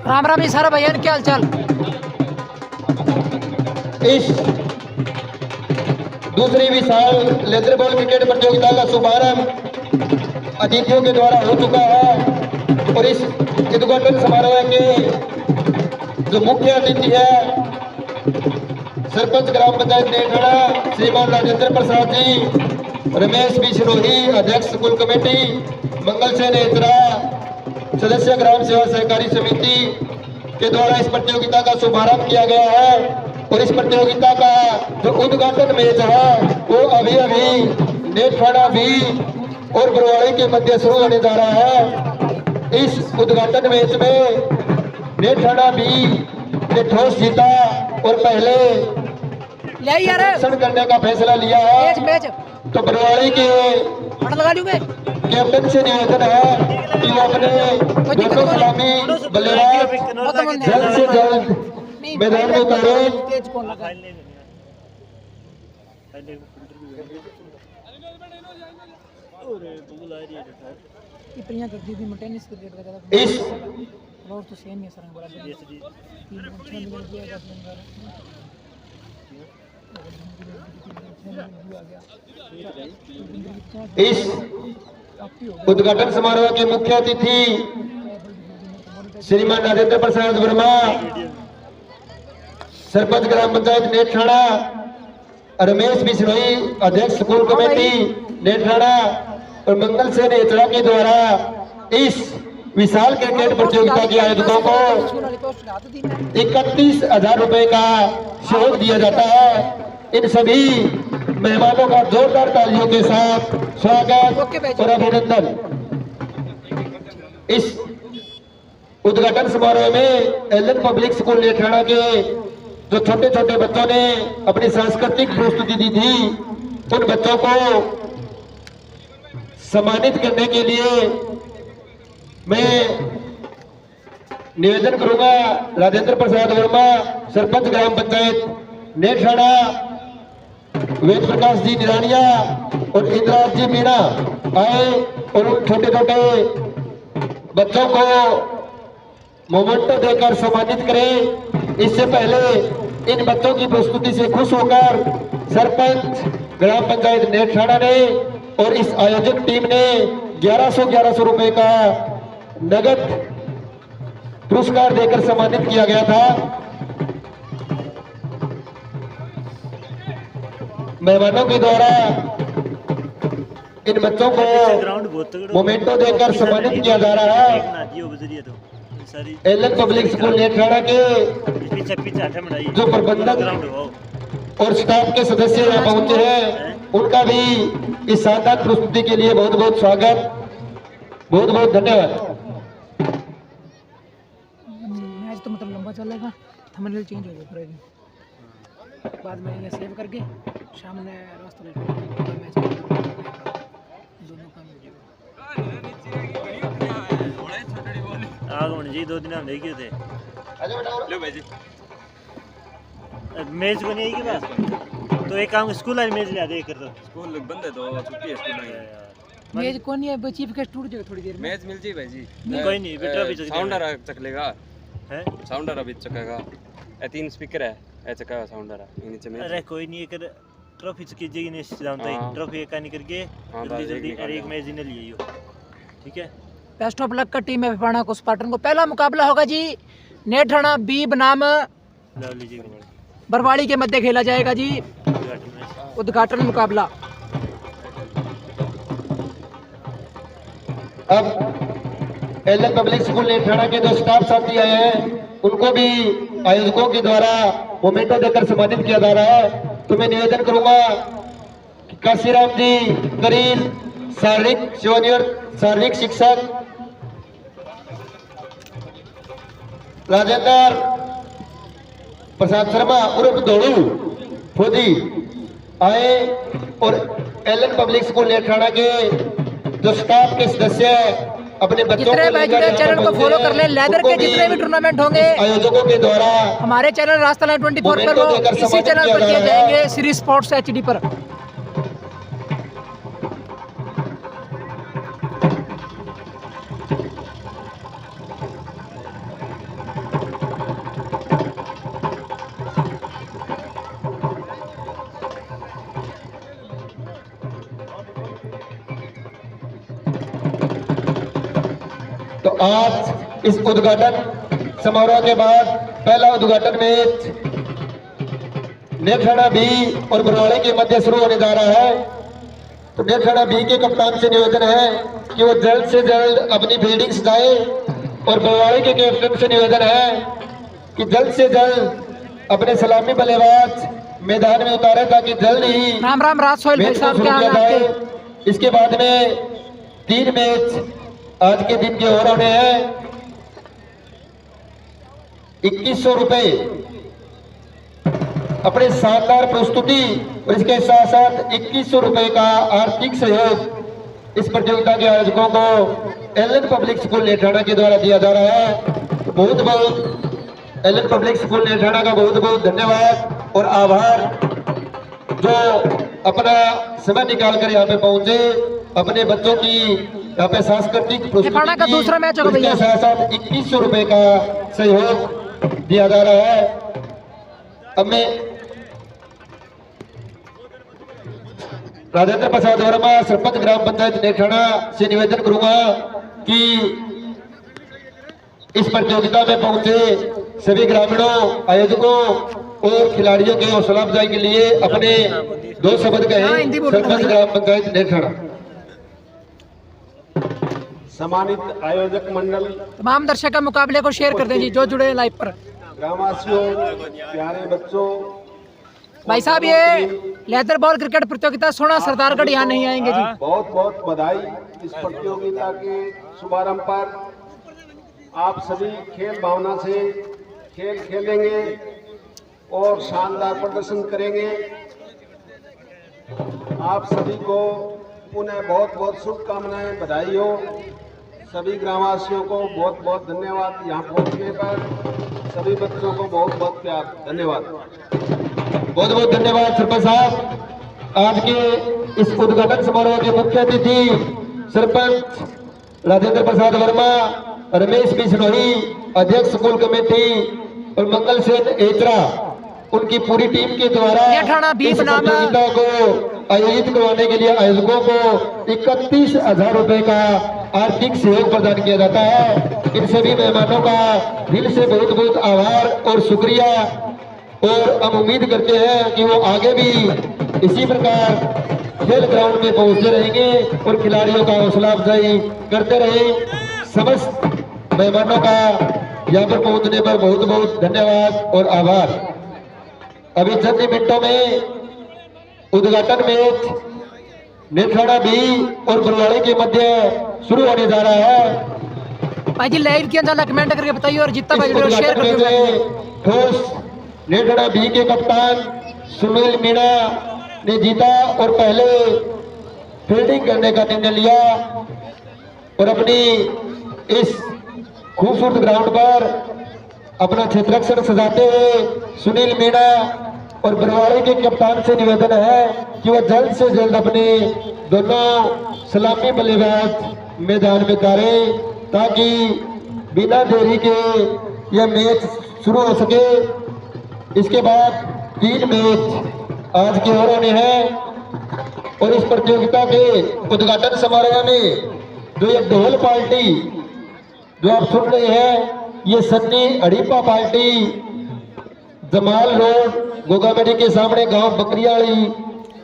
राम राम जी सारा भैया, क्या हाल चाल। इस दूसरी विशाल लेदर बॉल क्रिकेट प्रतियोगिता का शुभारंभ अतिथियों के द्वारा हो चुका है और इस उद्घाटन समारोह के जो मुख्य अतिथि है सरपंच ग्राम पंचायत नेठड़ा श्रीमान राजेंद्र प्रसाद जी, रमेश बी सिरोही अध्यक्ष स्कूल कमेटी, मंगल से नेत्रा सदस्य ग्राम सेवा सहकारी समिति के द्वारा इस प्रतियोगिता का शुभारंभ किया गया है और इस प्रतियोगिता का जो उद्घाटन मैच है वो अभी अभी नेठड़ा भी और बरवाड़ी के मध्य शुरू होने जा रहा है। इस उद्घाटन मैच में नेठड़ा भी ने ठोस जीता और पहले एक्शन करने का फैसला लिया है। तो बरवाड़ी के कैप्टन से निवेदन है कि वो अपने दोनों सलामी बल्लेबाज जल्द से जल्द मैदान में उतारे। इस इस उद्घाटन समारोह के मुख्य अतिथि श्रीमान राजेंद्र प्रसाद वर्मा, सरपंच ग्राम पंचायत नेठड़ा, रमेश बिश्नोई अध्यक्ष स्कूल कमेटी नेठड़ा और मंगल से नेत्रा के द्वारा इस विशाल क्रिकेट प्रतियोगिता के आयोजकों को 31,000 रुपए का सहयोग दिया जाता है। इन सभी मेहमानों का जोरदार तालियों के साथ स्वागत और अभिनंदन। इस उद्घाटन समारोह में एलन पब्लिक स्कूल नेठड़ा के जो छोटे छोटे बच्चों ने अपनी सांस्कृतिक प्रस्तुति दी थी, उन बच्चों को सम्मानित करने के लिए मैं निवेदन करूंगा राजेंद्र प्रसाद वर्मा, सरपंच ग्राम पंचायत नेठड़ा, वेद प्रकाश जी निरानिया और इंद्राज जी मीणा आए और उन छोटे छोटे बच्चों को मोमेंटो देकर सम्मानित करें। इससे पहले इन बच्चों की प्रस्तुति से खुश होकर सरपंच ग्राम पंचायत नेठड़ा ने और इस आयोजक टीम ने 1100 रुपए का नगद पुरस्कार देकर सम्मानित किया गया था। मेहमानों के द्वारा इन बच्चों को मोमेंटो देकर सम्मानित किया जा रहा है। एलन पब्लिक स्कूल नेठड़ा के जो प्रबंधक और स्टाफ के सदस्य यहाँ पहुंचे हैं, उनका भी इस शानदार प्रस्तुति के लिए बहुत बहुत स्वागत, बहुत बहुत धन्यवाद। मैच तो मतलब लंबा चलेगा, थंबनेल चेंज हो जाएगा बाद में, ये सेव करके सामने रास्ता मैच दोनों काम हो जाएगा। आगमन जी 2 दिन हम नहीं किए थे लो भाई जी, मैच को नहीं है कि बस तो एक काम स्कूल वाली मैच ले दे कर दो, स्कूल बंद है तो छुट्टी है स्कूल में। मैच कौन है बच्ची के टूट जाएगा थोड़ी देर में, मैच मिल जाए भाई जी। कोई नहीं बेटा भी साउंडर चक लेगा है, साउंडर अभी चकेगा, 3 स्पीकर है ए चका साउंडर है नीचे में। अरे कोई नहीं कर ट्रॉफी कीजिएगी नहीं जानता ही ट्रॉफी एक नहीं करके जल्दी जल्दी एक मैच ने लिए हो, ठीक है। बेस्ट ऑफ लक का टीम है भिपाड़ा को स्पार्टन को। पहला मुकाबला होगा जी नेठड़ा बी बनाम बरवाड़ी के मध्य खेला जाएगा जी उद्घाटन मुकाबला। अब एलन पब्लिक स्कूल नेठड़ा के जो स्टाफ साथी आए हैं उनको भी आयोजकों के द्वारा मोमेंटो देकर सम्मानित किया जा रहा है। तो मैं निवेदन करूंगा कि काशीराम जी करील शारीरिक जूनियर शारीरिक शिक्षक, राजेंद्र प्रसाद शर्मा उर्फ दौड़ू फौजी आए और एलन पब्लिक स्कूल नेठड़ा के जो स्टाफ के सदस्य अपने बच्चों को चैनल को फॉलो कर ले। लेदर के जितने भी टूर्नामेंट होंगे आयोजकों के द्वारा हमारे चैनल रास्ता लाइन 24 पर वो इसी चैनल पर किए जाएंगे, श्री स्पोर्ट्स HD पर। तो आज इस उद्घाटन समारोह के बाद पहला उद्घाटन मैच नेथाना बी और बरवाड़े के मध्य शुरू होने जा रहा है। तो नेथाना बी के कप्तान से निवेदन है कि वो जल्द से जल्द अपनी फील्डिंग सजाए और बरवाड़े के कैप्टन से निवेदन है कि जल्द से जल्द अपने सलामी बल्लेबाज मैदान में उतारे ताकि जल्द ही राम राम राज सोहेल भाई मैच को साहब, शुरू क्या किया हाल है जाए। आपके? इसके बाद में 3 मैच आज के दिन के और होने हैं। 2100 रुपए अपने शानदार प्रस्तुति और इसके साथ साथ 2100 रुपए का आर्थिक सहयोग इस प्रतियोगिता के आयोजकों को एलन पब्लिक स्कूल नेठाना के द्वारा दिया जा रहा है। बहुत बहुत एलन पब्लिक स्कूल नेठाना का बहुत बहुत धन्यवाद और आभार, जो अपना समय निकाल कर यहाँ पे पहुंचे, अपने बच्चों की यहाँ पे सांस्कृतिक नेठाना का दूसरा मैच होगा भैया। इसके साथ साथ 2100 रुपए का सहयोग दिया जा रहा है। अब मैं राजेंद्र प्रसाद वर्मा सरपंच ग्राम पंचायत नेठाना से निवेदन करूंगा कि इस प्रतियोगिता में पहुंचे सभी ग्रामीणों, आयोजकों और खिलाड़ियों की हौसला अफजाई के लिए अपने 2 शब्द हाँ, कहें। हिंदी बोलो। सरपंच ग्राम पंचायत नेठाना। सम्मानित आयोजक मंडल, तमाम दर्शक मुकाबले को शेयर कर दें जी, जो जुड़े लाइव पर। ग्रामवासियों, प्यारे बच्चों, भाई साहब, ये लेदर बॉल क्रिकेट प्रतियोगिता सोना सरदारगढ़ यहाँ नहीं आएंगे जी। बहुत बहुत बधाई। इस प्रतियोगिता के शुभारंभ पर आप सभी खेल भावना से खेल खेलेंगे और शानदार प्रदर्शन करेंगे। आप सभी को पुनः बहुत बहुत शुभकामनाएं, बधाई हो। सभी ग्रामवासियों को बहुत बहुत धन्यवाद। यहाँ पहुँचने पर सभी बच्चों को बहुत बहुत प्यार, धन्यवाद। बहुत बहुत धन्यवाद सरपंच साहब। आज के इस उद्घाटन समारोह के मुख्य अतिथि सरपंच राजेंद्र प्रसाद वर्मा, रमेश बिश्नोई, अध्यक्ष स्कूल कमेटी और मंगल सेन एचरा, उनकी पूरी टीम के द्वारा नेठाना बी इस बनाम प्रतियोगिता को आयोजित करवाने के लिए आयोजकों को 31,000 रुपए का आर्थिक सहयोग प्रदान किया जाता है। इन सभी मेहमानों का दिल से बहुत बहुत आभार और शुक्रिया, और हम उम्मीद करते हैं कि वो आगे भी इसी प्रकार खेल ग्राउंड में पहुंचते रहेंगे और खिलाड़ियों का हौसला अफजाई करते रहे। समस्त मेहमानों का यहाँ पर पहुंचने पर बहुत बहुत धन्यवाद और आभार। अभी चंद ही मिनटों में उद्घाटन मैच नेथाना बी और बरवाड़े के मध्य शुरू होने जा रहा है। भाई जी लाइव के अंदर कमेंट करके बताइए और जितना भाई इस वीडियो शेयर उद्घाटन कर में दीजिए। ठोस नेठाना बी के कप्तान सुनील मीणा ने जीता और पहले फील्डिंग करने का निर्णय लिया और अपनी इस खूबसूरत ग्राउंड पर अपना क्षेत्ररक्षण सजाते हुए सुनील मीणा और बरवाड़े के कप्तान से निवेदन है कि वह जल्द से जल्द अपने दोनों सलामी बल्लेबाज मैदान में उतारे ताकि बिना देरी के यह मैच शुरू हो सके। इसके बाद 3 मैच आज के और होने हैं और इस प्रतियोगिता के उद्घाटन समारोह में जो ये ढोल पार्टी जो आप सुन रहे हैं, ये सन्नी अड़ीपा पार्टी जमाल रोड गोगामेडी के सामने गांव बकरियाड़ी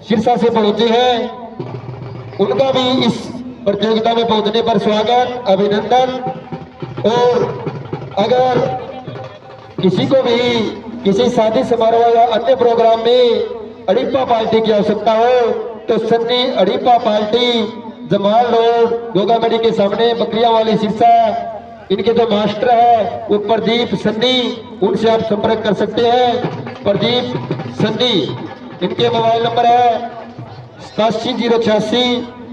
सिरसा से पहुंचे हैं। उनका भी इस प्रतियोगिता में पहुंचने पर स्वागत, अभिनंदन। और अगर किसी को भी किसी शादी समारोह या अन्य प्रोग्राम में अड़ीपा पार्टी की आवश्यकता हो तो सन्नी अड़ीपा पार्टी जमाल रोड गोगामेडी के सामने बकरिया वाली सिरसा, इनके जो मास्टर है वो प्रदीप सन्नी, उनसे आप संपर्क कर सकते हैं। प्रदीप सन्नी, इनके मोबाइल नंबर है 87 086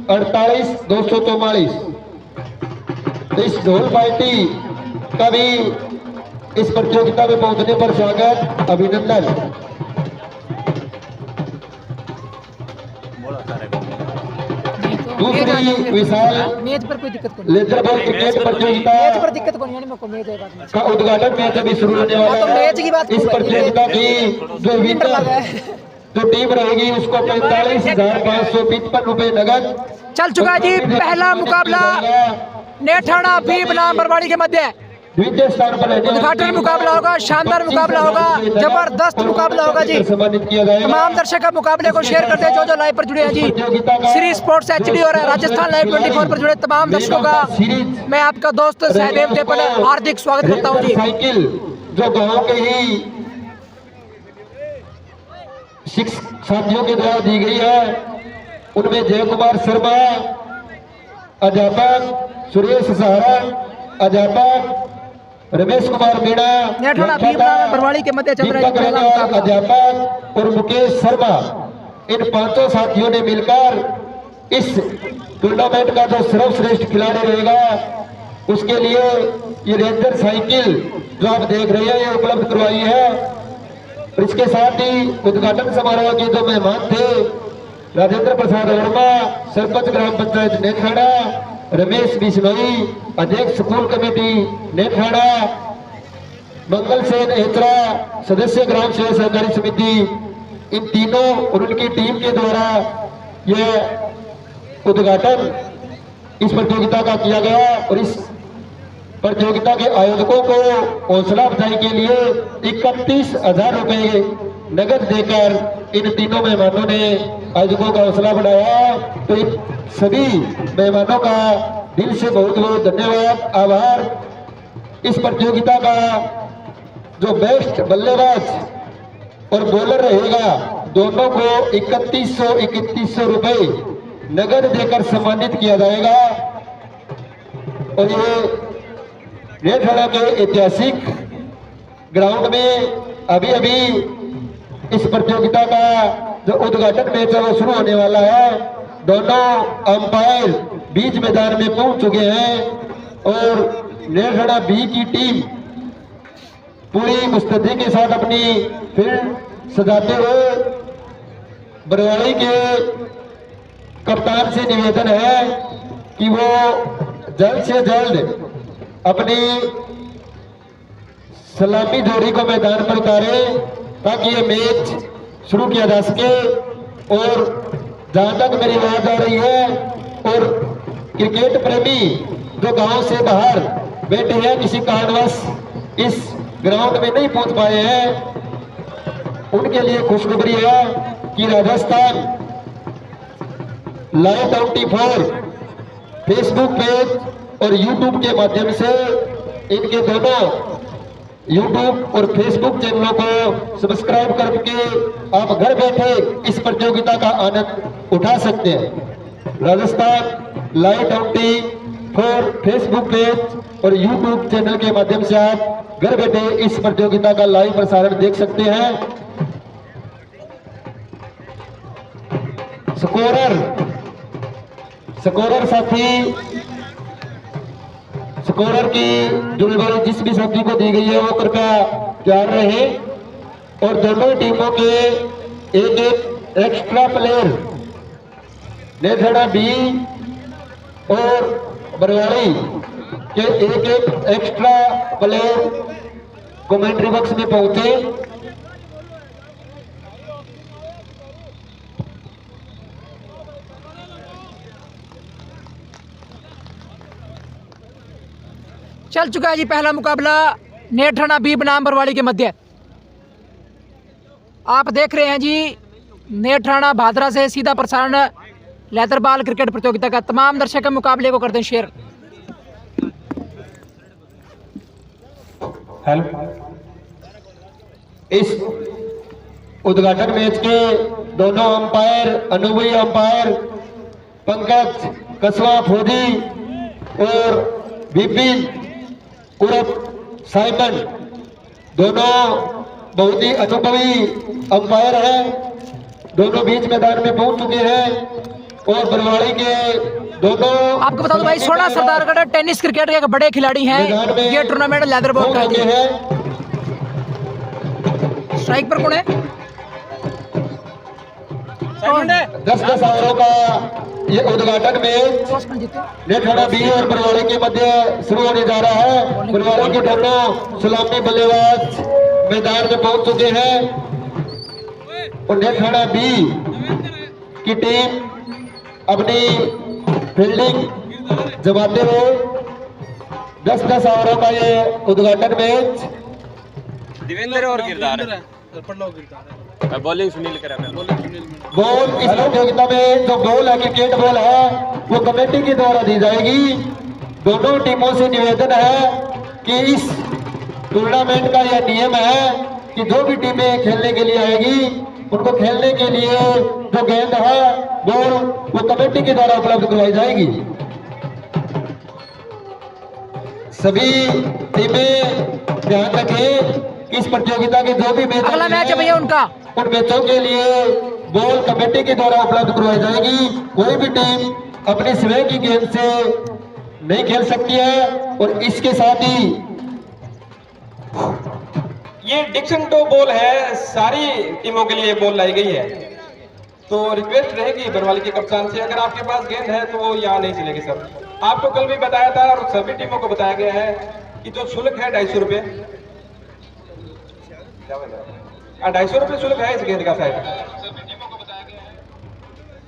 48 244। तो इस ढोल पार्टी का भी इस प्रतियोगिता में पहुंचने पर स्वागत, अभिनंदन। दूसरी विशाल मेज पर कोई दिक्कत नहीं, लेदर बॉल क्रिकेट प्रतियोगिता मेज पर दिक्कत कोई नहीं, मेरे को मेज है बाद में। का उद्घाटन मैच अभी शुरू होने वाला तो है। मैच की बात इस क्यों करेंगे? प्रतियोगिता की जो विनर जो टीम रहेगी उसको 45,555 रुपए नगद। चल चुका है जी पहला मुकाबला नेठाना बी बनाम बरवाड़ी के मध्य द्वितीय स्थान पर रहने उद्घाटन मुकाबला होगा, शानदार मुकाबला होगा, जबरदस्त मुकाबला होगा जी। सम्मानित किया जाएगा। तमाम दर्शक का मुकाबले को शेयर करते हैं जो लाइव पर जुड़े हैं जी। श्री स्पोर्ट्स HD और राजस्थान लाइव 24 पर जुड़े तमाम दर्शकों का मैं आपका दोस्त सहदेव टेपन हार्दिक स्वागत करता हूँ जी। साइकिल जो गाँव के ही साथियों के द्वारा दी गई है, उनमें जय कुमार शर्मा, अध्यापक सुरेश सहारा, अध्यापक रमेश कुमार मीणा, बरवाड़ी के मध्य चल रहा है अध्यापक और मुकेश शर्मा, इन पांचों साथियों ने मिलकर इस टूर्नामेंट का जो सर्वश्रेष्ठ खिलाड़ी रहेगा उसके लिए ये रेंजर साइकिल जो आप देख रहे हैं ये उपलब्ध करवाई है। और इसके साथ ही उद्घाटन समारोह के जो मेहमान थे राजेंद्र प्रसाद वर्मा, सरपंच ग्राम पंचायत नेठाड़ा, रमेश बिश्नोई, अध्यक्ष स्कूल कमेटी नेठाड़ा, मंगल सेन एतरा, सदस्य ग्राम सेवा सहकारी समिति, इन तीनों और उनकी टीम के द्वारा यह उद्घाटन इस प्रतियोगिता का किया गया। और इस प्रतियोगिता के आयोजकों को हौसला अफजाई के लिए 31,000 रुपए नगद देकर इन तीनों मेहमानों ने आयोजकों का हौसला बढ़ाया। तो इन सभी मेहमानों का दिल से बहुत बहुत धन्यवाद, आभार। इस प्रतियोगिता का जो बेस्ट बल्लेबाज और बॉलर रहेगा दोनों को 3100 रुपए नगद देकर सम्मानित किया जाएगा। और ये नेठाड़ा के ऐतिहासिक ग्राउंड में अभी अभी इस प्रतियोगिता का जो उद्घाटन मैच है वो शुरू होने वाला है। दोनों अंपायर बीच मैदान में पहुंच चुके हैं और नेठाड़ा बी की टीम पूरी मुस्तैदी के साथ अपनी फील्ड सजाते हुए बरवाड़ी के कप्तान से निवेदन है कि वो जल्द से जल्द अपनी सलामी जोड़ी को मैदान पर उतारे ताकि ये मैच शुरू किया जा सके। और जहां तक मेरी आवाज आ रही है और क्रिकेट प्रेमी जो गांव से बाहर बैठे हैं किसी कारणवश इस ग्राउंड में नहीं पहुंच पाए हैं, उनके लिए खुशखबरी है कि राजस्थान लाइव 24 फेसबुक पेज और यूट्यूब के माध्यम से इनके दोनों यूट्यूब और फेसबुक चैनलों को सब्सक्राइब करके आप घर बैठे इस प्रतियोगिता का आनंद उठा सकते हैं। राजस्थान लाइव 24 फेसबुक पेज और यूट्यूब चैनल के माध्यम से आप घर बैठे इस प्रतियोगिता का लाइव प्रसारण देख सकते हैं। स्कोरर साथी स्कोरर की जिम्मेदारी जिस भी साथी को दी गई है वो कृपया तैयार रहे। और दोनों टीमों के एक एक एक्स्ट्रा प्लेयर नेठाड़ा बी और बरवाड़ी के एक एक एक्स्ट्रा प्लेयर कमेंट्री बॉक्स में पहुंचे। चल चुका है जी पहला मुकाबला नेठाड़ा बी बनाम बरवाड़ी के मध्य। आप देख रहे हैं जी नेठाड़ा भादरा से सीधा प्रसारण लेदर बॉल क्रिकेट प्रतियोगिता का। तमाम दर्शक के मुकाबले को करते हैं शेयर। इस उद्घाटन मैच के दोनों अंपायर अनुभवी अंपायर पंकज कसवा फौजी और विपिन उर्फ साइमन दोनों बहुत ही अनुभवी अंपायर हैं। दोनों बीच मैदान में पहुंच चुके हैं और बरवाड़ी के दोनों आपको बता दो भाई सोना सरदारगढ़ टेनिस क्रिकेट के बड़े खिलाड़ी हैं। ये टूर्नामेंट लेदर बॉल का है। स्ट्राइक पर कौन है? 10-10 ओवरों का ये उद्घाटन में नेठाड़ा बी और बरवाड़ी के मध्य शुरू होने जा रहा है। बरवाड़ी के दोनों सलामी बल्लेबाज मैदान में पहुंच चुके हैं और नेठाड़ा बी की टीम अपनी फील्डिंग जमाते हुए 10-10 ओवरों का ये उद्घाटन मैच। देवेंद्र और गिरदार बॉलिंग सुनील करा बॉल इस प्रतियोगिता में जो बॉल है, क्रिकेट बॉल है, वो कमेटी के द्वारा दी जाएगी। दोनों टीमों से निवेदन है कि इस टूर्नामेंट का यह नियम है कि जो भी टीमें खेलने के लिए आएगी उनको खेलने के लिए जो गेंद है बॉल वो कमेटी के द्वारा उपलब्ध करवाई जाएगी। सभी टीमें ध्यान रखें कि इस प्रतियोगिता के जो भी मैच अगला मैच है भैया उनका, उन मैचों के लिए बॉल कमेटी के द्वारा उपलब्ध करवाई जाएगी। कोई भी टीम अपनी स्वयं की गेंद से नहीं खेल सकती है। और इसके साथ ही ये डिक्शन टो बॉल है, सारी टीमों के लिए बॉल लाई गई है। तो रिक्वेस्ट रहेगी बरवाली के कप्तान से, अगर आपके पास गेंद है तो वो यहाँ नहीं चलेगी सर। आपको कल भी बताया था और सभी टीमों को बताया गया है कि जो शुल्क है 250 रुपये, 250 रुपये शुल्क है इस गेंद का शायद।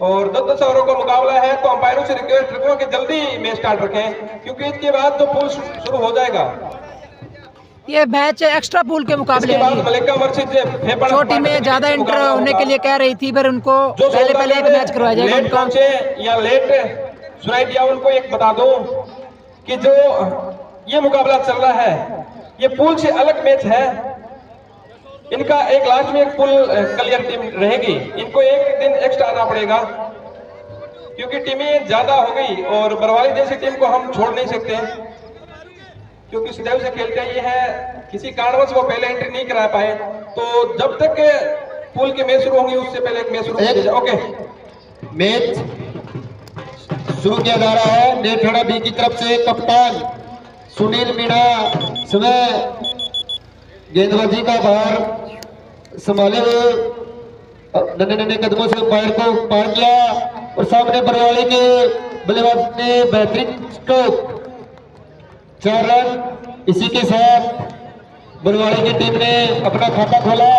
और 10-10 ओवरों का मुकाबला है, तो अंपायरों से रिक्वेस्ट रखूंगा कि जल्दी मैच स्टार्ट रखें, क्योंकि इसके बाद तो पूल शुरू हो जाएगा। ये मैच एक्स्ट्रा पूल के मुकाबले इसके बाद हैं। मलिका मस्जिद छोटी में ज्यादा इंटर होने के लिए कह रही थी, पर उनको पहले एक मैच करवाया जाएगा लेट उनका। पहुंचे या लेट सुनाई दिया उनको एक बता दो कि जो ये मुकाबला चल रहा है ये पूल से अलग मैच है। इनका एक लास्ट में एक पूल क्लियर टीम रहेगी, इनको एक दिन एक्स्ट्रा आना पड़ेगा क्योंकि टीमें ज्यादा हो गई और बरवाली जैसी टीम को हम छोड़ नहीं सकते, क्योंकि सदैव से खेलते ये है, किसी कारणवश वो पहले एंट्री नहीं करा पाए। तो जब तक पूल की मैच शुरू होंगी उससे पहले एक मैच शुरू कर दीजिए। ओके, मैच शुरू किया जा रहा है। नेठड़ा बी की तरफ से कप्तान सुनील मीणा स्वयं गेंदबाजी का भार संभाले हुए नन्हे कदमों से अंपायर को पार किया और सामने बरवाली के बल्लेबाज ने बेहतरीन स्ट्रोक, 4 रन। इसी के साथ बरवाली की टीम ने अपना खाता खोला।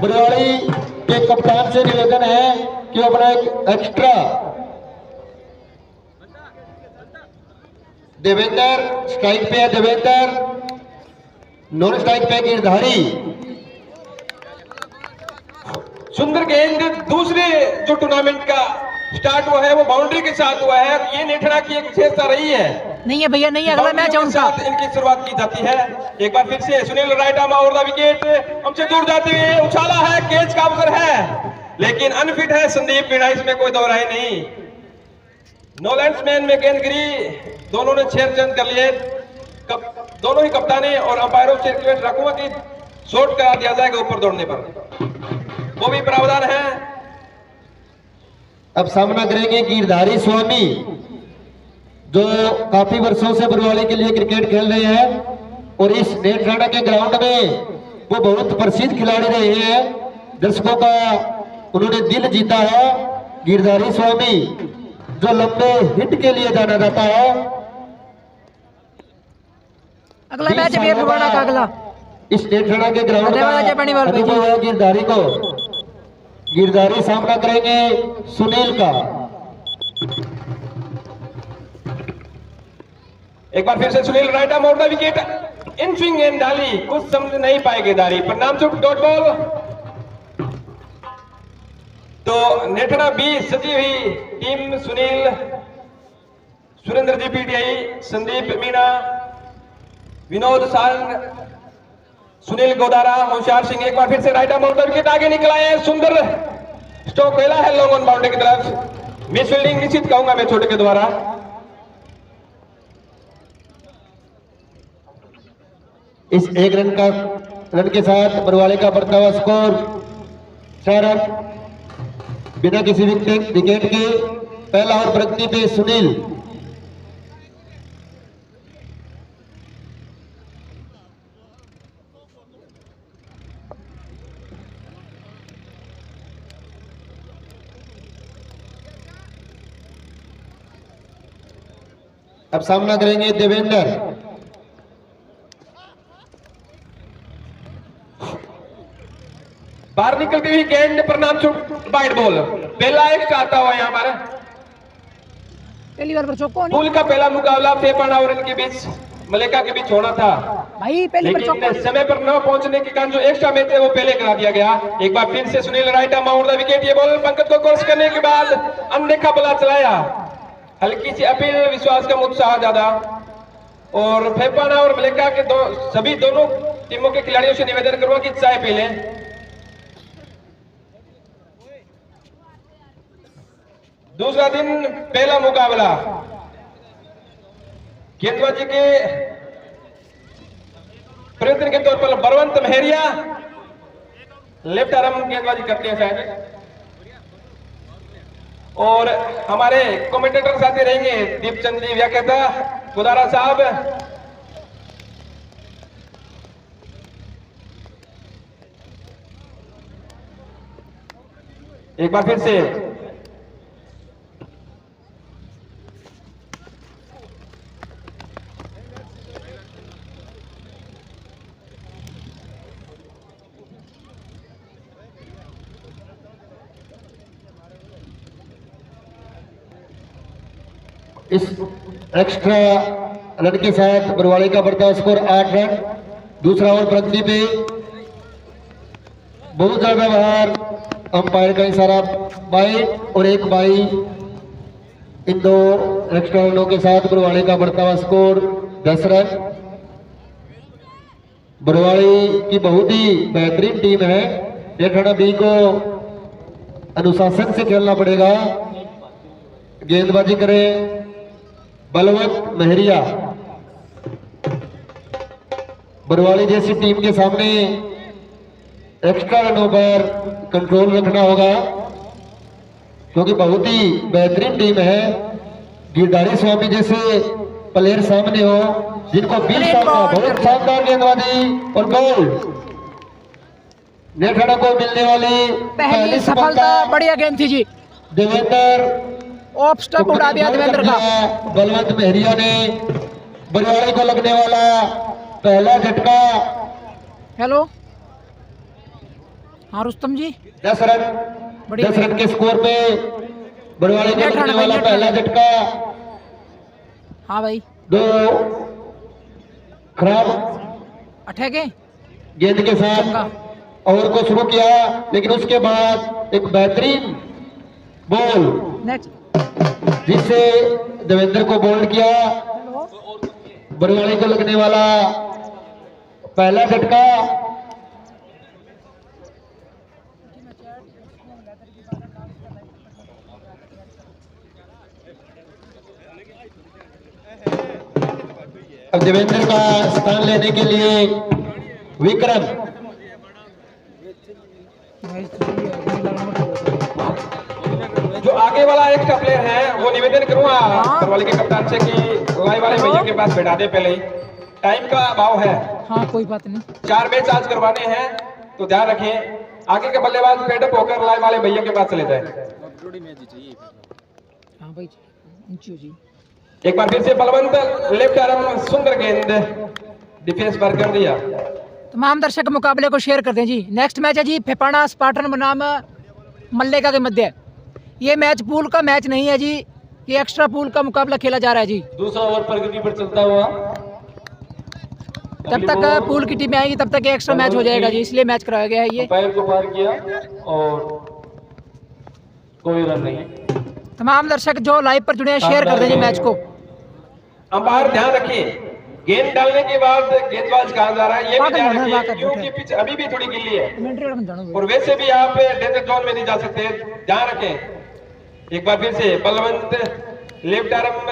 बरवाली के कप्तान से निवेदन है कि वो अपना एक एक्स्ट्रा देवेंद्र स्ट्राइक पे है, देवेंद्र नॉन स्ट्राइक पे गिरधारी। सुंदर गेंद दूसरे जो टूर्नामेंट का स्टार्ट हुआ है वो बाउंड्री के साथ हुआ है। ये नेठड़ा की एक विशेषता रही है, नहीं है भैया, नहीं है, अगला मैच है उनका। इनकी शुरुआत की जाती है। एक बार फिर से सुनील राइट आर्म और द विकेट हमसे दूर जाते हुए उछाला है, कैच का अवसर है लेकिन अनफिट है संदीप मीणा, इसमें कोई दो राय नहीं। नो लैंड्समैन में गेंद गिरी, दोनों ने 6 रन कर लिए। दोनों ही कप्ताने और अंपायरों से रिक्वेस्ट रखूंगा कि शॉट करा दिया जाएगा ऊपर दौड़ने पर, वो भी प्रावधान है। अब सामना करेंगे गिरधारी स्वामी, जो काफी वर्षों से बरवाली के लिए क्रिकेट खेल रहे हैं और इस नेठराणा के ग्राउंड में वो बहुत प्रसिद्ध खिलाड़ी रहे हैं। दर्शकों का उन्होंने दिल जीता है। गिरधारी स्वामी जो लंबे हिट के लिए जाना जाता है। अगला मैच है फगवाड़ा का, अगला इस नेठराणा के ग्राउंड का अनुभव है गिरधारी को। गिरधारी सामना करेंगे सुनील का। एक बार फिर से सुनील राइट आर्म और the wicket, in swing and डाली, कुछ समझ नहीं पाएगी दारी, परिणाम चुप डॉट बॉल। तो नेठड़ा बी सजी हुई टीम सुनील, सुरेंद्र जी पीटीआई, संदीप मीणा, विनोद सांग, सुनील गोदारा, होशियार सिंह। एक बार फिर से राइट आर्म और द विकेट, आगे निकला है, सुंदर स्ट्रोक खेला है लॉन्ग ऑन बाउंड्री की तरफ। मिस फील्डिंग निश्चित कहूंगा मैं छोटे के द्वारा। इस 1 रन के साथ बरवाले का बढ़ता हुआ स्कोर 4 रन बिना किसी विकेट के। पहला और प्रगति पे सुनील। अब सामना करेंगे देवेंद्र। बाहर निकलती हुई गेंद पर नाम चुप वाइड बॉल, पहला एक आता हुआ यहाँ पर पहली बार पर चौको नहीं। पूल का पहला मुकाबला 53 ओवर के बीच मलेका के बीच होना था, भाई पहले पर लेकिन चौका समय पर न पहुंचने के कारण जो एक्स्ट्रा मैच है वो पहले करा दिया गया। एक बार फिर से Sunil right mount the wicket, ये बॉल पंकज को क्रॉस करने के बाद अनदेखा बल्ला चलाया, हल्की सी अपील, विश्वास का उत्साह ज्यादा। और फेफाना और मलेका के सभी दोनों टीमों के खिलाड़ियों से निवेदन करूंगा कि चाय पी लें। दूसरा दिन पहला मुकाबला गेंदबाजी के प्रयत्न के तौर पर बलवंत मेहरिया लेफ्ट आर्म गेंदबाजी करते हैं शायद, और हमारे कमेंटेटर साथी रहेंगे दीपचंद जी व्याख्याता गुदारा साहब। एक बार फिर से इस एक्स्ट्रा रन के साथ बरवाले का बढ़ता स्कोर 8 रन। दूसरा ओवर प्रगति पे बहुत ज्यादा बाहर, अंपायर का इशारा बाई और एक बाई, इन दो एक्स्ट्रा रनों के साथ बरवाले का बढ़ता हुआ स्कोर 10 रन। बरवाड़ी की बहुत ही बेहतरीन टीम है, नेठाना बी को अनुशासन से खेलना पड़ेगा। गेंदबाजी करें बलवंत मेहरिया। बरवाली जैसी टीम के सामने एक्स्ट्रा रनों पर कंट्रोल रखना होगा, क्योंकि बहुत ही बेहतरीन टीम है। गिरधारी स्वामी जैसे प्लेयर सामने हो जिनको 20 साल का बहुत शानदार गेंदबाजी और बॉल। नेठाना को मिलने वाली पहली सफलता, बढ़िया गेंद थी जी, देवेंद्र ऑफ स्टंप उड़ा दिया देवेंद्र का। बलवंत मेहरिया ने बरवाड़ी को लगने वाला पहला झटका। हेलो हाँ रुस्तम जी, 10 रन, बढ़िया 10 रन के स्कोर पे बरवाड़ी को लगने वाला पहला झटका। हाँ भाई, दो खराब अठे गेंद के साथ ओवर को शुरू किया, लेकिन उसके बाद एक बेहतरीन बॉल नेक्स्ट जिससे देवेंद्र को बोल्ड किया। बरवाड़ी को लगने वाला पहला झटका। अब देवेंद्र का स्थान लेने के लिए विक्रम। जो आगे वाला एक्स्ट्रा प्लेयर है वो निवेदन करूंगा बरवाली के कप्तान से कि लाइव वाले भैया के पास बैठा दे, पहले ही टाइम का अभाव है। हाँ कोई बात नहीं, 4 मैच आज करवाने हैं तो ध्यान रखें। आगे के बल्लेबाज पेडअप होकर लाइव वाले भैया के पास चले जाए। हाँ भाई जी। एक बार फिर से बलवंत लेफ्ट आर्म, सुंदर गेंद डिफेंस पर कर दिया। तमाम दर्शक मुकाबले को शेयर कर दें जी। नेक्स्ट मैच है जी फेपाना स्पार्टन बनाम मल्लेका के मध्य। ये मैच पूल का मैच नहीं है जी, ये एक्स्ट्रा पूल का मुकाबला खेला जा रहा है जी। दूसरा ओवर प्रगति पर चलता हुआ, जब तक पूल की टीमें आएंगी तब तक ये एक्स्ट्रा मैच हो जाएगा जी, इसलिए मैच कराया गया है ये। पैर को पार किया और कोई रन नहीं। तमाम दर्शक जो लाइव पर जुड़े हैं शेयर कर दें जी मैच को। अंपायर ध्यान रखिए, गेंद डालने के बाद गेंदबाज कहां जा रहा है ये भी ध्यान रखिए, क्योंकि पिच अभी भी थोड़ी गिल्ली है और वैसे भी आप डेंजर जोन में नहीं जा सकते, ध्यान रखें। एक बार फिर से बलवंत लेफ्ट आर्म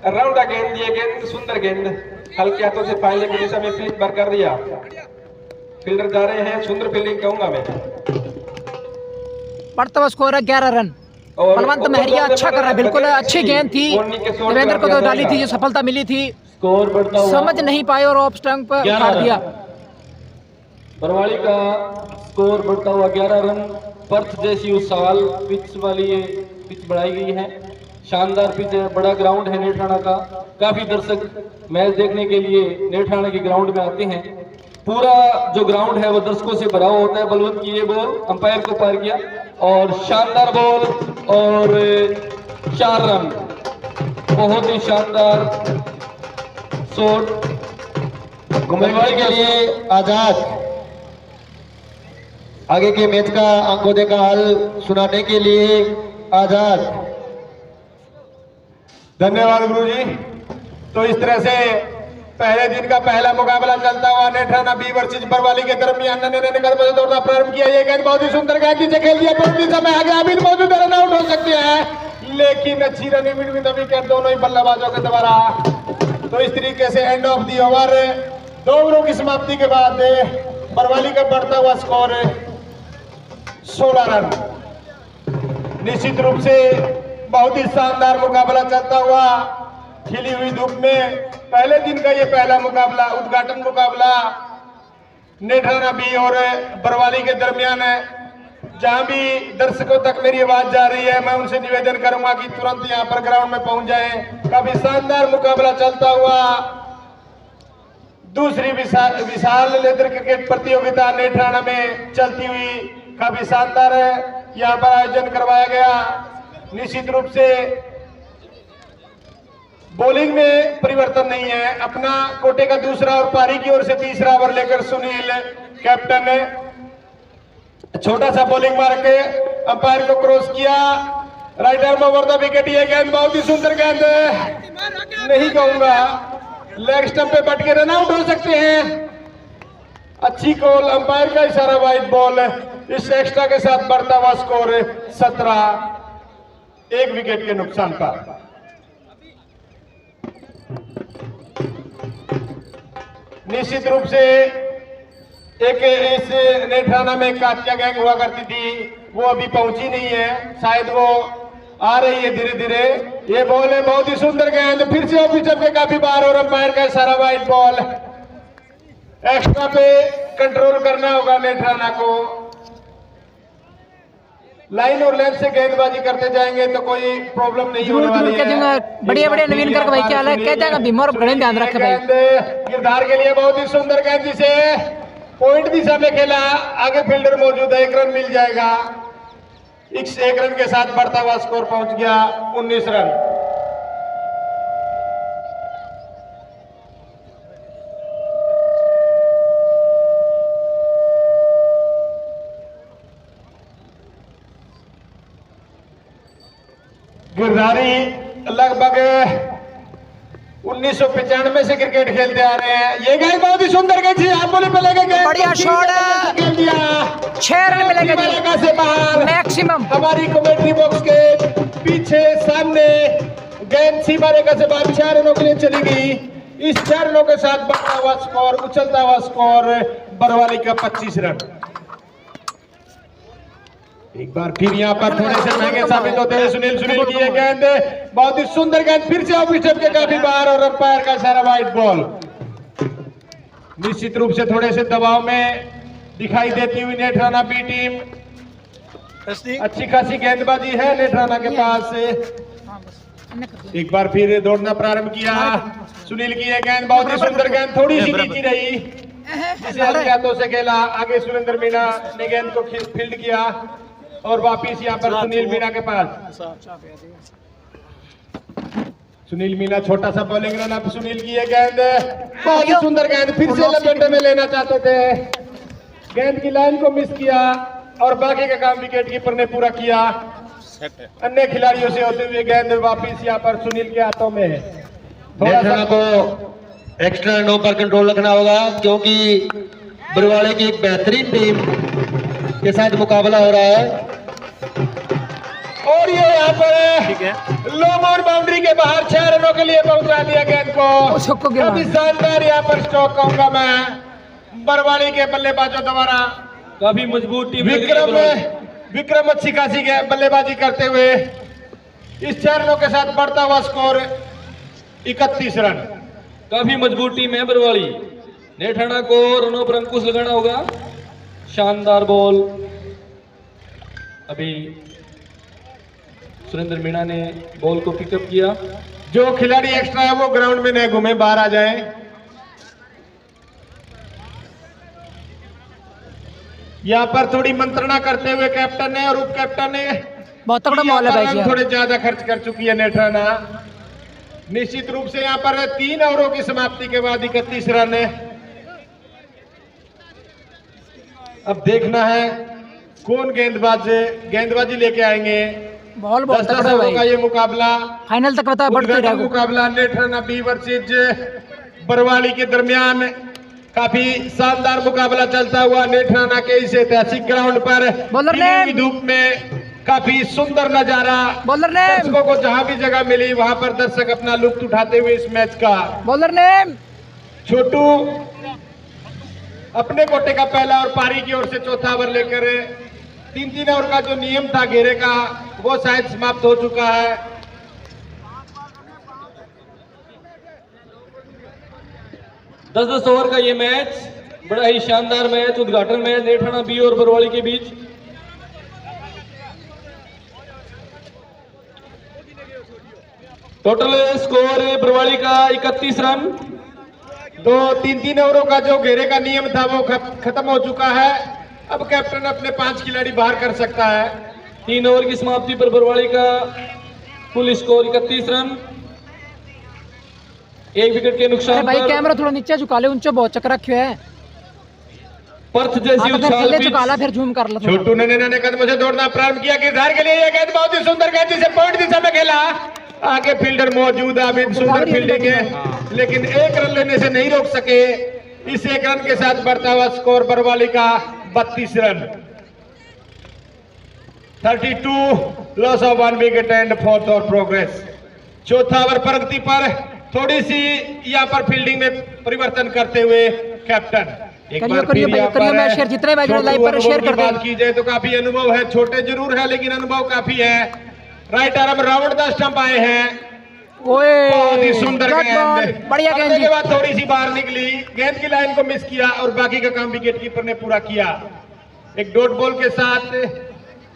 राउंड गेंद, ये गेंद सुंदर गेंद हल्के हाथों से फाइनल की दिशा में फ्लिक पर कर दिया। फील्डर जा रहे हैं, सुंदर फील्डिंग कहूंगा मैं। बढ़ता हुआ स्कोर है 11 रन। बलवंत मेहरिया अच्छा कर रहा है, बिल्कुल अच्छी गेंद थी, देवेंद्र को तो डाली थी, जो सफलता मिली थी स्कोर बढ़ता हुआ, समझ नहीं पाए और ऑफ स्टंप काट दिया। बरवाड़ी का स्कोर बढ़ता हुआ 11 रन। पर्थ जैसी उस सवाल पिच वाली ये पिच बढ़ाई गई है, शानदार पिच है, बड़ा ग्राउंड है नेठाना का। काफी दर्शक मैच देखने के लिए नेठाना के ग्राउंड में आते हैं। पूरा जो ग्राउंड है वो दर्शकों से भरा हुआ होता है। बलवंत की ये बॉल अंपायर को पार किया और शानदार बॉल और 4 रन, बहुत ही शानदार शॉट। कमेंट्री के लिए आजाद। आगे के मैच का अंकोदय का हल सुनाने के लिए आजाद। धन्यवाद गुरुजी। तो इस तरह से पहले दिन का पहला मुकाबला चलता हुआ नेठाना बी वर्सेस बरवाली के दरमियान ने कदम से दौड़ना प्रारंभ किया। ये गेंद बहुत ही सुंदर गेंद से खेल दिया, बहुत ही समय आगे अभी मौजूद रन आउट हो सकते हैं, लेकिन अच्छी रनिंग विद विकेट दोनों ही बल्लेबाजों के द्वारा। तो इस तरीके से एंड ऑफ दी ओवर 2 ओवरों की समाप्ति के बाद बरवाली का बढ़ता हुआ स्कोर 16 रन। निश्चित रूप से बहुत ही शानदार मुकाबला चलता हुआ खिली हुई धूप में पहले दिन का ये पहला मुकाबला, उद्घाटन मुकाबला नेठाना बी और बरवाली के दरमियान है। जहां भी दर्शकों तक मेरी आवाज जा रही है, मैं उनसे निवेदन करूंगा कि तुरंत यहां पर ग्राउंड में पहुंच जाएं। काफी शानदार मुकाबला चलता हुआ दूसरी विशाल लेदर क्रिकेट प्रतियोगिता नेठाना में चलती हुई काफी शानदार है, यहाँ पर आयोजन करवाया गया। निश्चित रूप से बॉलिंग में परिवर्तन नहीं है, अपना कोटे का दूसरा और पारी की ओर से तीसरा ओवर लेकर सुनील कैप्टन ने छोटा सा बॉलिंग मार के अंपायर को क्रॉस किया, right arm over the wicket. ये गेंद बहुत ही सुंदर गेंद नहीं कहूंगा, लेग स्टंप पे बट के रन आउट हो सकते हैं। अच्छी कॉल, अंपायर का इशारा, वाइड बॉल। इस एक्स्ट्रा के साथ बढ़ता हुआ स्कोर 17, 1 विकेट के नुकसान पर। निश्चित रूप से एक इस नेठाना में कातिया गैंग हुआ करती थी, वो अभी पहुंची नहीं है, शायद वो आ रही है धीरे धीरे। ये बॉल है बहुत ही सुंदर गेंद, फिर से ऑफिसर के काफी बार और अंपायर का सारा वाइड बॉल। एक्स्ट्रा पे कंट्रोल करना होगा नेठाना को। लाइन और लेंथ से गेंदबाजी करते जाएंगे तो कोई प्रॉब्लम नहीं होने वाली है। बढ़िया बढ़िया नवीन करके भाई क्या हाल है, कहते हैं भीमा और बड़े ध्यान रखे भाई। गिरधार के लिए बहुत ही सुंदर गेंद जिसे पॉइंट दिशा में खेला, आगे फील्डर मौजूद है, 1 रन मिल जाएगा। इस 1 रन के साथ बढ़ता हुआ स्कोर पहुंच गया 19 रन। गिरधारी लगभग 1995 से क्रिकेट खेलते आ रहे हैं। ये गेंद बहुत ही सुंदर गेंद थी, आप बोले पहले गेंद बढ़िया शॉट है, खेल दिया, 6 रन मिलेगा से बाहर मैक्सिमम। हमारी कमेंट्री बॉक्स के पीछे सामने गेंद सीमा रेखा से बाहर 4 रनों के लिए चली गई। इस 4 रनों के साथ बढ़ता हुआ स्कोर, उछलता हुआ स्कोर बरवाली का 25 रन। एक बार फिर यहाँ पर थोड़े से महंगे साबित होते हैं सुनील की ये गेंद, बहुत ही सुंदर गेंद, फिर से ऑफ स्टंप के काफी बाहर और अंपायर का सारा वाइड बॉल। निश्चित रूप से थोड़े से दबाव में दिखाई देती हुई नेठाना बी टीम, अच्छी खासी गेंदबाजी है नेठाना के पास। एक बार फिर दौड़ना प्रारंभ किया सुनील की ये गेंद, बहुत ही सुंदर गेंद, थोड़ी सी नीची रही, जिसे हल्के हाथों से खेला। आगे सुरेंद्र मीणा ने गेंद को फील्ड किया और वापिस यहाँ पर सुनील मीणा के पास। सुनील मीणा छोटा सा बॉलिंग रन अप, सुनील की ये गेंद बहुत ही सुंदर गेंद, फिर से लपेटे में लेना चाहते थे, गेंद की लाइन को मिस किया और बाकी का काम विकेट कीपर ने पूरा किया। अन्य खिलाड़ियों से होते हुए गेंद वापिस यहाँ पर सुनील के हाथों में। थोड़ा सा को एक्स्ट्रा रनों पर कंट्रोल रखना होगा, क्योंकि बरवाले की एक बेहतरीन टीम के साथ मुकाबला हो रहा है। और ये यहाँ पर लॉन्ग और बाउंड्री के बाहर 6 रनों के लिए पहुंचा दिया गेंद को। काफी शानदार यहाँ पर स्ट्रोक कहूंगा मैं बरवाली के बल्लेबाजों द्वारा। काफी मजबूत टीम विक्रम अच्छी खासी बल्लेबाजी करते हुए इस 4 रनों के साथ बढ़ता हुआ स्कोर 31 रन। काफी मजबूत टीम है बरवाली। नेठाना को रनों पर अंकुश लगाना होगा। शानदार बॉल, अभी सुरेंद्र मीणा ने बॉल को पिकअप किया। जो खिलाड़ी एक्स्ट्रा है वो ग्राउंड में न घूमे, बाहर आ जाए। यहाँ पर थोड़ी मंत्रणा करते हुए कैप्टन ने और उप कैप्टन ने बहुत तगड़ा माहौल है भाई, थोड़े ज्यादा खर्च कर चुकी है नेठाना। निश्चित रूप से यहाँ पर 3 ओवरों की समाप्ति के बाद 31 रन अब देखना है कौन गेंदबाजी लेके आएंगे। बॉल बहुत 10-10 तगड़ा है ओवर का भाई, ये मुकाबला, फाइनल तक पता बढ़ते उद्घाटन रहेगा। मुकाबला नेठरन बी वर्सेज बरवाली के दरमियान काफी शानदार मुकाबला चलता हुआ नेठराना के इस ऐतिहासिक ग्राउंड पर बॉलर खिली हुई ने धूप में काफी सुंदर नजारा। बॉलर ने दर्शकों को जहां भी जगह मिली वहां पर दर्शक अपना लुत्फ उठाते हुए इस मैच का। बॉलर ने छोटू अपने कोटे का पहला और पारी की ओर से चौथा ओवर लेकर 3-3 ओवर का जो नियम था घेरे का वो शायद समाप्त हो चुका है। दस ओवर का ये मैच, बड़ा ही शानदार मैच, उद्घाटन मैच नेठराना बी और बरवाली के बीच। टोटल स्कोर है बरवाली का 31 रन। 2-3 ओवरों का जो घेरे का नियम था वो खत्म हो चुका है। अब कैप्टन अपने 5 खिलाड़ी बाहर कर सकता है। 3 ओवर की समाप्ति पर बरवाली का कुल स्कोर 31 रन, 1 विकेट के नुकसान भाई पर कैमरा थोड़ा नीचे झुका ले, ऊंचा बहुत चक्कर रखे है। पर्थ जैसी उछाल थल्ले पिच। झुका ला, फिर जूम कर लो थोड़ा। छोटू ने कदमों से दौड़ना प्रारंभ किया। किरदार के लिए यह गेंद बहुत ही सुंदर गेंद जिसे पॉइंट दिशा में खेला। आगे फील्डर मौजूद, अभी सुंदर फील्डिंग है लेकिन 1 रन लेने से नहीं रोक सके। इस 1 रन के साथ बढ़ता हुआ स्कोर बरवाली का 32 run. 32 loss of 1 wicket and 4th over progress. चौथा ओवर प्रगति पर थोड़ी सी यहाँ पर फील्डिंग में परिवर्तन करते हुए कैप्टन। एक बार फिर यहाँ पर शेयर जितने भाई जो लाइव पर शेयर कर दे। बात की जाए तो काफी अनुभव है, छोटे जरूर है लेकिन अनुभव काफी है। Right arm round the stump आए हैं। ओए बहुत ही सुंदर गेंद, बढ़िया गेंद के बाद थोड़ी सी बाहर निकली, गेंद की लाइन को मिस किया और बाकी का काम विकेट कीपर ने पूरा किया। एक डॉट बॉल के साथ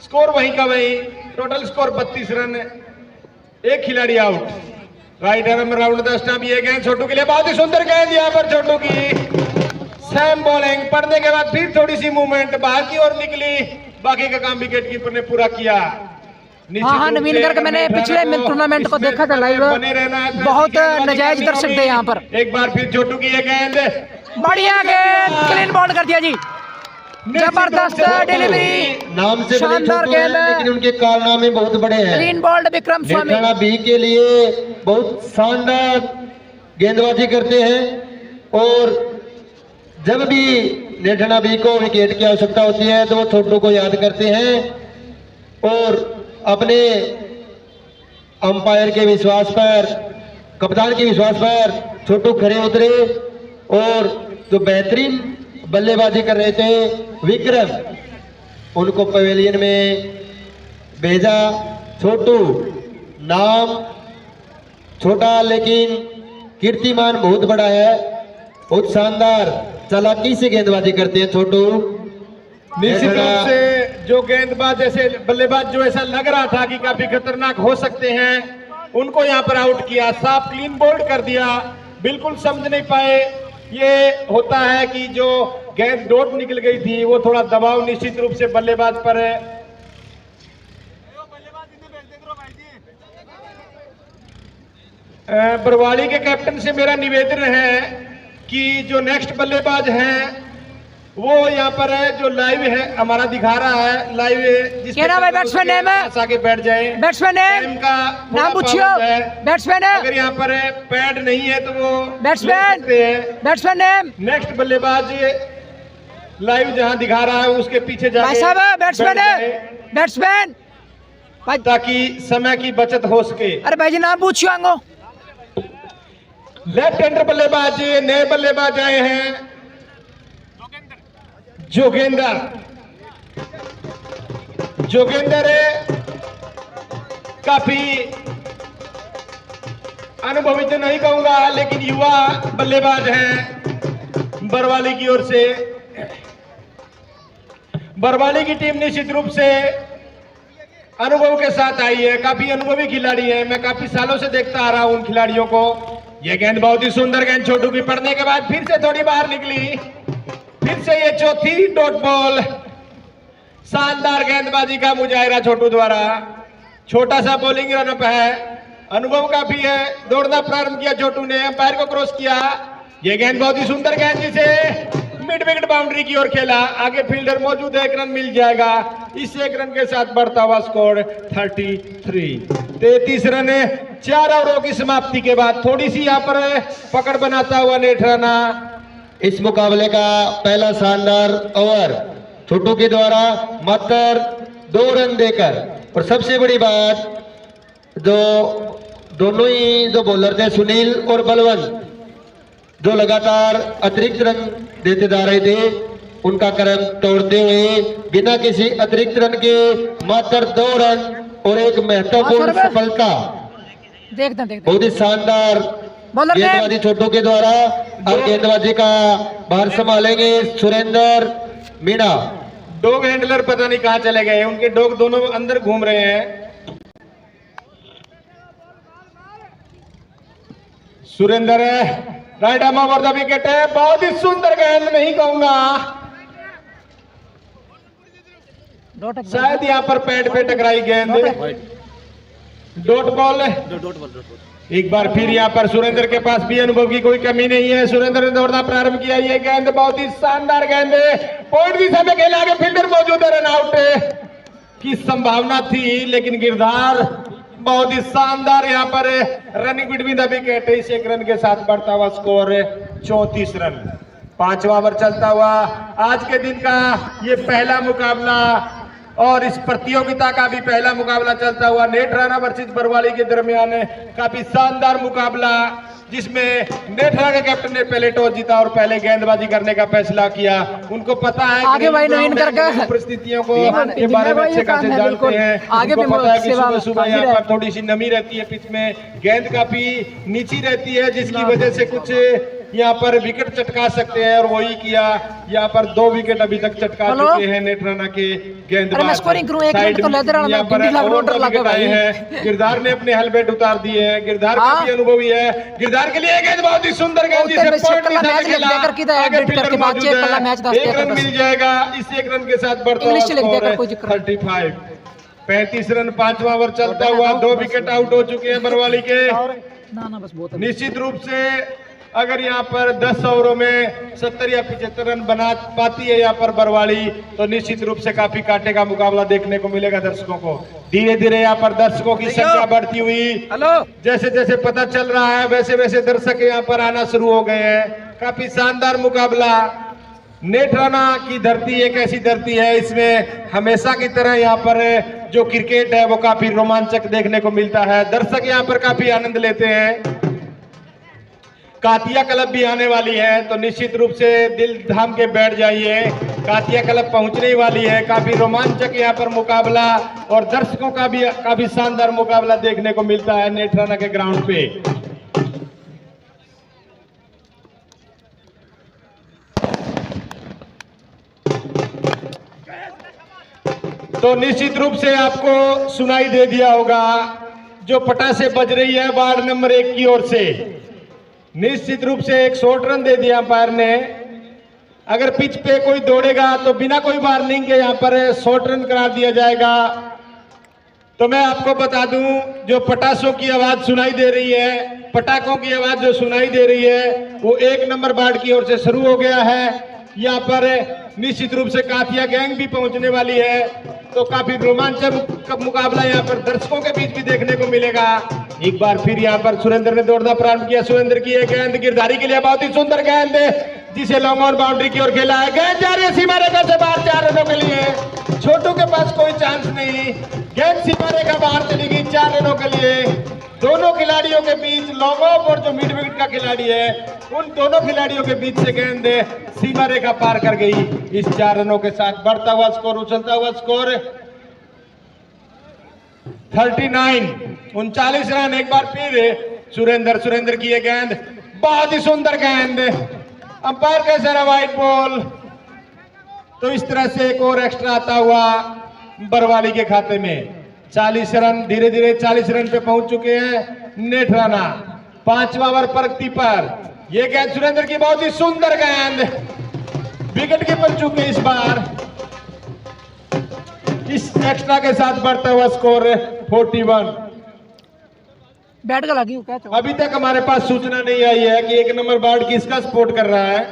स्कोर वहीं का वहीं, टोटल स्कोर 32 रन, 1 खिलाड़ी out. Right arm round the stump, ये गेंद छोटू के लिए बहुत ही सुंदर गेंद यहाँ पर छोटू की सैम बॉलिंग पड़ने के बाद फिर थोड़ी सी मूवमेंट बाहर की ओर निकली, बाकी का काम विकेट कीपर ने पूरा किया। हाँ नवीन गर्ग, मैंने पिछले टूर्नामेंट को देखा था लाइव, बहुत नजायज दर्शक थे यहाँ पर। एक बार फिर छोटू की ये गेंद, बढ़िया गेंद, क्लीन बॉल कर दिया जी, जबरदस्त डिलीवरी, नाम से शानदार गेंद, लेकिन उनके कारनामे बहुत बड़े हैं। क्लीन बॉल्ड विक्रम स्वामी नेठराना बी के लिए बहुत शानदार गेंदबाजी करते हैं और जब भी नेठराना बी को विकेट की आवश्यकता होती है तो वो छोटू को याद करते हैं और अपने अंपायर के विश्वास पर, कप्तान के विश्वास पर छोटू खरे उतरे और जो बेहतरीन बल्लेबाजी कर रहे थे विक्रम, उनको पवेलियन में भेजा। छोटू नाम छोटा लेकिन कीर्तिमान बहुत बड़ा है, बहुत शानदार चालाकी से गेंदबाजी करते हैं छोटू। निश्चित रूप से जो गेंदबाज जैसे बल्लेबाज जो ऐसा लग रहा था कि काफी खतरनाक हो सकते हैं, उनको यहाँ पर आउट किया, साफ क्लीन बोल्ड कर दिया। बिल्कुल समझ नहीं पाए। ये होता है कि जो गेंद डॉट निकल गई थी वो थोड़ा दबाव निश्चित रूप से बल्लेबाज पर है। बरवाली के कैप्टन से मेरा निवेदन है कि जो नेक्स्ट बल्लेबाज हैं वो यहाँ पर है, जो लाइव है हमारा दिखा रहा है लाइव, बैट्समैन नेम है, आगे बैठ जाए। बैट्समैन नेम का नाम पूछियो, बैट्समैन है, अगर यहाँ पर पैड नहीं है तो वो बैट्समैन नेम। नेक्स्ट बल्लेबाज लाइव जहाँ दिखा रहा है उसके पीछे भाई साहब बैट्समैन है, बैट्समैन, ताकि समय की बचत हो सके। अरे भाई जी नाम पूछियो आंगो। लेफ्ट हैंडर बल्लेबाज, नए बल्लेबाज आए हैं जोगेंद्र काफी अनुभवी तो नहीं कहूंगा लेकिन युवा बल्लेबाज हैं बरवाली की ओर से। बरवाली की टीम निश्चित रूप से अनुभव के साथ आई है, काफी अनुभवी खिलाड़ी है, मैं काफी सालों से देखता आ रहा हूं उन खिलाड़ियों को। यह गेंद बहुत ही सुंदर गेंद छोटू की पड़ने के बाद फिर से थोड़ी बाहर निकली, फिर से ये चौथी डॉट बॉल। शानदार गेंदबाजी का मुजाहिरा छोटू द्वारा, छोटा सा बॉलिंग रनअप है, अनुभव काफी है। दौड़ना प्रारंभ किया छोटू ने, अंपायर को क्रॉस किया, ये गेंद बहुत ही सुंदर गेंद जिसे मिड विकेट बाउंड्री की ओर खेला, आगे फील्डर मौजूद है, 1 रन मिल जाएगा। इस 1 रन के साथ बढ़ता हुआ स्कोर 33 रन है। 4 ओवरों की समाप्ति के बाद थोड़ी सी यहाँ पर पकड़ बनाता हुआ नेठराना। इस मुकाबले का पहला शानदार ओवर छोटू के द्वारा मात्र 2 रन देकर, और सबसे बड़ी बात जो दोनों ही जो बॉलर थे सुनील और बलवंत, जो लगातार अतिरिक्त रन देते जा रहे थे, उनका क्रम तोड़ते हुए बिना किसी अतिरिक्त रन के मात्र 2 रन और एक महत्वपूर्ण सफलता, बहुत ही शानदार गेंदबाजी छोटू के द्वारा। अब गेंदबाजी का भार संभालेंगे सुरेंद्र मीणा। डॉग हैंडलर पता नहीं कहां चले गए, उनके डॉग दोनों अंदर घूम रहे हैं। Surendra right arm over the wicket है, बहुत ही सुंदर गेंद, नहीं कहूंगा, शायद यहाँ पर पैड पे टकराई गेंद, डॉट बॉल। एक बार फिर यहाँ पर सुरेंद्र के पास भी अनुभव की कोई कमी नहीं है। सुरेंद्र ने दौड़ना प्रारंभ किया, ये गेंद बहुत ही शानदार गेंद है, पॉइंट दिशा में खेला, आगे फील्डर मौजूद है, रन आउट की संभावना थी, लेकिन गिरधार बहुत ही शानदार यहाँ पर रनिंग बिटवीन द विकेट। इस 1 रन के साथ बढ़ता हुआ स्कोर 34 रन। 5वां ओवर चलता हुआ आज के दिन का ये पहला मुकाबला और इस प्रतियोगिता का भी पहला मुकाबला चलता हुआ नेठराना वर्सेस बरवाली के दरमियान काफी शानदार मुकाबला, जिसमें नेठराना के कैप्टन ने पहले टॉस जीता और पहले गेंदबाजी करने का फैसला किया। उनको पता है आगे भाई नवीन करके परिस्थितियों को के बारे में अच्छे खासे जानते हैं। आगे उनको पता है कि सेवा सुबह यहाँ पर थोड़ी सी नमी रहती है, पिच में गेंद काफी नीची रहती है, जिसकी वजह से कुछ यहाँ पर विकेट चटका सकते हैं, और वही किया। यहाँ पर 2 विकेट अभी तक चटका चुके हैं नेठराना के गेंदबाज। यहाँ पर आए हैं, गिरधार ने अपने हेलमेट उतार दिए हैं, गिरधार का भी अनुभवी है। गिरधार के लिए गेंद बहुत ही सुंदर गेंद, जिसे पॉइंट आगे फील्डर मौजूद है, 1 रन मिल जाएगा। इस 1 रन के साथ बढ़ता हुआ स्कोर 35। 35 रन। 5वां ओवर चलता हुआ 2 विकेट आउट हो चुके हैं बरवाली के। निश्चित रूप से अगर यहाँ पर 10 ओवरों में 70 या 75 रन बना पाती है यहाँ पर बरवाली, तो निश्चित रूप से काफी कांटे का मुकाबला देखने को मिलेगा दर्शकों को। धीरे धीरे यहाँ पर दर्शकों की संख्या बढ़ती हुई, जैसे जैसे पता चल रहा है वैसे वैसे दर्शक यहाँ पर आना शुरू हो गए हैं। काफी शानदार मुकाबला। नेठराना की धरती एक ऐसी धरती है, इसमें हमेशा की तरह यहाँ पर जो क्रिकेट है वो काफी रोमांचक देखने को मिलता है। दर्शक यहाँ पर काफी आनंद लेते हैं। कातिया क्लब भी आने वाली है, तो निश्चित रूप से दिल थाम के बैठ जाइए। कातिया क्लब पहुंचने वाली है। काफी रोमांचक यहाँ पर मुकाबला और दर्शकों का भी काफी शानदार मुकाबला देखने को मिलता है नेठराना के ग्राउंड पे। तो निश्चित रूप से आपको सुनाई दे दिया होगा जो पटासे बज रही है वार्ड नंबर 1 की ओर से। निश्चित रूप से एक शॉर्ट रन दे दिया अंपायर ने। अगर पिच पे कोई दौड़ेगा तो बिना कोई वार्निंग के यहाँ पर शॉर्ट रन करार दिया जाएगा। तो मैं आपको बता दूं, जो पटासों की आवाज सुनाई दे रही है, पटाखों की आवाज जो सुनाई दे रही है, वो 1 नंबर वार्ड की ओर से शुरू हो गया है। यहाँ पर निश्चित रूप से कातिया गैंग भी पहुंचने वाली है, तो काफी रोमांचक मुकाबला यहाँ पर दर्शकों के बीच भी देखने को मिलेगा। एक बार फिर यहाँ पर सुरेंद्र ने दौड़ना प्रारंभ किया। सुरेंद्र की एक गेंद गिरधारी के लिए बहुत ही सुंदर गेंद, जिसे लॉन्ग ऑन बाउंड्री की ओर खेला है। गेंद जा रही है सीमा रेखा से बाहर 4 रनों के लिए। छोटू के पास कोई चांस नहीं, गेंद सीमा रेखा बाहर चली गई 4 रनों के लिए। दोनों खिलाड़ियों के बीच लॉन्ग ऑफ और जो मिड विकेट का खिलाड़ी है, उन दोनों खिलाड़ियों के बीच से गेंद सीमा रेखा पार कर गई। इस 4 रनों के साथ बढ़ता हुआ स्कोर, उछलता हुआ स्कोर 39, 39 रन। एक बार फिर सुरेंद्र की ये गेंद बहुत ही सुंदर गेंद, अंपायर का इशारा वाइड बॉल। तो इस तरह से एक और एक्स्ट्रा आता हुआ बरवाली के खाते में। 40 रन, धीरे धीरे 40 रन पे पहुंच चुके हैं नेठराना। 5वां ओवर प्रगति पर यह गेंद सुरेंद्र की बहुत ही सुंदर गेंद, विकेट की बन चुके इस बार। इस एक्स्ट्रा के साथ बढ़ता हुआ स्कोर 41। बैट का लगी क्या? अभी तक हमारे पास सूचना नहीं आई है कि 1 नंबर वार्ड किसका सपोर्ट कर रहा है।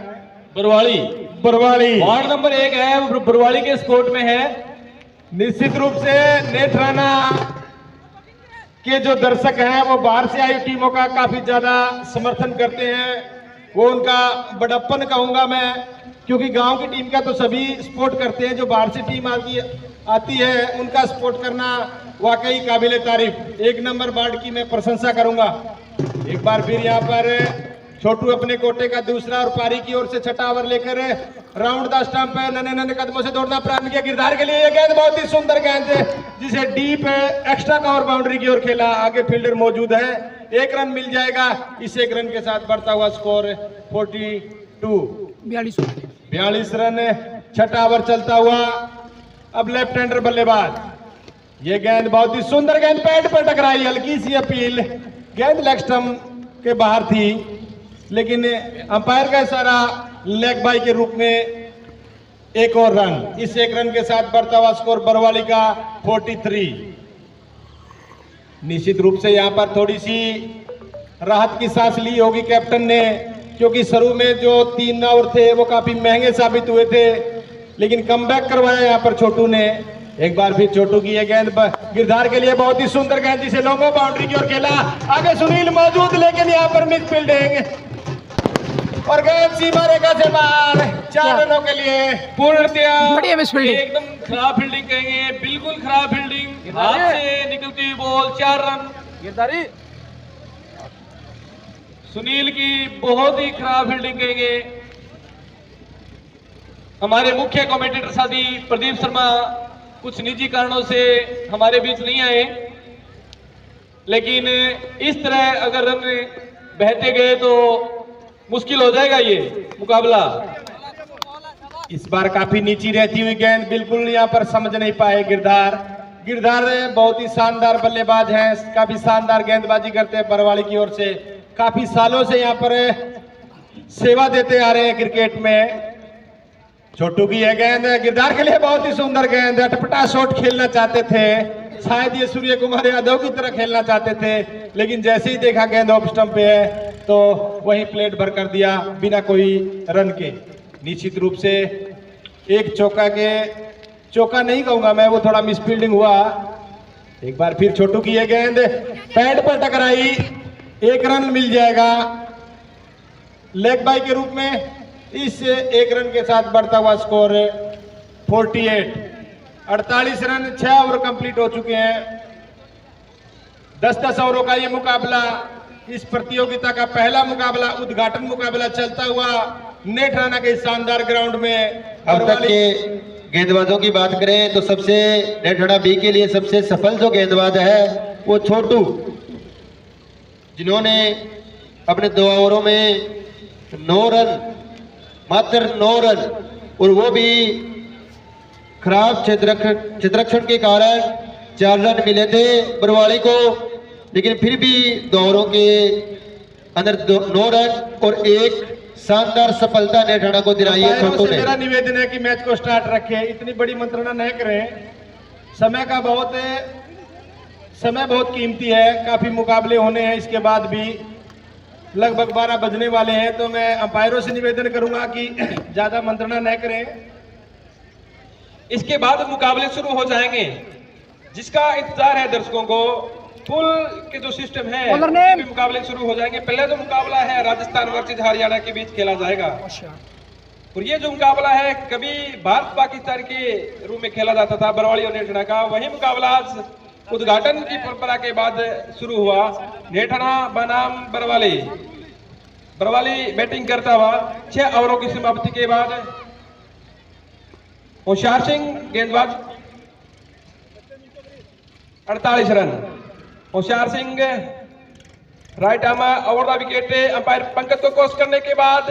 बरवाली बरवाली। वार्ड नंबर 1 है वो बरवाली के स्कोर में है। निश्चित रूप से नेट राणा के जो दर्शक हैं वो बाहर से आई टीमों का काफी ज्यादा समर्थन करते हैं। वो उनका बड़प्पन कहूंगा मैं, क्योंकि गांव की टीम का तो सभी सपोर्ट करते हैं, जो बाहर से टीम आती है उनका सपोर्ट करना वाकई काबिले तारीफ। 1 नंबर वार्ड की मैं प्रशंसा करूंगा। एक बार फिर यहाँ पर छोटू अपने कोटे का दूसरा और पारी की ओर से छठा ओवर लेकर राउंड द स्टंप है, नन्हे नन्हे कदमों से दौड़ना प्रारंभ किया। गिरधार के लिए ये गेंद बहुत ही सुंदर गेंद है, जिसे डीप एक्स्ट्रा कवर बाउंड्री की ओर खेला। आगे फील्डर मौजूद है, 1 रन मिल जाएगा। इस 1 रन के साथ बढ़ता हुआ स्कोर 42 42 रन। छठा ओवर चलता हुआ। अब लेफ्ट हैंडर बल्लेबाज, ये गेंद बहुत ही सुंदर गेंद पैड पर टकराई। हल्की सी अपील, गेंद लेग स्टंप के बाहर थी, लेकिन अंपायर का इशारा लेग बाई के रूप में 1 और रन। इस 1 रन के साथ बढ़ता हुआ स्कोर बरवाली का 43। निश्चित रूप से यहां पर थोड़ी सी राहत की सांस ली होगी कैप्टन ने, क्योंकि शुरू में जो 3 ओवर थे वो काफी महंगे साबित हुए थे, लेकिन कमबैक करवाया यहां पर छोटू ने। एक बार फिर छोटू की यह गेंद गिरधार के लिए बहुत ही सुंदर गेंद, जिसे लॉन्गो बाउंड्री की ओर खेला। आगे सुनील मौजूद, लेकिन यहां पर मिस फील्डिंग और गेंद सीमा रेखा से बाहर। 4 रनों के लिए पूर्णतया बढ़िया मिस फील्डिंग। एकदम खराब फील्डिंग कहेंगे, बिल्कुल खराब फील्डिंग, हाथ से निकलती हुई बॉल। 4 रन गिरधारी। सुनील की बहुत ही खराब फील्डिंग कहेंगे। हमारे मुख्य कमेंटेटर साथी प्रदीप शर्मा कुछ निजी कारणों से हमारे बीच नहीं आए, लेकिन इस तरह अगर रन बहते गए तो मुश्किल हो जाएगा ये मुकाबला। इस बार काफी नीची रहती हुई गेंद बिल्कुल यहाँ पर समझ नहीं पाए गिरधार। गिरधार बहुत ही शानदार बल्लेबाज हैं, काफी शानदार गेंदबाजी करते हैं बरवाली की ओर से। काफी सालों से यहाँ पर सेवा देते आ रहे हैं क्रिकेट में। छोटू की यह गेंद गिरधार के लिए बहुत ही सुंदर गेंद, अटपटा शॉट खेलना चाहते थे, शायद ये सूर्य कुमार यादव की तरह खेलना चाहते थे, लेकिन जैसे ही देखा गेंद ऑफ स्टंप पे है तो वही प्लेट भर कर दिया बिना कोई रन के। निश्चित रूप से एक चौका नहीं कहूंगा मैं, वो थोड़ा मिसफील्डिंग हुआ। एक बार फिर छोटू की यह गेंद पैड पर टकराई, 1 रन मिल जाएगा लेग बाई के रूप में। इस 1 रन के साथ बढ़ता हुआ स्कोर 48। 48 रन, 6 ओवर कंप्लीट हो चुके हैं। 10-10 ओवरों का ये मुकाबला, इस प्रतियोगिता का पहला मुकाबला, उद्घाटन मुकाबला चलता हुआ नेट राणा के शानदार ग्राउंड में। अब तक के गेंदबाजों की बात करें तो सबसे नेट राणा बी के लिए सबसे सफल जो गेंदबाज है वो छोटू, जिन्होंने अपने 2 ओवरों में 9 रन, मात्र 9 रन, और वो भी खराब क्षेत्ररक्षण के कारण 4 रन मिले थे बरवाली को, लेकिन फिर भी 2 ओवरों के अंदर 9 रन और 1 शानदार सफलता नेट राणा को दिलाई है छोटू ने। मेरा निवेदन है कि मैच को स्टार्ट रखें, इतनी बड़ी मंत्रणा न करें। समय बहुत कीमती है, काफी मुकाबले होने हैं इसके बाद भी, लगभग 12 बजने वाले हैं, तो मैं अंपायरों से निवेदन करूंगा कि ज्यादा मंत्रणा न करें। इसके बाद मुकाबले शुरू हो जाएंगे, जिसका इंतजार है दर्शकों को। पुल के जो सिस्टम है मुकाबले शुरू हो जाएंगे। पहले जो मुकाबला है राजस्थान वर्सेज हरियाणा के बीच खेला जाएगा, और ये जो मुकाबला है कभी भारत पाकिस्तान के रूप में खेला जाता था बरवाली और नेठना का, वही मुकाबला आज उद्घाटन की परंपरा के बाद शुरू हुआ। नेठना बनाम बरवाली बैटिंग करता हुआ 6 ओवरों की समाप्ति के बाद होशियार सिंह गेंदबाज 48 रन। होशियार Singh right arm over the wicket. Umpire Pankaj को क्रॉस करने के बाद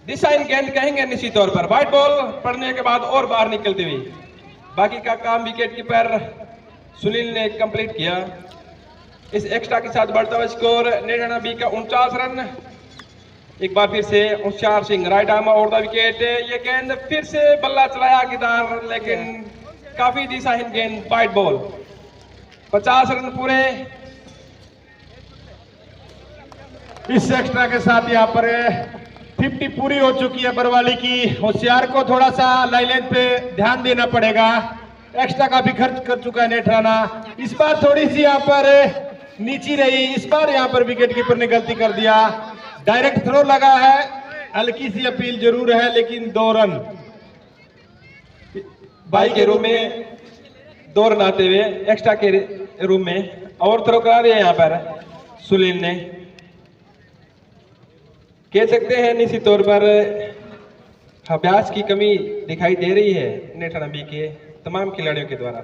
दिशाहीन गेंद कहेंगे निश्चित तौर पर, व्हाइट बॉल पड़ने के बाद और बाहर निकलती हुई। बाकी का काम विकेट कीपर सुनील ने कंप्लीट किया। इस एक्स्ट्रा के साथ बढ़ता हुआ स्कोर नेठना बी का 49 रन। एक बार फिर से होशियार Singh right arm over the wicket. ये गेंद फिर से बल्ला चलाया गिरधार, लेकिन काफी दिशाहीन गेंद, व्हाइट बॉल। 50 रन पूरे। इस एक्स्ट्रा के साथ यहाँ पर 50 पूरी हो चुकी है बरवाली की। होशियार को थोड़ा सा लाइन पे ध्यान देना पड़ेगा, एक्स्ट्रा काफी खर्च कर चुका है नेठराना। इस बार थोड़ी सी यहाँ पर नीची रही, इस बार यहाँ पर विकेट कीपर ने गलती कर दिया। डायरेक्ट थ्रो लगा है, हल्की सी अपील जरूर है, लेकिन 2 रन बाई के रूम में 2 रन आते हुए एक्स्ट्रा के रूम में और थ्रो करा दिया यहाँ पर सुनील ने। कह सकते हैं निश्चित तौर पर अभ्यास की कमी दिखाई दे रही है नेठराना बी के तमाम खिलाड़ियों के द्वारा।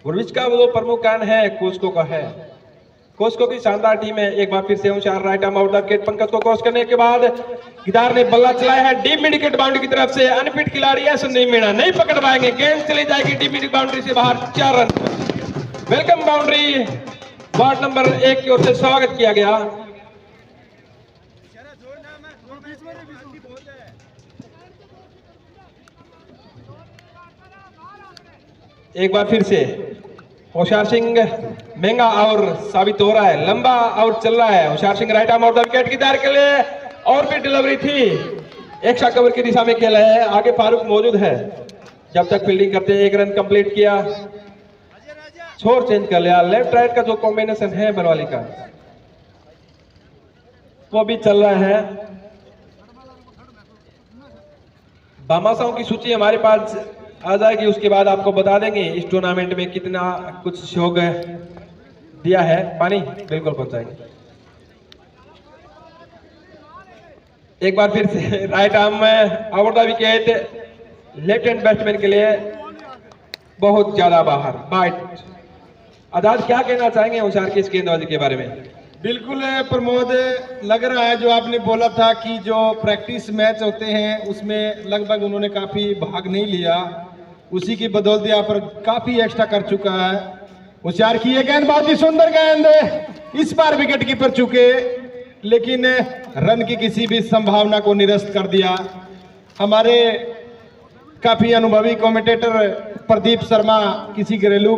गुरविच का वो प्रमुख कारण है कोस्को का है। कोस्को की शानदार टीम है। एक बार फिर से होशियार right arm out the wicket, Pankaj को क्रॉस करने के बाद गिदार ने बल्ला चलाया है डीप मिड विकेट बाउंड्री की तरफ से। अनफिट खिलाड़ी है संदीप मीणा, नहीं पकड़ पाएंगे, गेंद चली जाएगी डीप मिड बाउंड्री से बाहर। 4 run. Welcome boundary ward number 1 की ओर से स्वागत किया गया। एक बार फिर से होशियार सिंह महंगा और साबित हो रहा है, लंबा आउट चल रहा है। Hoshiyar Singh right arm out the wicket गिदार के लिए, और भी डिलीवरी थी, एक्स्ट्रा कवर की दिशा में खेला है। आगे फारूक मौजूद है, जब तक फील्डिंग करते हैं। 1 रन कंप्लीट किया, छोर चेंज कर लिया। लेफ्ट राइट का जो कॉम्बिनेशन है बरवाली का वो भी चल रहा है। भामाशाहों की सूची हमारे पास आ जाएगी, उसके बाद आपको बता देंगे इस टूर्नामेंट में कितना कुछ सहयोग दिया है। पानी बिल्कुल पहुंचाएंगे। एक बार फिर से राइट आर्म में out the wicket left hand batsman के लिए बहुत ज्यादा बाहर बाइट। आजाद क्या कहना चाहेंगे होशियार की इस गेंदबाजी के बारे में? बिल्कुल प्रमोद, लग रहा है जो आपने बोला था कि जो प्रैक्टिस मैच होते हैं उसमें लगभग उन्होंने काफी भाग नहीं लिया, उसी की बदौलत यहाँ पर काफी एक्स्ट्रा कर चुका है। होशियार की ये गेंद बहुत ही सुंदर गेंद, इस बार विकेट कीपर चुके, लेकिन रन की किसी भी संभावना को निरस्त कर दिया। हमारे काफी अनुभवी कमेंटेटर प्रदीप शर्मा किसी घरेलू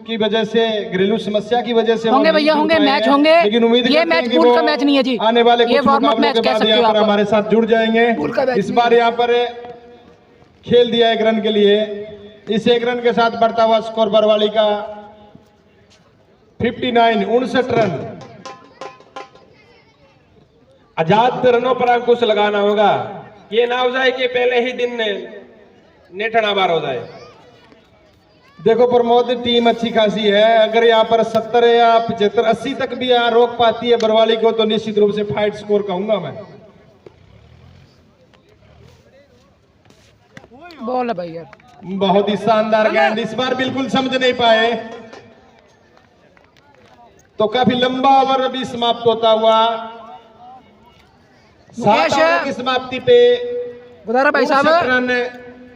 की वजह से, घरेलू समस्या की वजह से होंगे भैया, होंगे मैच होंगे, लेकिन उम्मीद ये मैच पूल का मैच नहीं है जी, आने वाले ये कुछ वार्म अप मुकाबलों मैच के कह बाद सकते हो यहाँ पर आप। हमारे साथ जुड़ जाएंगे। इस बार यहाँ पर खेल दिया 1 रन के लिए। इस 1 रन के साथ बढ़ता हुआ स्कोर बरवाली का 59 रन। आजाद रनों पर अंकुश लगाना होगा, ये ना हो जाए कि पहले ही दिन नेठना बार हो जाए। देखो प्रमोद, टीम अच्छी खासी है, अगर यहाँ पर 70 या 75 80 तक भी यहाँ रोक पाती है बरवाली को, तो निश्चित रूप से फाइट स्कोर कहूंगा मैं। बॉल है भैया, बहुत ही शानदार गेंद, इस बार बिल्कुल समझ नहीं पाए, तो काफी लंबा ओवर अभी समाप्त होता हुआ। 7 ओवर की समाप्ति पे गुजारा भाई साहब, रन।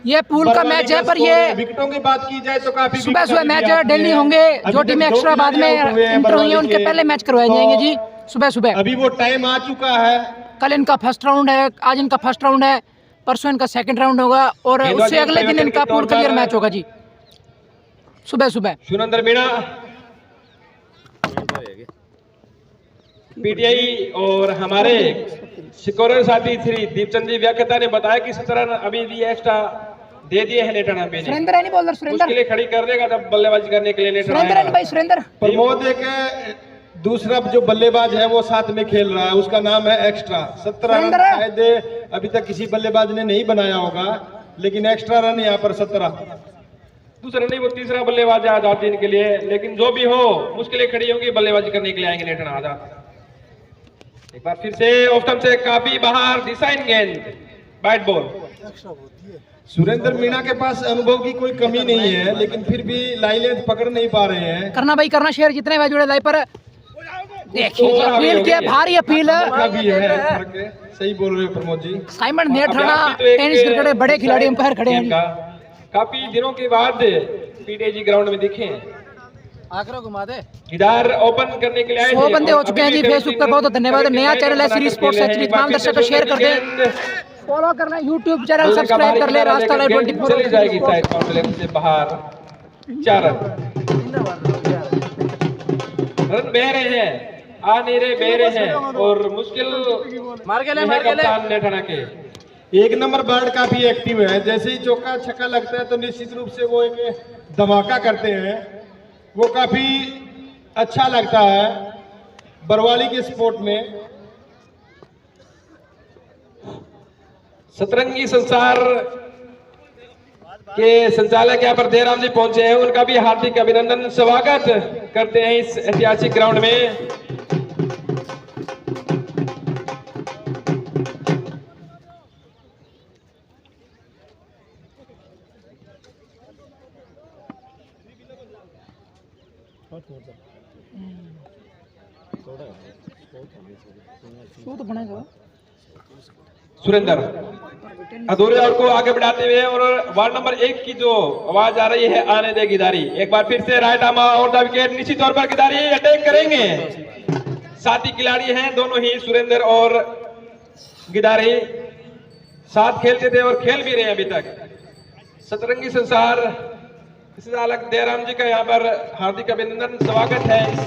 ये पूल का मैच है, पर ये विकेटों की बात की जाए तो काफी सुबह सुबह मैच डेली होंगे। जो टीम एक्स्ट्रा बाद में इंटर हुई है उनके पहले मैच करवाए जाएंगे जी सुबह सुबह। अभी वो टाइम आ चुका है। कल इनका फर्स्ट राउंड है, आज इनका फर्स्ट राउंड है, परसों इनका सेकंड राउंड होगा, और उससे अगले दिन इनका पूल क्लियर मैच होगा जी सुबह सुबह। सुरेंद्र मीणा पीटीआई और हमारे स्कोरर साथी श्री दीपचंद जी व्याख्याता ने बताया कि 17 रन अभी भी एक्स्ट्रा दे दिए हैं नेठना पे। सुरेंद्र है नहीं बॉलर, उसके सुरेंद्र लिए खड़ी कर देगा जब बल्लेबाजी करने के लिए नेठना सुरेंद्र है नहीं भाई, सुरेंद्र। प्रमोद, एक दूसरा जो बल्लेबाज है वो साथ में खेल रहा है, उसका नाम है एक्स्ट्रा। 17 रन शायद अभी तक किसी बल्लेबाज ने नहीं बनाया होगा, लेकिन एक्स्ट्रा रन यहाँ पर 17। दूसरा नहीं, वो तीसरा बल्लेबाज है आजाद दिन के लिए, लेकिन जो भी हो मुश्किलें खड़ी होंगी, बल्लेबाजी करने के लिए आएंगे नेठना आजाद। एक बार फिर से ऑफ स्टंप से काफी बाहर डिजाइन गेंद, बैट बॉल। सुरेंद्र मीणा के पास अनुभव की कोई कमी नहीं है, लेकिन फिर भी लाइन पकड़ नहीं पा रहे हैं। करना भाई करना, शेयर जितने भाई जुड़े लाइव पर देखिए, अपील की भारी अपील है। सही बोल रहे हो Pramod ji. Simon Nethrana tennis cricket बड़े खिलाड़ी अंपायर खड़े हैं, काफी दिनों के बाद पीटीजी ग्राउंड में दिखे हैं। आकरा घुमा दे, इधर ओपन करने के लिए आए 100 बंदे हो चुके हैं जी फेसबुक पर। बहुत धन्यवाद। नया चैनल है सीरीज स्पोर्ट्स एचडी, तमाम दर्शक को शेयर कर दें, फॉलो करना, यूट्यूब चैनल सब्सक्राइब कर ले। रास्ता लाइव 24 चली जाएगी साइड काउंटर से बाहर। 4 रन बह रहे हैं आ नहीं रहे बह रहे हैं और मुश्किल कप्तान नेठाना के। एक नंबर बर्ड काफी एक्टिव है, जैसे ही चौका छक्का लगता है तो निश्चित रूप से वो एक धमाका करते हैं, वो काफी अच्छा लगता है बरवाली के स्पोर्ट में। सतरंगी संसार के संचालक यहाँ पर देवराम जी पहुंचे हैं, उनका भी हार्दिक अभिनंदन स्वागत करते हैं इस ऐतिहासिक ग्राउंड में। वो तो बनेगा। सुरेंद्र अधूरे और को आगे बढ़ाते हुए और वार्ड नंबर 1 की जो आवाज आ रही है आने दे गिदारी, एक बार फिर से राइट आर्म और द विकेट, निश्चित तौर पर गिदारी अटैक करेंगे। साथी खिलाड़ी हैं दोनों ही, सुरेंद्र और गिदारी साथ खेलते थे और खेल भी रहे हैं अभी तक। सतरंगी संसार संचालक देवराम जी का यहाँ पर हार्दिक अभिनंदन स्वागत है इस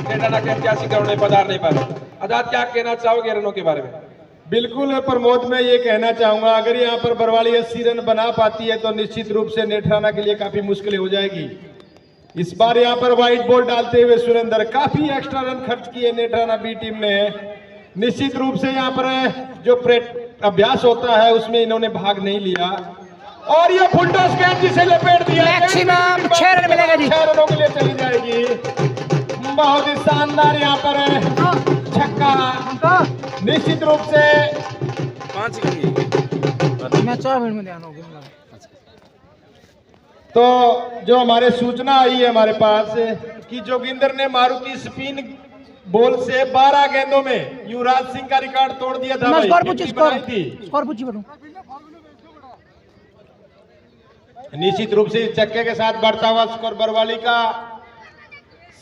नेठाना के ऐतिहासिक ग्राउंड में पधारने पर। आजाद क्या कहना चाहोगे रनों के बारे में? बिल्कुल प्रमोद, मैं ये कहना चाहूंगा अगर यहाँ पर बरवाली 80 रन बना पाती है तो निश्चित रूप से नेठाना के लिए काफी मुश्किल हो जाएगी। इस बार यहाँ पर व्हाइट बॉल डालते हुए सुरेंद्र काफी एक्स्ट्रा रन खर्च किए नेठाना बी टीम ने। निश्चित रूप से यहाँ पर जो अभ्यास होता है उसमें इन्होंने भाग नहीं लिया और ये फुल टॉस कैच जिसे लपेट दिया, मैक्सिमम 6 रन मिलेगा जी, 6 रनों के लिए चली जाएगी। बहुत ही शानदार यहाँ पर छक्का, निश्चित रूप से 5 की मैं 4 मिनट में ध्यान होगा। तो जो हमारे सूचना आई है हमारे पास कि जोगिंदर ने मारुति स्पिन बॉल से 12 गेंदों में युवराज सिंह का रिकॉर्ड तोड़ दिया था। भाई स्कोर पूछी बनो। निश्चित रूप से चक्के के साथ बढ़ता हुआ स्कोर बरवाली का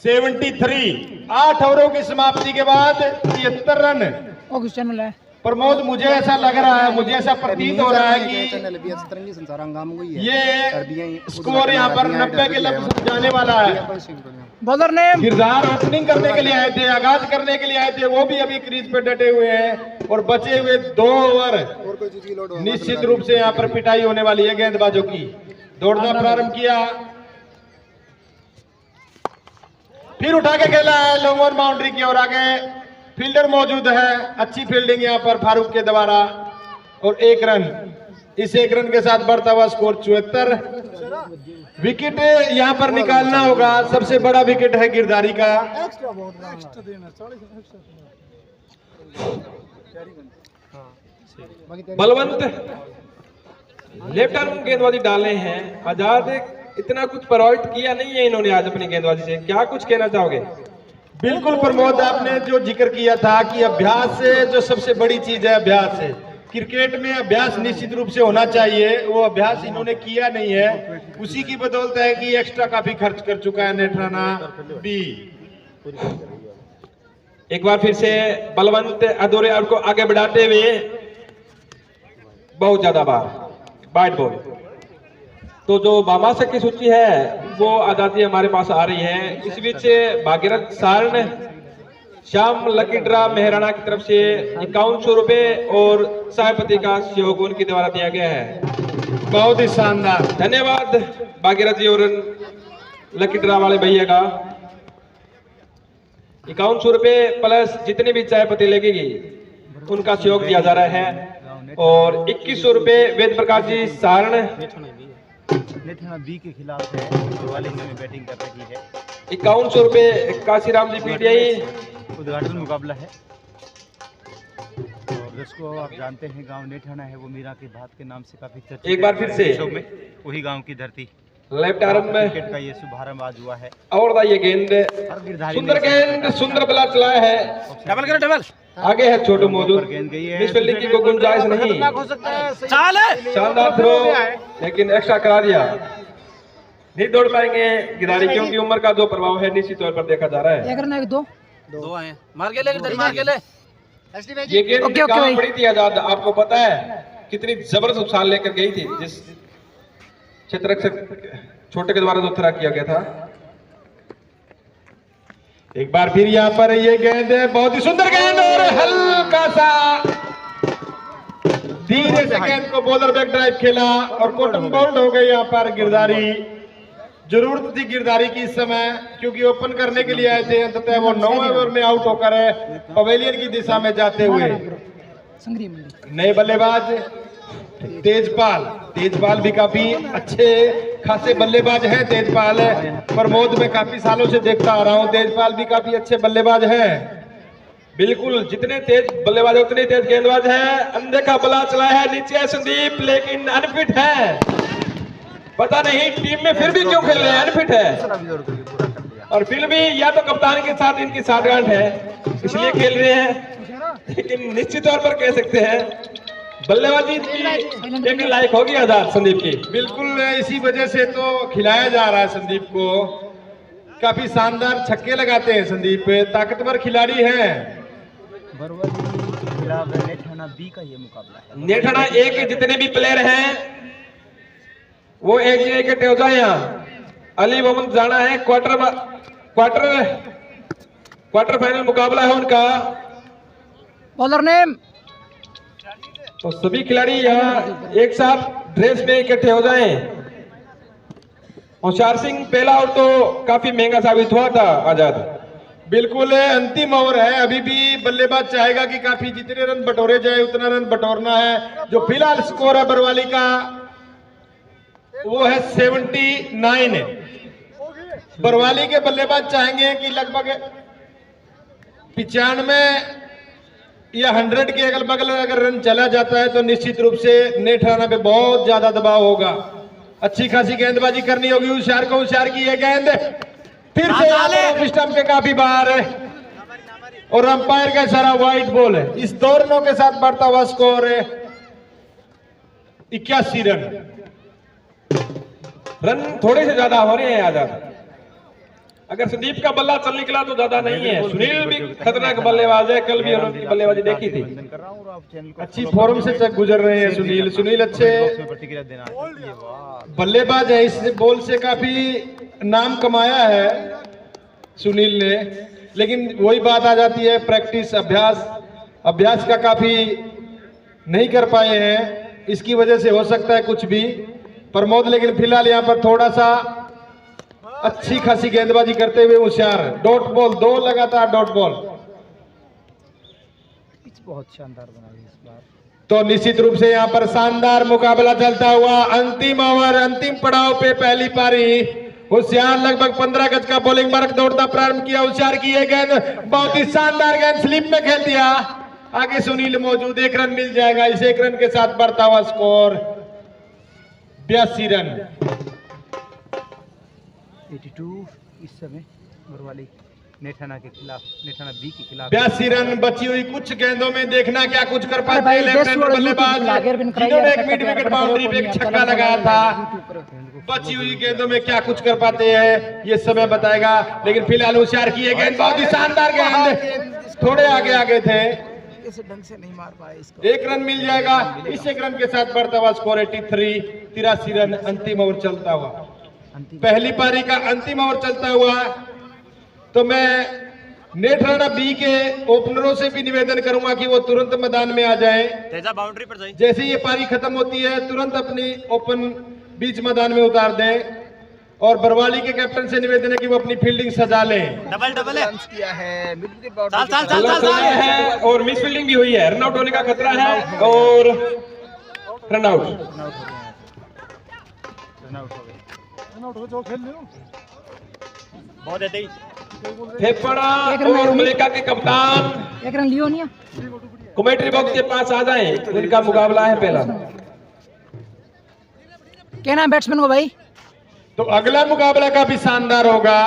73, 8 ओवरों की समाप्ति के बाद 73 रन। किस चैनल है प्रमोद? मुझे ऐसा लग रहा है, मुझे ऐसा प्रतीत हो रहा है कि ये स्कोर यहाँ पर 90 के लगभग जाने वाला है। बॉलर ने गिरधार ओपनिंग करने के लिए आए थे, आगाज करने के लिए आए थे, वो भी अभी क्रीज पे डटे हुए हैं और बचे हुए 2 ओवर निश्चित रूप से यहाँ पर पिटाई होने वाली है गेंदबाजों की। दौड़ना प्रारंभ किया, फिर उठा के खेला है लॉन्ग ऑन बाउंड्री की ओर। आगे फील्डर मौजूद है, अच्छी फील्डिंग यहाँ पर फारूक के द्वारा और 1 रन। इस 1 रन के साथ बढ़ता हुआ स्कोर 74। विकेट यहाँ पर निकालना होगा, सबसे बड़ा विकेट है गिरधारी का। बलवंत लेफ्ट आर्म गेंदबाजी डाले हैं। आजाद इतना कुछ प्रभावित किया नहीं है इन्होंने आज अपनी गेंदबाजी से, क्या कुछ कहना चाहोगे? बिल्कुल प्रमोद, आपने जो जिक्र किया था कि अभ्यास से जो सबसे बड़ी चीज है अभ्यास है। क्रिकेट में अभ्यास निश्चित रूप से होना चाहिए, वो अभ्यास इन्होंने किया नहीं है, उसी की बदौलत है कि एक्स्ट्रा काफी खर्च कर चुका है नेठाना बी। एक बार फिर से बलवंत अधूरे और को आगे बढ़ाते हुए बहुत ज्यादा बार वाइड बॉल। तो जो बामाशक की सूची है वो आजादी हमारे पास आ रही है। इस बीच भागीरथ सारण श्याम लकी ड्रा मेहराना की तरफ से 5100 रुपए और सहायपति का सहयोग उनके द्वारा दिया गया है। बहुत ही शानदार, धन्यवाद भागीरथ जी और लकी ड्रा वाले भैया का। 5100 रुपए प्लस जितनी भी चायपत्ती लगेगी उनका सहयोग दिया जा रहा है। और 2100 रुपए वेद प्रकाश जी सारण नेठाना बी के खिलाफ है, बरवाली में बैटिंग कर रही है। 5100 रुपए काशीराम जी पीटीआई उद्घाटन मुकाबला है और जिसको आप जानते हैं गांव नेठाना है, वो मीरा के भात के नाम से काफी चर्चित। एक बार फिर से में वही गांव की धरती लेफ्ट आर्म में क्रिकेट का ये शुभारंभ आज हुआ है और ये गेंद सुंदर गेंद, सुंदर बला चलाया है। डबल करो डबल। आगे है छोटू मौजूद, गेंद गई है, मिस फील्डिंग की कोई गुंजाइश नहीं। शानदार थ्रो, लेकिन एक्स्ट्रा करा दिया। नहीं दौड़ पाएंगे गिदारी क्योंकि उम्र का जो प्रभाव है निश्चित तौर पर देखा जा रहा है। एक रन है, दो आए मार के ले, मार के ले। ये गेंद काम बड़ी थी आजाद, आपको पता है कितनी जबरदस्त उछाल लेकर गई थी जिस क्षेत्र से छोटे के द्वारा जो थ्रा किया गया था। एक बार फिर यहाँ पर ये गेंद है, बहुत ही सुंदर गेंद और हल्का सा धीरे से गेंद को बॉलर बैक ड्राइव खेला और कॉटन बाउंड हो गई यहाँ पर गिरदारी। जरूरत थी गिरदारी की इस समय, क्योंकि ओपन करने के लिए आए थे, अंततः वो 9 ओवर में आउट होकर पवेलियन की दिशा में जाते हुए। नए बल्लेबाज तेजपाल भी काफी अच्छे खासे बल्लेबाज हैं। तेजपाल प्रमोद में काफी सालों से देखता आ रहा हूं, तेजपाल भी काफी अच्छे बल्लेबाज हैं। बिल्कुल, जितने तेज बल्लेबाज है उतने तेज गेंदबाज है। अनदेखा बल्ला चला है, नीचे है संदीप लेकिन अनफिट है। पता नहीं टीम में फिर भी क्यों खेल रहे हैं, अनफिट है। और फिर भी या तो कप्तान के साथ इनकी साठगांठ है इसलिए खेल रहे हैं, लेकिन निश्चित तौर पर कह सकते हैं बल्लेबाजी की एक लायक होगी आजाद संदीप की। बिल्कुल, इसी वजह से तो खिलाया जा रहा है संदीप को। काफी शानदार छक्के लगाते हैं संदीप, ताकतवर खिलाड़ी हैं। नेठाना बी का ये मुकाबला है। नेठाना ए के जितने भी प्लेयर हैं वो एक जगह इकट्ठे हो जाए। यहाँ अली मोहम्मद जाना है, क्वार्टर फाइनल मुकाबला है उनका। बॉलर नेम, तो सभी खिलाड़ी यहाँ एक साथ ड्रेस में इकट्ठे हो जाएं। होशियार सिंह पहला आउट तो काफी महंगा साबित हुआ था आजाद। बिल्कुल, अंतिम ओवर है, अभी भी बल्लेबाज चाहेगा कि काफी जितने रन बटोरे जाए उतना रन बटोरना है। जो फिलहाल स्कोर है बरवाली का वो है 79। बरवाली के बल्लेबाज चाहेंगे कि लगभग 95 या 100 के अगल बगल अगर रन चला जाता है तो निश्चित रूप से नेठाना पे बहुत ज्यादा दबाव होगा। अच्छी खासी गेंदबाजी करनी होगी। होशियार को होशियार की है गेंद, फिर से स्टंप के काफी बाहर है और अंपायर का इशारा वाइड बॉल है। इस दोनों के साथ बढ़ता हुआ स्कोर है 81 रन थोड़े से ज्यादा हो रहे हैं आजाद। अगर संदीप का बल्ला चल निकला तो ज्यादा नहीं है। सुनील भी खतरनाक बल्लेबाज है, कल भी उन्होंने बल्लेबाजी देखी थी। अच्छी फॉर्म से गुजर रहे हैं सुनील अच्छे बल्लेबाज है। इस बॉल से काफी नाम कमाया है सुनील ने, लेकिन वही बात आ जाती है प्रैक्टिस अभ्यास का काफी नहीं कर पाए हैं, इसकी वजह से हो सकता है कुछ भी। प्रमोद लेकिन फिलहाल यहाँ पर थोड़ा सा अच्छी खासी गेंदबाजी करते हुए होशियार। डॉट बॉल, 2 लगातार डॉट बॉल, बहुत शानदार बना है इस बार। तो निश्चित रूप से यहाँ पर शानदार मुकाबला चलता हुआ अंतिम ओवर, अंतिम पड़ाव पे पहली पारी। होशियार लगभग 15 गज का बॉलिंग मार्क दौड़ना प्रारंभ किया। होशियार की ये गेंद बहुत ही शानदार गेंद स्लिप में खेल दिया। आगे सुनील मौजूद, 1 रन मिल जाएगा। इस 1 रन के साथ बढ़ता हुआ स्कोर 82 रन। 82 इस समय बरवाली नेठाना के खिलाफ, नेठाना बी के खिलाफ 82 रन। बची हुई कुछ गेंदों में देखना क्या कुछ कर पाते हैं लेफ्ट हैंड बल्लेबाज, जिन्होंने एक मिड विकेट बाउंड्री पे एक छक्का लगाया था। बची हुई गेंदों में क्या कुछ कर पाते हैं ये समय बताएगा। लेकिन फिलहाल होशियार की गेंद बहुत ही शानदार गेंद, थोड़े आगे थे, ढंग से नहीं मार पाए इसको। 1 रन मिल जाएगा। इस 1 रन के साथ बढ़ता हुआ स्कोर 83 रन। अंतिम ओवर चलता हुआ, पहली पारी का अंतिम ओवर चलता हुआ। तो मैं नेठाना बी के ओपनरों से भी निवेदन करूंगा कि वो तुरंत मैदान में आ जाएं। तेजा बाउंड्री पर जाए, जैसे ये पारी खत्म होती है तुरंत अपनी ओपन बीच मैदान में उतार दें। और बरवाली के कैप्टन से निवेदन है कि वो अपनी फील्डिंग सजा लें। डबल है किया है, मिड विकेट बल्ला है और मिस फील्डिंग भी हुई है। रनआउट होने का खतरा है और रनआउट बहुत है। फेफड़ा और मलिका के कप्तान 1 रन लियो नहीं। कमेंट्री बॉक्स के पास आ जाएं, उनका मुकाबला है पहला। क्या नाम बैट्समैन को भाई? तो अगला मुकाबला काफी शानदार होगा,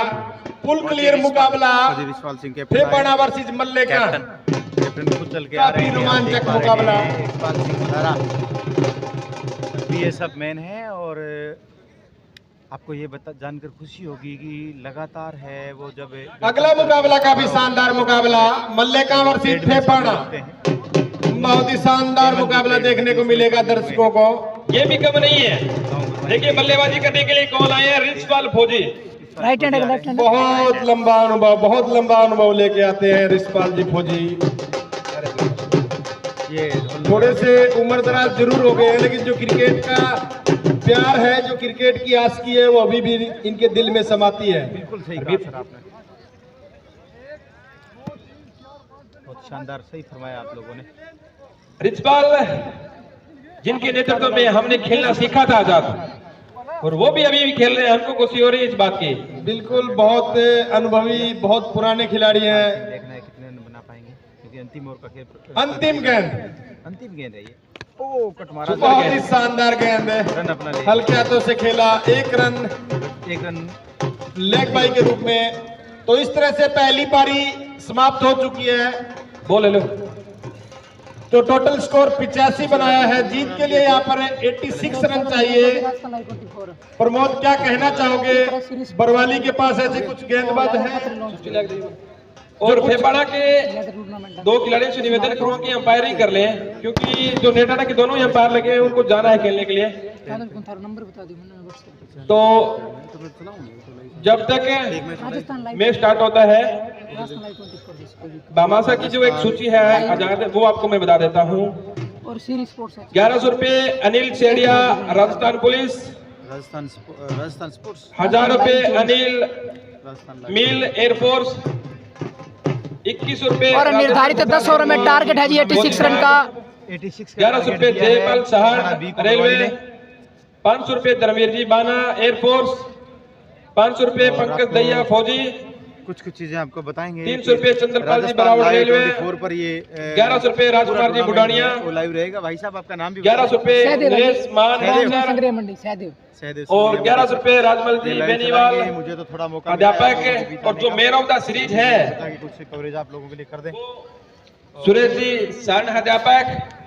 फुल क्लियर मुकाबला। विश्वाल सिंह के फेफड़ा वर्सेस मल्लिका, कैप्टन खुद चल के आ काफी रहे हैं। रोमांचक मुकाबला। विश्वाल सिंह धारा बीएसएफ मैन है और आपको ये जानकर खुशी होगी कि लगातार है वो जब अगला मुकाबला काफी शानदार मुकाबला, मल्लिका वर्सेस फेफड़ा। बहुत ही शानदार मुकाबला देखने को मिलेगा दर्शकों को। ये भी कम नहीं है। देखिए बल्लेबाजी करने के लिए कौन आए हैं, रिंसपाल फौजी। राइट हैंड लेफ्ट हैंड बहुत लंबा अनुभव लेके आते हैं रिशपाल जी फौजी। थोड़े से उम्र दराज जरूर हो गए हैं, लेकिन जो क्रिकेट का प्यार है, जो क्रिकेट की आशिकी है, वो अभी भी इनके दिल में समाती है। बिल्कुल सही कहा सर आपने, बहुत शानदार, सही फरमाया आप लोगों ने। रिचपाल जिनके नेतृत्व में हमने खेलना सीखा था आजाद, और वो भी अभी भी खेल रहे हैं, हमको खुशी हो रही है इस बात की। बिल्कुल, बहुत अनुभवी, बहुत पुराने खिलाड़ी हैं। देखना है कितने रन बना पाएंगे, क्योंकि अंतिम ओवर का खेल, अंतिम गेंद है ये। ओ कट मारा, बहुत ही शानदार गेंद है, रन अपना ले, हल्के हाथों से खेला, एक रन लेग बाई के रूप में। तो इस तरह से पहली पारी समाप्त हो चुकी है। बोल लो। तो टोटल स्कोर 85 बनाया है। जीत के लिए यहाँ पर 86 रन चाहिए। प्रमोद, क्या कहना चाहोगे? बरवाली के पास ऐसे कुछ गेंदबाज हैं? और फेफाड़ा के 2 खिलाड़ियों से निवेदन करूँ कि अंपायरिंग कर लें, क्योंकि जो नेटाना के दोनों ही अंपायर लगे हैं, उनको जाना है खेलने के लिए। तो जब तक मैच स्टार्ट होता है, बामासा की जो एक सूची है आजाद, वो आपको मैं बता देता हूँ। 1100 रुपये अनिल सेडिया राजस्थान पुलिस, राजस्थान स्पोर्ट्स 1000 रुपये अनिल मिल एयरफोर्स, 2100 रुपये और निर्धारित 10 ओवर में टारगेट है जी 86 रन का। 1100 रुपये जयपाल सहार रेलवे, 500 रुपये धर्मवीर जी बाना एयरफोर्स, 500 रुपये पंकज दैया फौजी, कुछ चीजें आपको बताएंगे। 300 रुपये चंद्रपाल जी बरावर रेलवे, 4 पर ये 1100 रुपये राजकुमार जी बुडानिया, वो लाइव रहेगा। भाई साहब आपका नाम भी 1100 रुपये नरेश मान और 1100 रुपये राजमल जी बेनीवाल, मुझे तो थोड़ा मौका अध्यापक। और जो मैन ऑफ द सीरीज है, कुछ कवरेज आप लोगों के लिए कर दें। सुरेश जी सारण अध्यापक,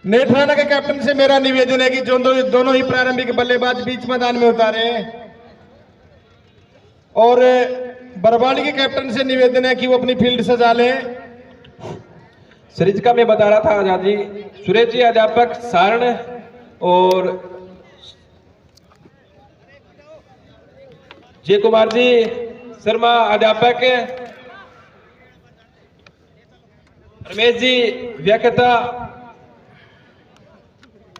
नेत्राना के कैप्टन से मेरा निवेदन है कि जो दोनों ही प्रारंभिक बल्लेबाज बीच मैदान में उतारे, और बरवाली के कैप्टन से निवेदन है कि वो अपनी फील्ड सजा लें। सीरीज का मैं बता रहा था आजाद जी, सुरेश जी अध्यापक सारण और जय कुमार जी शर्मा अध्यापक, रमेश जी व्याख्याता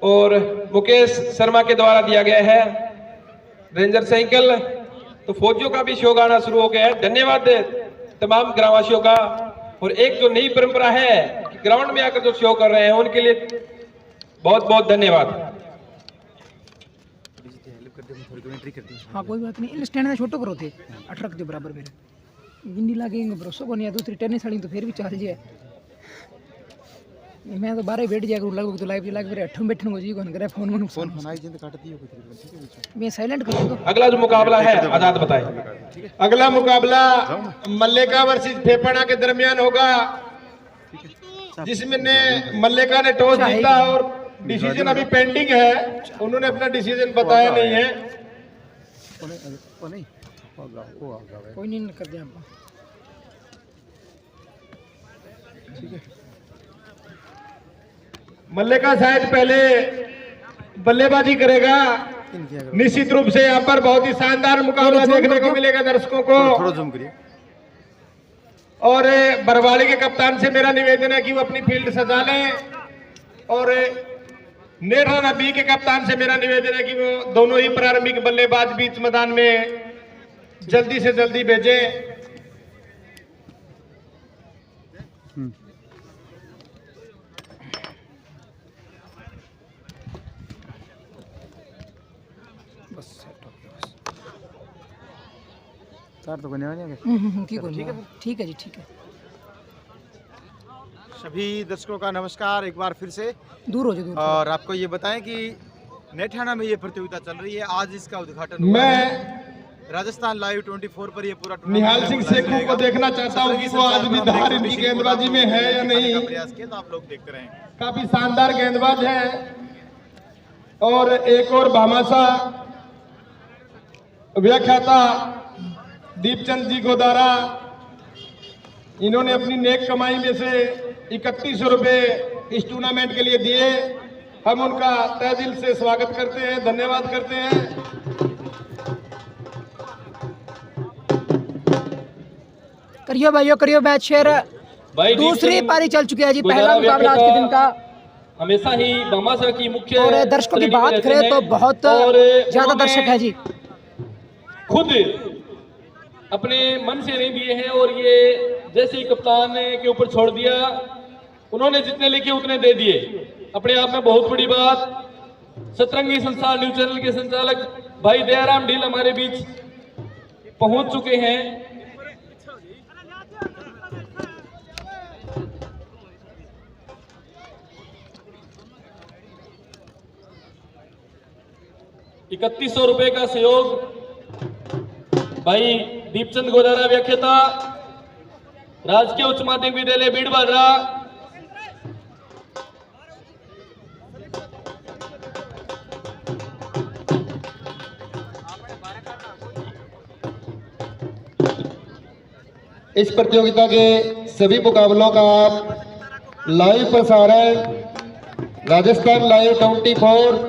और मुकेश शर्मा के द्वारा दिया गया है रेंजर साइकिल। तो फौजियों का भी शो गाना शुरू हो गया है। धन्यवाद तमाम ग्रामवासियों का। और एक जो नई परंपरा है कि ग्राउंड में आकर जो शो कर रहे हैं, उनके लिए बहुत बहुत धन्यवाद। हाँ कोई बात नहीं, स्टैंड में छोटो करो थे 18 के बराबर मेरे गिंडी लागेंगे भरोसा को नहीं। दूसरी टेनिस साड़ी तो फिर भी चल जाए। मैं तो 12 बैठ जाया करूँ लगभग, तो लाइव लग फिर 8 बैठने को जी कौन करे फोन आई जिंद काटती है। मैं साइलेंट कर दूं। अगला जो मुकाबला है आजाद बताए। अगला मुकाबला मल्लिका वर्सेस फेफाड़ा के दरमियान होगा, जिसमें मल्लिका ने टॉस जीता और डिसीजन अभी पेंडिंग है। उन्होंने अपना डिसीजन बताया नहीं है। कोई नहीं कर दिया ठीक है। मल्लिका शायद पहले बल्लेबाजी करेगा। निश्चित रूप से यहाँ पर बहुत ही शानदार मुकाबला देखने को मिलेगा दर्शकों को। थोड़ा जूम करिए। और बरवाली के कप्तान से मेरा निवेदन है कि वो अपनी फील्ड सजा लें। और नेठाना बी के कप्तान से मेरा निवेदन है कि वो दोनों ही प्रारंभिक बल्लेबाज बीच मैदान में जल्दी से जल्दी भेजें। तो ठीक है जी, ठीक है। सभी दर्शकों का नमस्कार एक बार फिर से। दूर हो जाए। और आपको ये बताएं कि नेठाना में ये प्रतियोगिता चल रही है। आज इसका उद्घाटन मैं राजस्थान लाइव 24 पर ये पूरा निहाल सिंह सेखू को देखना चाहता हूँ कि वो आज भी धार इनकी गेंदबाजी में है या नहीं। प्रयास किया तो आप लोग देखते रहें। काफी शानदार गेंदबाज है। और एक और भामासा व्याख्याता दीपचंद जी गोदारा इन्होंने अपनी नेक कमाई में से 3100 रुपये इस टूर्नामेंट के लिए दिए। हम उनका तहे दिल से स्वागत करते हैं, धन्यवाद करते हैं। करियो भाइयों करियो मैच शेयर। भाई दूसरी पारी चल चुकी है जी, पहला मुकाबला आज के दिन का। हमेशा ही भामाशाह की मुख्य और दर्शकों की बात करें तो बहुत ज्यादा दर्शक है जी। खुद अपने मन से नहीं दिए हैं और ये जैसे ही कप्तान के ऊपर छोड़ दिया, उन्होंने जितने लिखे उतने दे दिए। अपने आप में बहुत बड़ी बात। सतरंगी संसार न्यूज चैनल के संचालक भाई दयाराम ढील हमारे बीच पहुंच चुके हैं। 3100 रुपए का सहयोग भाई दीपचंद गोदारा व्याख्याता, राजकीय उच्च माध्यमिक विद्यालय बीड़बाड़ा। इस प्रतियोगिता के सभी मुकाबलों का आप लाइव प्रसारण राजस्थान लाइव 24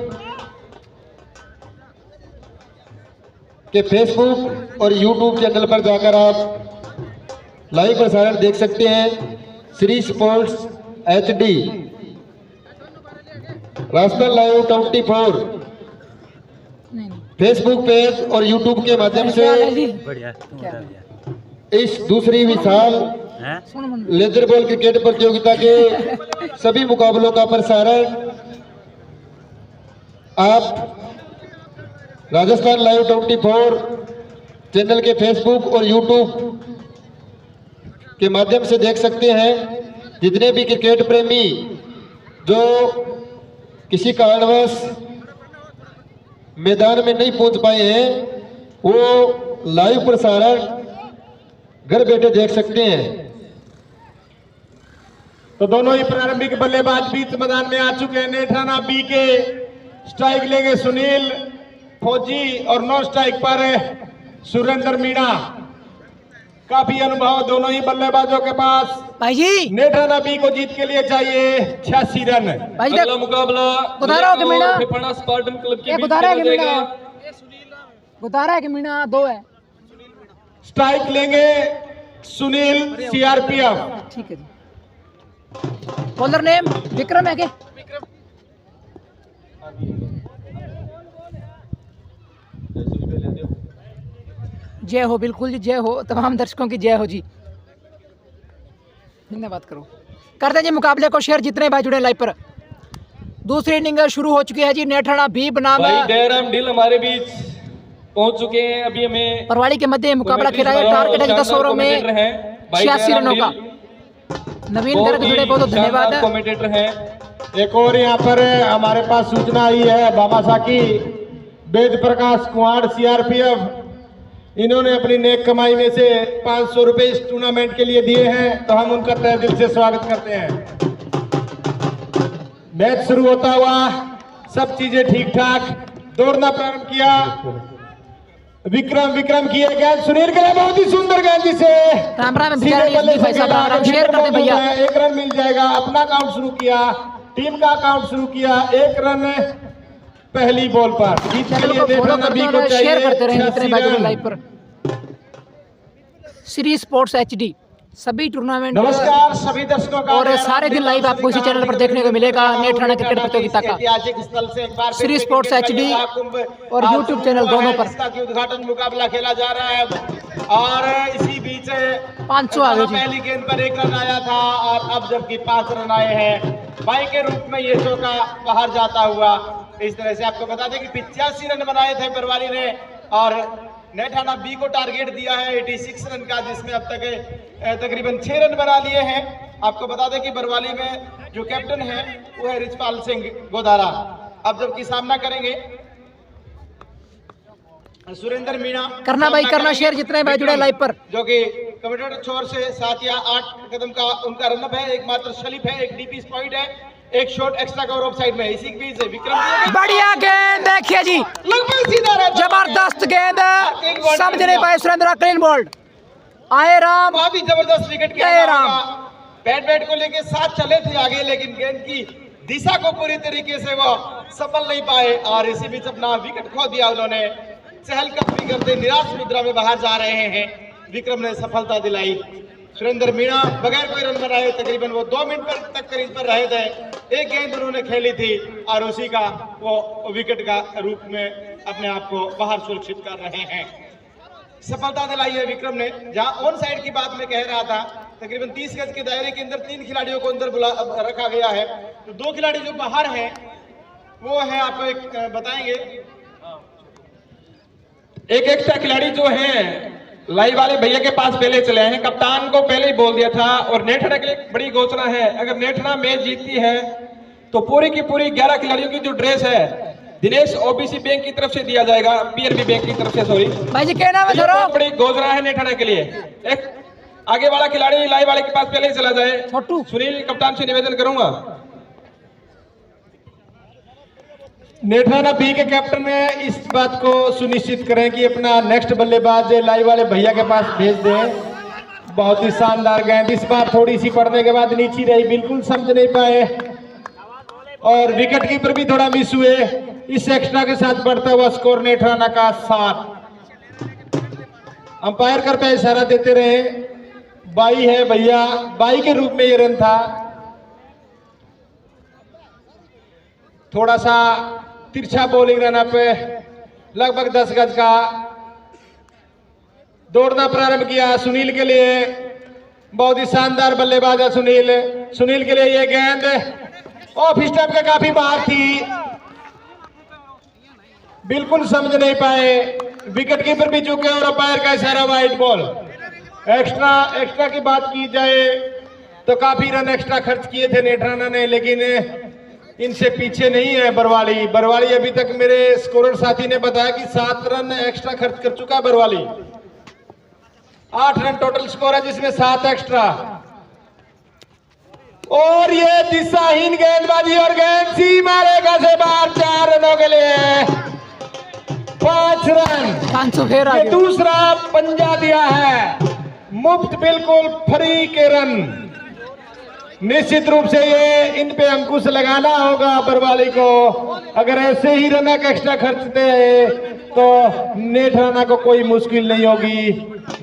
के फेसबुक और यूट्यूब चैनल पर जाकर आप लाइव प्रसारण देख सकते हैं। Shri sports HD Rajasthan live 24 Facebook page और यूट्यूब के माध्यम से बढ़िया इस दूसरी विशाल लेदर बॉल क्रिकेट प्रतियोगिता के सभी मुकाबलों का प्रसारण आप राजस्थान लाइव 24 चैनल के फेसबुक और यूट्यूब के माध्यम से देख सकते हैं। जितने भी क्रिकेट प्रेमी जो किसी कारणवश मैदान में नहीं पहुंच पाए हैं, वो लाइव प्रसारण घर बैठे देख सकते हैं। तो दोनों ही प्रारंभिक बल्लेबाज बीच मैदान में आ चुके हैं। नेठाना बी के स्ट्राइक लेंगे सुनील फौजी और नॉन स्ट्राइक पर सुरेंद्र मीणा। काफी अनुभव दोनों ही बल्लेबाजों के पास। भाई जी नेठाना बी को जीत के लिए चाहिए 86 रन। भाई अगला मुकाबला गुदारा के मीणा, फिफाना स्पार्टन क्लब के बीच गुदारा खेला के मीणा, जाएगा। गुदारा के मीणा 2 है। स्ट्राइक लेंगे सुनील CRPF। ठीक है जी। बॉलर नेम विक्रम है क्या? जय हो, बिल्कुल जी जय हो, तमाम दर्शकों की जय हो जी। धन्यवाद करो करते हैं जी मुकाबले को शेयर। जितने भाई जुड़े लाइव पर दूसरी इनिंग शुरू हो चुकी है जी। नेठाना बी बनाम भाई दयाराम ढील हमारे बीच पहुंच चुके हैं। अभी हमें परवाड़ी के मध्य मुकाबला खेला है। टारगेट है 10 ओवरों में 86 रनों का। नवीन गर्ग जुड़े बहुत धन्यवाद है। कमेंटेटर हैं। एक और यहाँ पर हमारे पास सूचना आई है भामाशाह की। वेद प्रकाश कुमार CRPF, इन्होंने अपनी नेक कमाई में से 500 रुपए इस टूर्नामेंट के लिए दिए हैं, तो हम उनका तहे दिल से स्वागत करते हैं। मैच शुरू होता हुआ सब चीजें ठीक ठाक, दौड़ना प्रारंभ किया। विक्रम किए गेंद सुनील के लिए बहुत ही सुंदर गेंद, जिसे राम राम भाई साहब, राम राम शेयर करते भैया। 1 रन मिल जाएगा। अपना काउंट शुरू किया, टीम का काउंट शुरू किया। 1 रन पहली बॉल पर। चैनल को फॉलो करते रहे, शेयर करते रहे जितने भाई जुड़े लाइव पर। श्री स्पोर्ट्स HD सभी टूर्नामेंट नमस्कार सभी दर्शकों का। और सारे दिन लाइव आपको इसी चैनल पर देखने को मिलेगा। नेठाना क्रिकेट प्रतियोगिता का ऐतिहासिक स्थल से एक बार श्री स्पोर्ट्स HD और YouTube चैनल दोनों पर इसका उद्घाटन मुकाबला खेला जा रहा है। और इसी बीच 500 आ गए जी। पहली गेंद पर 1 रन आया था और अब जबकि 5 रन आए हैं, बाई के रूप में ये चौका बाहर जाता हुआ। इस तरह से आपको बता दें कि 85 रन बनाए थे बरवाली ने और नेठाना बी को टारगेट दिया है 86 रन का, जिसमें अब तक तकरीबन 6 रन बना लिए हैं। आपको बता दें कि बरवाली में जो कैप्टन है वो है रिचपाल सिंह गोदारा। अब जबकि सामना करेंगे सुरेंद्र मीणा। करना भाई करना शेयर जितने भाई जुड़े लाइव पर। जो कि कमेंटेटर छोर से 7 या 8 कदम का उनका रनअप है। एक मात्र स्लिप है, एक DP पॉइंट है, एक shot extra cover of side में। इसी के बीच विक्रम बढ़िया गेंद देखिए जी, लगभग सीधा रहता है। जबरदस्त गेंद, समझ नहीं पाए सुरेंद्र। क्लीन बोल्ड आए राम, वहां भी जबरदस्त विकेट जय खेला राम। होगा। बैट को लेके साथ चले थे आगे, लेकिन गेंद की दिशा को पूरी तरीके से वो सफल नहीं पाए और इसी बीच अपना विकेट खो दिया उन्होंने। चहलकदमी करते निराश मुद्रा में बाहर जा रहे हैं। विक्रम ने सफलता दिलाई। सुरेंद्र मीणा बगैर कोई रन बनाए तकरीबन वो 2 मिनट तक करीब पर रहे थे। एक गेंद उन्होंने खेली थी और उसी का वो विकेट का रूप में अपने आप को बाहर सुरक्षित कर रहे हैं। सफलता दिलाई है विक्रम ने। जहां ऑन साइड की बात मैं कह रहा था, तकरीबन 30 गज के दायरे के अंदर 3 खिलाड़ियों को अंदर रखा गया है, तो 2 खिलाड़ी जो बाहर हैं वो है, आपको एक बताएंगे। एक एक्स्ट्रा खिलाड़ी जो हैं लाइव वाले भैया के पास पहले चले हैं। कप्तान को पहले ही बोल दिया था। और नेठना के लिए बड़ी घोषणा है, अगर नेठना मैच जीतती है तो पूरी की पूरी 11 खिलाड़ियों की जो ड्रेस है दिनेश ओबीसी बैंक की तरफ से दिया जाएगा, पीएनबी बैंक की तरफ से, सॉरी भाई जी क्या नाम है सर? बड़ी घोषणा है नेठना के लिए। एक आगे वाला खिलाड़ी लाइव वाले के पास पहले ही चला जाए। छोटू सुनील कप्तान से निवेदन करूंगा। नेठराना बी के कैप्टन ने इस बात को सुनिश्चित करें कि अपना नेक्स्ट बल्लेबाज लाइव वाले भैया के पास भेज दें। बहुत ही शानदार गेंद, इस बार थोड़ी सी पड़ने के बाद नीचे रही, बिल्कुल समझ नहीं पाए और विकेट कीपर भी थोड़ा मिस हुए। इस एक्स्ट्रा के साथ बढ़ता हुआ स्कोर नेठराना का 7। अंपायर कर पे इशारा देते रहे, बाई है भैया, बाई के रूप में ये रन था। थोड़ा सा तिरछा बॉलिंग रन पे लगभग 10 गज का दौड़ना प्रारंभ किया सुनील के लिए। बहुत ही शानदार बल्लेबाज है सुनील। सुनील के लिए ये गेंद ऑफ स्टंप के काफी बाहर थी, बिल्कुल समझ नहीं पाए। विकेट कीपर भी चुके और अंपायर का इशारा वाइड बॉल। एक्स्ट्रा की बात की जाए तो काफी रन एक्स्ट्रा खर्च किए थे नेठराना ने, लेकिन इनसे पीछे नहीं है बरवाली। बरवाली अभी तक मेरे स्कोरर साथी ने बताया कि 7 रन एक्स्ट्रा खर्च कर चुका है बरवाली। 8 रन टोटल स्कोर है जिसमें 7 एक्स्ट्रा। और ये दिशाहीन गेंदबाजी और गेंद सीमा रेखा से बाहर 4 रनों के लिए 5 रन। 500 फेर आ ये गया। दूसरा पंजा दिया है, मुफ्त बिल्कुल फ्री के रन। निश्चित रूप से ये इन पे अंकुश लगाना होगा बरवाली को। अगर ऐसे ही रन एक्स्ट्रा खर्चते हैं तो नेठराना को कोई मुश्किल नहीं होगी।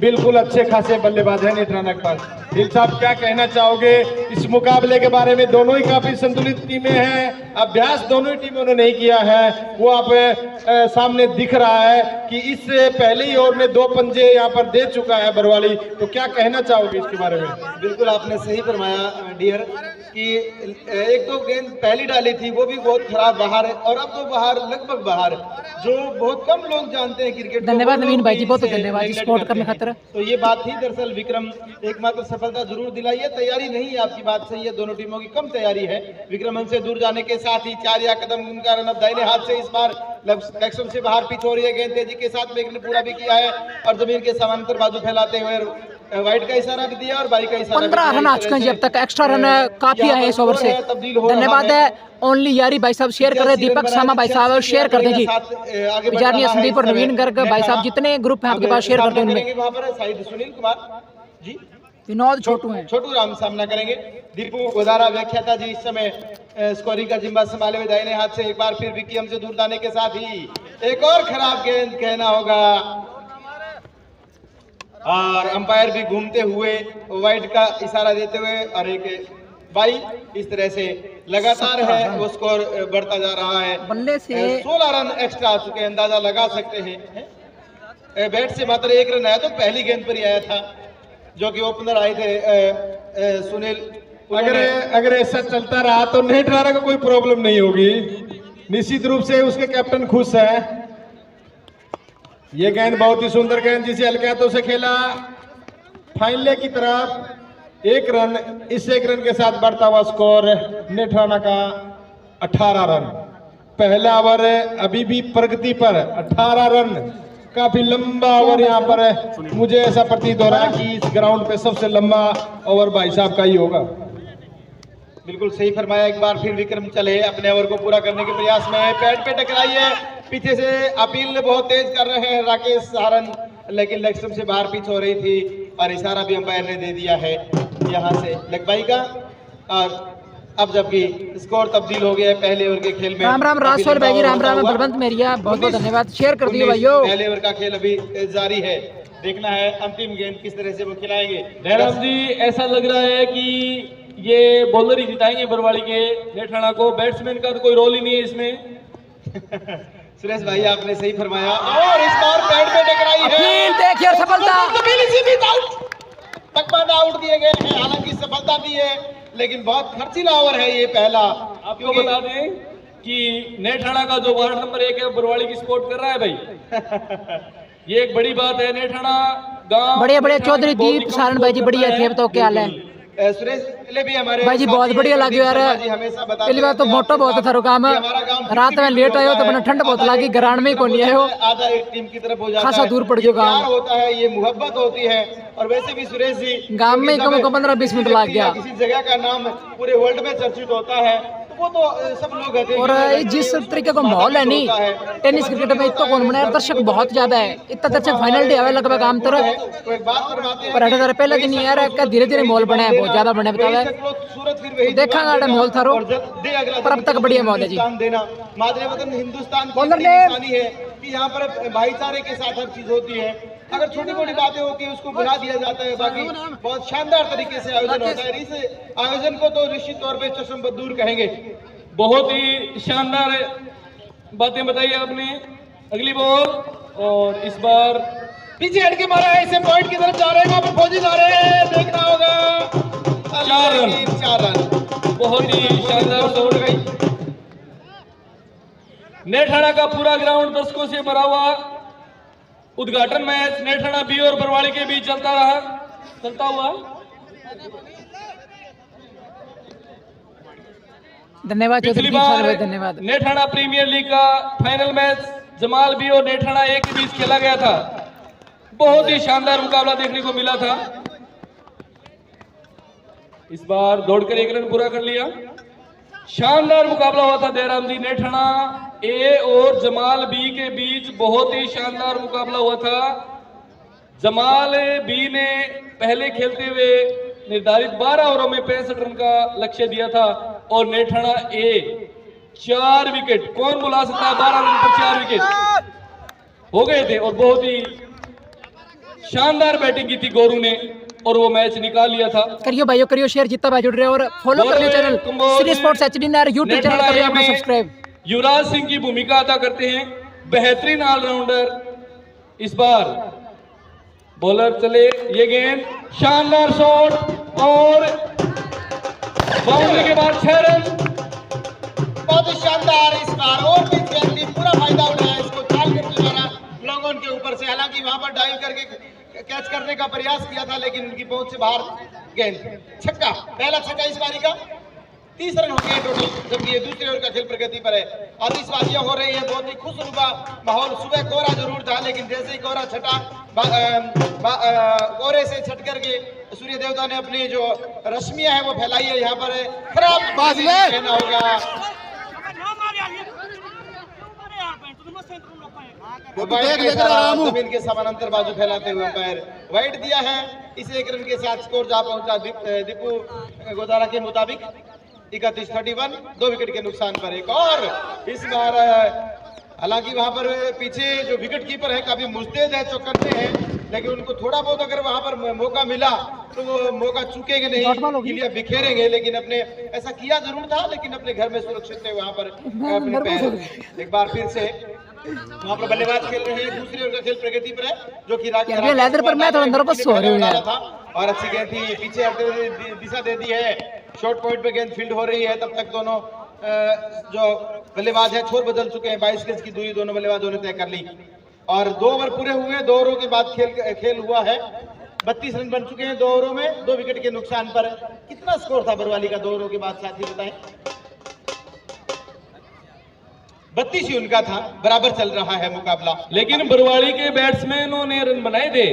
बिल्कुल अच्छे खासे बल्लेबाज है नेठराना के पास। दिल साहब क्या कहना चाहोगे इस मुकाबले के बारे में? दोनों ही काफी संतुलित टीमें हैं, अभ्यास दोनों ही टीमों ने नहीं किया है, वो आप सामने दिख रहा है कि इससे पहले ही ओवर में 2 पंजे यहाँ पर दे चुका है बरवाली। तो क्या कहना चाहोगे इसके बारे में? बिल्कुल आपने सही फरमाया डियर कि एक तो गेंद पहली डाली थी वो भी बहुत खराब बाहर है, और अब तो बाहर लगभग बाहर जो बहुत कम लोग जानते हैं क्रिकेट। धन्यवाद नवीन भाई जी, बहुत धन्यवाद जी सपोर्ट करने खातिर। तो ये बात थी दरअसल विक्रम एकमात्र सफलता जरूर दिलाई है। तैयारी नहीं है, आपकी बात सही है, दोनों टीमों की कम तैयारी है। विक्रम से दूर जाने के साथ ही 4 या कदम उनका रन अब दाहिने हाथ से इस बार लेग स्टंप से बाहर पिच हो रही है। गेंद तेजी के साथ में ने पूरा भी किया है और जमीन के समांतर बाजू फैलाते हुए वाइट का इशारा भी दिया और बाई का इशारा। 15 रन आ चुके हैं अब तक, एक्स्ट्रा रन काफी है इस ओवर से। धन्यवाद है ओनली यारी भाई साहब, शेयर कर रहे हैं। दीपक शर्मा भाई साहब शेयर कर दें जी। बिजारनिया संदीप और नवीन गर्ग भाई साहब जितने ग्रुप हैं आपके पास शेयर कर दें उनमें। वहां पर साइड सुनील कुमार जी, विनोद छोटू हैं, छोटू राम सामना करेंगे। दीपू गोदारा व्याख्याता जी इस समय स्कोरिंग का जिम्मा संभाले हुए दाहिने हाथ से। एक बार फिर विक्की हमसे दूर जाने के साथ ही एक और खराब गेंद कहना होगा और अंपायर भी घूमते हुए वाइड का इशारा देते हुए और एक बाई। इस तरह से लगातार है वो स्कोर बढ़ता जा रहा है। बल्ले से 16 रन एक्स्ट्रा आ चुके, अंदाजा लगा सकते हैं। बैट से मात्र 1 रन आया तो पहली गेंद पर ही आया था जो कि ओपनर आए थे सुनील। अगर ऐसा चलता रहा तो नेठराना को कोई प्रॉब्लम नहीं होगी। निश्चित रूप से उसके कैप्टन खुश है। ये गेंद बहुत ही सुंदर गेंद जिसे हल्के हाथों से खेला फाइनल की तरफ। 1 रन, इस 1 रन के साथ बढ़ता हुआ स्कोर नेठराना का 18 रन। पहला ओवर अभी भी प्रगति पर 18 रन, काफी लंबा ओवर यहाँ पर है। मुझे ऐसा प्रतीत हो रहा है कि इस ग्राउंड पे सबसे लंबा ओवर भाई साहब का ही होगा। बिल्कुल सही फरमाया। एक बार फिर विक्रम चले अपने ओवर को पूरा करने के प्रयास में। पैड पे टकराई है, पीछे से अपील बहुत तेज कर रहे हैं राकेश सहारन, लेकिन लेग स्टंप से बाहर पिच हो रही थी। और इशारा भी अंपायर ने दे दिया है यहाँ से लगबाई का। और अब जबकि स्कोर तब्दील हो गया है पहले ओवर के खेल में। राम राम राजस्वर भाई जी, राम राम बलवंत मेरिया, बहुत बहुत धन्यवाद, शेयर कर दिए भाइयों। पहले ओवर का खेल अभी जारी है, देखना है अंतिम गेंद किस तरह से वो खिलाएंगे। जयराम जी, ऐसा लग रहा है कि ये बॉलर ही जिताएंगे बरवाड़ी के नेठाना को, बैट्समैन का तो कोई रोल ही नहीं है इसमें। सुरेश भाई आपने सही फरमाया और इस बार पैड पे टकराई है, देखिए सफलता, तकबाद आउट दिए गए हैं। हालांकि सफलता भी है लेकिन बहुत खर्चीला ओवर है ये पहला। आपको बता दें कि नेठाना का जो वार्ड नंबर 1 है बरवाड़ी की सपोर्ट कर रहा है भाई। ये एक बड़ी बात है। नेठाना गांव बढ़िया बढ़िया चौधरी दीप सारण भाई जी, बढ़िया थे, बताओ क्या हाल है सुरेश भी हमारे भाई जी? बहुत बढ़िया लगे यार, पहली बार तो मोटो बहुत था काम, रात में लेट आयो तो बना ठंड बहुत लगी, ग्राउंड में ही कौन आयो, आधा एक टीम की तरफ हो जाता है, खासा दूर पड़ गयो गांव होता है, ये मोहब्बत होती है। और वैसे भी सुरेश जी गांव में कम 15-20 मिनट लग गया। किसी जगह का नाम पूरे वर्ल्ड में चर्चित होता है तो वो तो सब लोग कहते हैं। और जिस तरीके का माहौल है नहीं टेनिस क्रिकेट में, इतना कौन बना, दर्शक बहुत ज्यादा है, इतना दर्शक फाइनल डे आवे लगभग आम तरह तो एक बात फरमाते हैं पर 8,000 पहले दिन यार क्या धीरे धीरे माहौल बना है, बहुत ज्यादा बने बतावे सूरत फिर वही देखा माहौल था रो, पर अब तक बढ़िया माहौल है जी। देना मादरे वतन हिंदुस्तान की बॉलर ने निशानी है कि यहाँ पर भाईचारे के साथ हर चीज होती है। अगर छोटी मोटी बातें होती है उसको बुला दिया जाता है, बाकी बहुत शानदार तरीके से आयोजन होता है। इस आयोजन को तो निश्चित तौर पे चश्म बदूर कहेंगे। बहुत ही शानदार बातें बताई आपने। अगली बॉल, और इस बार पीछे हट के मारा है, इसे पॉइंट की तरफ जा रहे हैं, वहां पर फौजी जा रहे हैं, देखना होगा। 4 रन, बहुत ही शानदार दौड़ गई। नेठाना का पूरा ग्राउंड दर्शकों से भरा हुआ उद्घाटन मैच नेठाना बी और बरवाड़ी के बीच चलता हुआ। धन्यवाद पिछली चौधरी दीप सारण भाई, बार धन्यवाद। नेठाना प्रीमियर लीग का फाइनल मैच जमाल बी और नेठाना ए के बीच खेला गया था। बहुत ही शानदार मुकाबला देखने को मिला था। इस बार दौड़कर 1 रन पूरा कर लिया। शानदार मुकाबला हुआ था दयाराम जी, नेठाना ए और जमाल बी के बीच बहुत ही शानदार मुकाबला हुआ था। जमाल बी ने पहले खेलते हुए निर्धारित 12 ओवरों में 65 रन का लक्ष्य दिया था और नेठाना ए 4 विकेट, कौन बुला सकता है 12 रन पर 4 विकेट हो गए थे और बहुत ही शानदार बैटिंग की थी गोरू ने और वो मैच निकाल लिया था। करियो भाइयों, करियो शेयर, जितना भाई जुड़ रहे हो और फॉलो कर लियो चैनल श्री स्पोर्ट्स एचडी ना यूट्यूब चैनल कर लियो अपना सब्सक्राइब। युवराज सिंह की भूमिका अदा करते हैं, बेहतरीन ऑलराउंडर। इस बार बॉलर चले, ये गेंद शानदार शॉट और बाउंड्री के बाद 6 रन, बहुत ही शानदार इस बार। और भी गेंद पूरा फायदा उठाया, इसको चाल करके मारा लोगों के ऊपर से। हालांकि वहां पर डाइव करके कैच करने का प्रयास किया था लेकिन उनकी पहुंच से बाहर गेंद। छक्का, पहला छक्का इस बारी का। 30 रन हो गए टोटल, जबकि ये दूसरे ओवर का खेल प्रगति पर है। आतिशबाजियां हो रही है, बहुत ही खुशनुमा माहौल। सुबह कोहरा जरूर था लेकिन जैसे ही कोहरा छटा, कोहरे से छट करके सूर्य देवता ने अपनी जो रश्मियां हैं वो फैलाई है यहाँ पर। खराब कहना होगा, जमीन के समानांतर बाजू फैलाते हुए अंपायर वाइड दिया है। इस 1 रन के साथ स्कोर जा पहुंचा दीपू गोदारा के मुताबिक 31-31, 2 विकेट के नुकसान पर एक और। इस बार हालांकि वहां पर पीछे जो विकेट कीपर है काफी मुस्तैद है, चौकन्ने हैं, लेकिन उनको थोड़ा बहुत अगर वहां पर मौका मिला तो वो मौका चूकेंगे नहीं, गिलिया बिखेरेंगे। लेकिन अपने ऐसा किया जरूर था लेकिन अपने घर में सुरक्षित थे वहां पर अपने पैर। एक बार फिर से वहां पर बल्लेबाज खेल रहे हैं, दूसरी ओवर का खेल प्रगति पर है जो कि लेदर पर मैं थोड़ा नर्वस हो रही हूं यार। और अच्छी गेंद थी, पीछे हटते हुए दिशा दे दी है, शॉर्ट पॉइंट पे गेंद फील्ड हो रही है। तब तक दोनों जो बल्लेबाज है छोर बदल चुके हैं, 22 गज की दूरी दोनों बल्लेबाजों ने तय कर ली। और 2 ओवर पूरे हुए, 2 ओवरों के बाद खेल हुआ है। 32 रन बन चुके हैं 2 ओवरों में, 2 विकेट के नुकसान पर। कितना स्कोर था बरवाली का 2 ओवरों के बाद, साथी बताएं? 32 ही उनका था, बराबर चल रहा है मुकाबला। लेकिन बरवाली के बैट्समैनों ने रन बनाए थे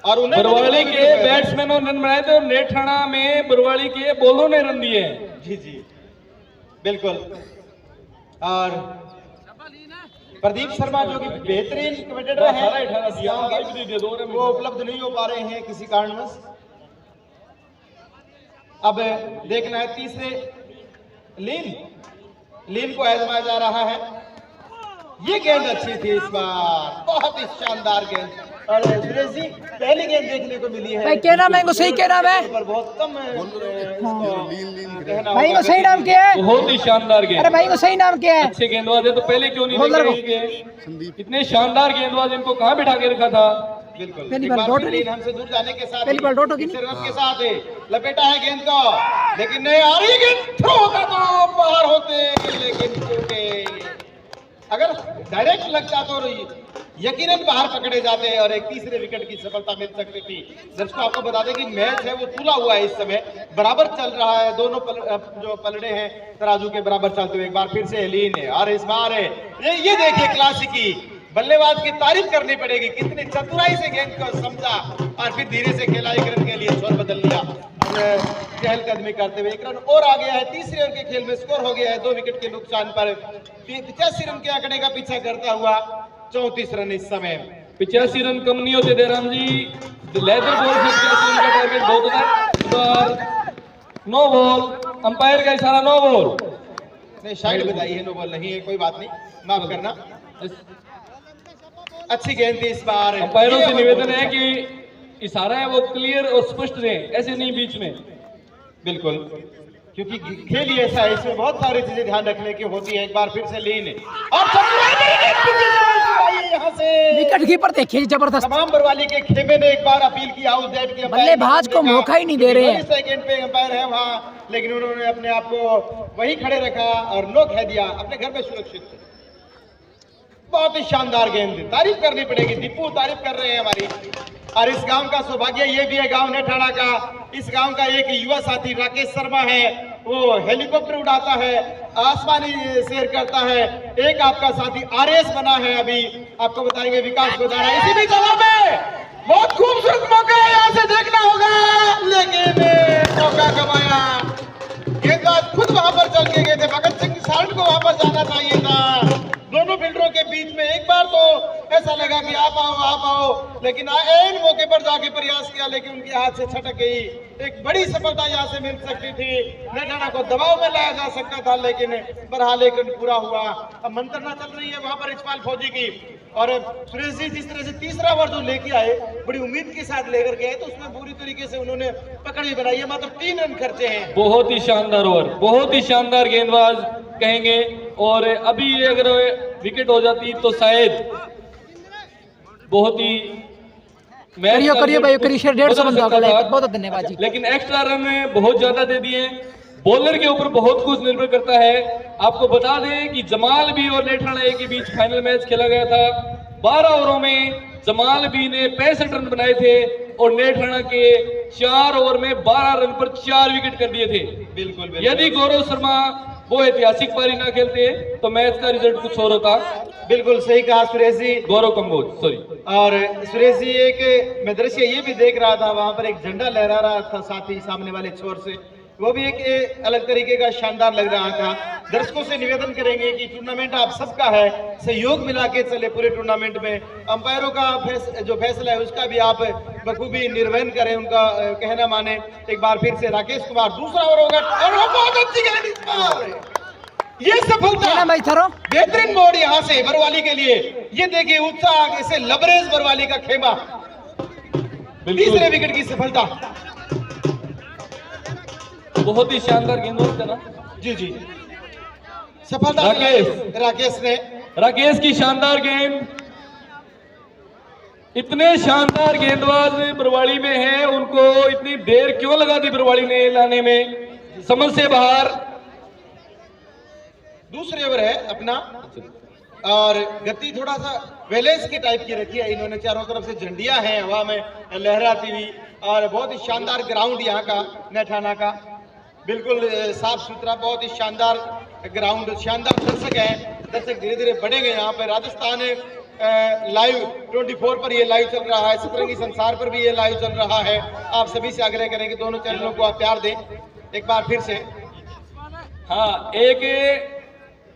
और बरवाली के बैट्समैनों ने रन बनाए थे और नेठाना में बरवाली के बॉलरों ने रन दिए। जी जी बिल्कुल। और प्रदीप शर्मा जो कि बेहतरीन कमेंटेटर हैं, इस गांव के, वो उपलब्ध नहीं हो पा रहे हैं किसी कारणवश। अब देखना है तीसरे लीन को आजमाया जा रहा है। ये गेंद अच्छी थी इस बार, बहुत ही शानदार गेंद। और सुरेश जी, पहली गेंद देखने को मिली है। भाई क्या नाम है इनको, सही क्या नाम है पर बहुत कम भाई को सही नाम क्या है? बहुत ही शानदार गेंद। अरे भाई को सही नाम क्या है? अच्छे गेंदबाज है तो पहले क्यों नहीं देख रहे ये? इतने शानदार गेंदबाज, इनको कहाँ बिठा के रखा था? बिल्कुल। पहली बार डॉट लीन हमसे दूर जाने के साथ पहली बार डॉट होगी के साथ लपेटा है गेंद को, लेकिन नहीं आ रही गेंद। थ्रो होता तो बाहर होते, लेकिन क्योंकि अगर डायरेक्ट लगता तो यकीनन बाहर पकड़े जाते और एक तीसरे विकेट की सफलता मिल सकती थी। दर्शकों आपको बता दें कि मैच है वो तुला हुआ है, इस समय बराबर चल रहा है। दोनों जो पलड़े हैं तराजू के बराबर चलते हुए। एक बार फिर से लीन है और इस बार है ये देखिए क्लासिकी बल्लेबाज की तारीफ करनी पड़ेगी, कितनी चतुराई से गेंद को समझा और फिर धीरे से खेला। एक रन के लिए छोर बदल लिया चहलकदमी करते हुए। एक रन और आ गया है। तीसरे ओवर के खेल में स्कोर हो गया है 2 विकेट के नुकसान पर। 85 रन के आंकड़े का पीछा करता हुआ 34 रन इस समय। 85 रन कम नहीं होते देराम जी। लेदर बॉल से 85 रन का टारगेट बहुत होता है। नो बॉल, अंपायर का इशारा नो बॉल। नहीं, शायद बताई है नो बॉल नहीं है, कोई बात नहीं, माफ करना। अच्छी गेंद थी इस बार। अंपायरों से निवेदन है कि इशारा है वो क्लियर और स्पष्ट रहे, ऐसे नहीं बीच में। बिल्कुल, क्योंकि खेल ही ऐसा है, इसमें बहुत सारी चीजें ध्यान रखने की होती है। एक बार फिर से लीन और यहाँ से विकेट कीपर देखिए जबरदस्त। तमाम बरवाली के खेमे ने एक बार अपील की आउट दैट की, बल्लेबाज को मौका ही नहीं दे रहे हैं। सेकंड पे अंपायर है वहाँ, लेकिन उन्होंने अपने आप को वहीं खड़े रखा और नो कह दिया, अपने घर में सुरक्षित। बहुत ही शानदार गेंद, तारीफ करनी पड़ेगी। दीपू तारीफ कर रहे हैं हमारी। और इस गांव का सौभाग्य ये भी है, गांव नेठाना का, इस गांव का एक युवा साथी राकेश शर्मा है, वो हेलीकॉप्टर उड़ाता है, आसमानी सैर करता है। एक आपका साथी आरएस बना है, अभी आपको बताएंगे विकास गोदारा। इसी भी जगह में बहुत खूबसूरत मौका है, यहाँ से देखना होगा, लेकिन मौका गवाया। गेंदबाज खुद वहां पर चल के गए थे, भगत सिंह साल्ट को वहां पर जाना चाहिए था। दोनों फील्डरों के बीच में एक बार तो ऐसा लगा कि आप आओ, लेकिन ऐन मौके पर जाके प्रयास किया, लेकिन उनके हाथ से छटक गई। एक बड़ी सफलता यहाँ से मिल सकती थी, नेठाना को दबाव में लाया जा सकता था, लेकिन बरहाल लेकिन पूरा हुआ। अब मंत्रणा चल रही है वहां पर इस्माइल फौजी की। और सुरेश जी जिस तरह से तीसरा ओवर जो लेके आए, बड़ी उम्मीद के साथ लेकर गए, तो उसमें पूरी तरीके से उन्होंने पकड़ भी बनाई है। मात्र 3 रन खर्चे हैं। बहुत ही शानदार ओवर, बहुत ही शानदार गेंदबाज कहेंगे। और अभी ये अगर विकेट हो जाती तो शायद बहुत ही करिए भाई, करिए 150 बंदा होगा। बहुत धन्यवाद जी। लेकिन एक्स्ट्रा रन बहुत ज्यादा दे दिए। बॉलर के ऊपर बहुत कुछ निर्भर करता है। आपको बता दें कि जमाल बी और नेठाना ए के बीच फाइनल मैच खेला गया था। 12 ओवरों में जमाल बी ने 65 रन बनाए थे और नेठाना के 4 ओवर में 12 रन पर 4 विकेट कर दिए थे। बिल्कुल। यदि गौरव शर्मा वो ऐतिहासिक पारी ना खेलते तो मैच का रिजल्ट कुछ और होता। बिल्कुल सही कहा सुरेश जी। गौरव कंबोज, सॉरी। और सुरेश जी, एक मैं दृश्य ये भी देख रहा था, वहां पर एक झंडा लहरा रहा था साथी सामने वाले छोर से, वो भी एक अलग तरीके का शानदार लग रहा था। दर्शकों से निवेदन करेंगे कि टूर्नामेंट आप सबका है, सहयोग मिला के चले पूरे टूर्नामेंट में। अंपायरों का जो फैसला है उसका भी आप बखूबी निर्वहन करें, उनका कहना माने। एक बार फिर से राकेश कुमार, दूसरा ओवर होगा और बहुत अच्छी गेंद, ये सफलता, बेहतरीन मोड़ यहाँ से बरवाली के लिए। ये देखिए उत्साह से लबरेज बरवाली का खेमा, तीसरे विकेट की सफलता। बहुत ही शानदार गेंदबाज था ना जी। सफलता राकेश की शानदार गेंद। इतने शानदार गेंदबाज बरवाली में हैं, उनको इतनी देर क्यों लगा दी बरवाली ने लाने में, समझ से बाहर। दूसरे ओवर है अपना और गति थोड़ा सा बैलेंस की टाइप की रखी है इन्होंने। चारों तरफ से झंडियां हैं हवा में लहराती हुई और बहुत ही शानदार ग्राउंड यहाँ का नेठाना का, बिल्कुल साफ सुथरा, बहुत ही शानदार ग्राउंड, शानदार दर्शक हैं। दर्शक धीरे धीरे बढ़ेंगे यहाँ पे। राजस्थान लाइव 24 पर ये लाइव चल रहा है, सतरंगी संसार पर भी ये लाइव चल रहा है। आप सभी से आग्रह करें कि दोनों चैनलों को आप प्यार दें। एक बार फिर से हाँ, एक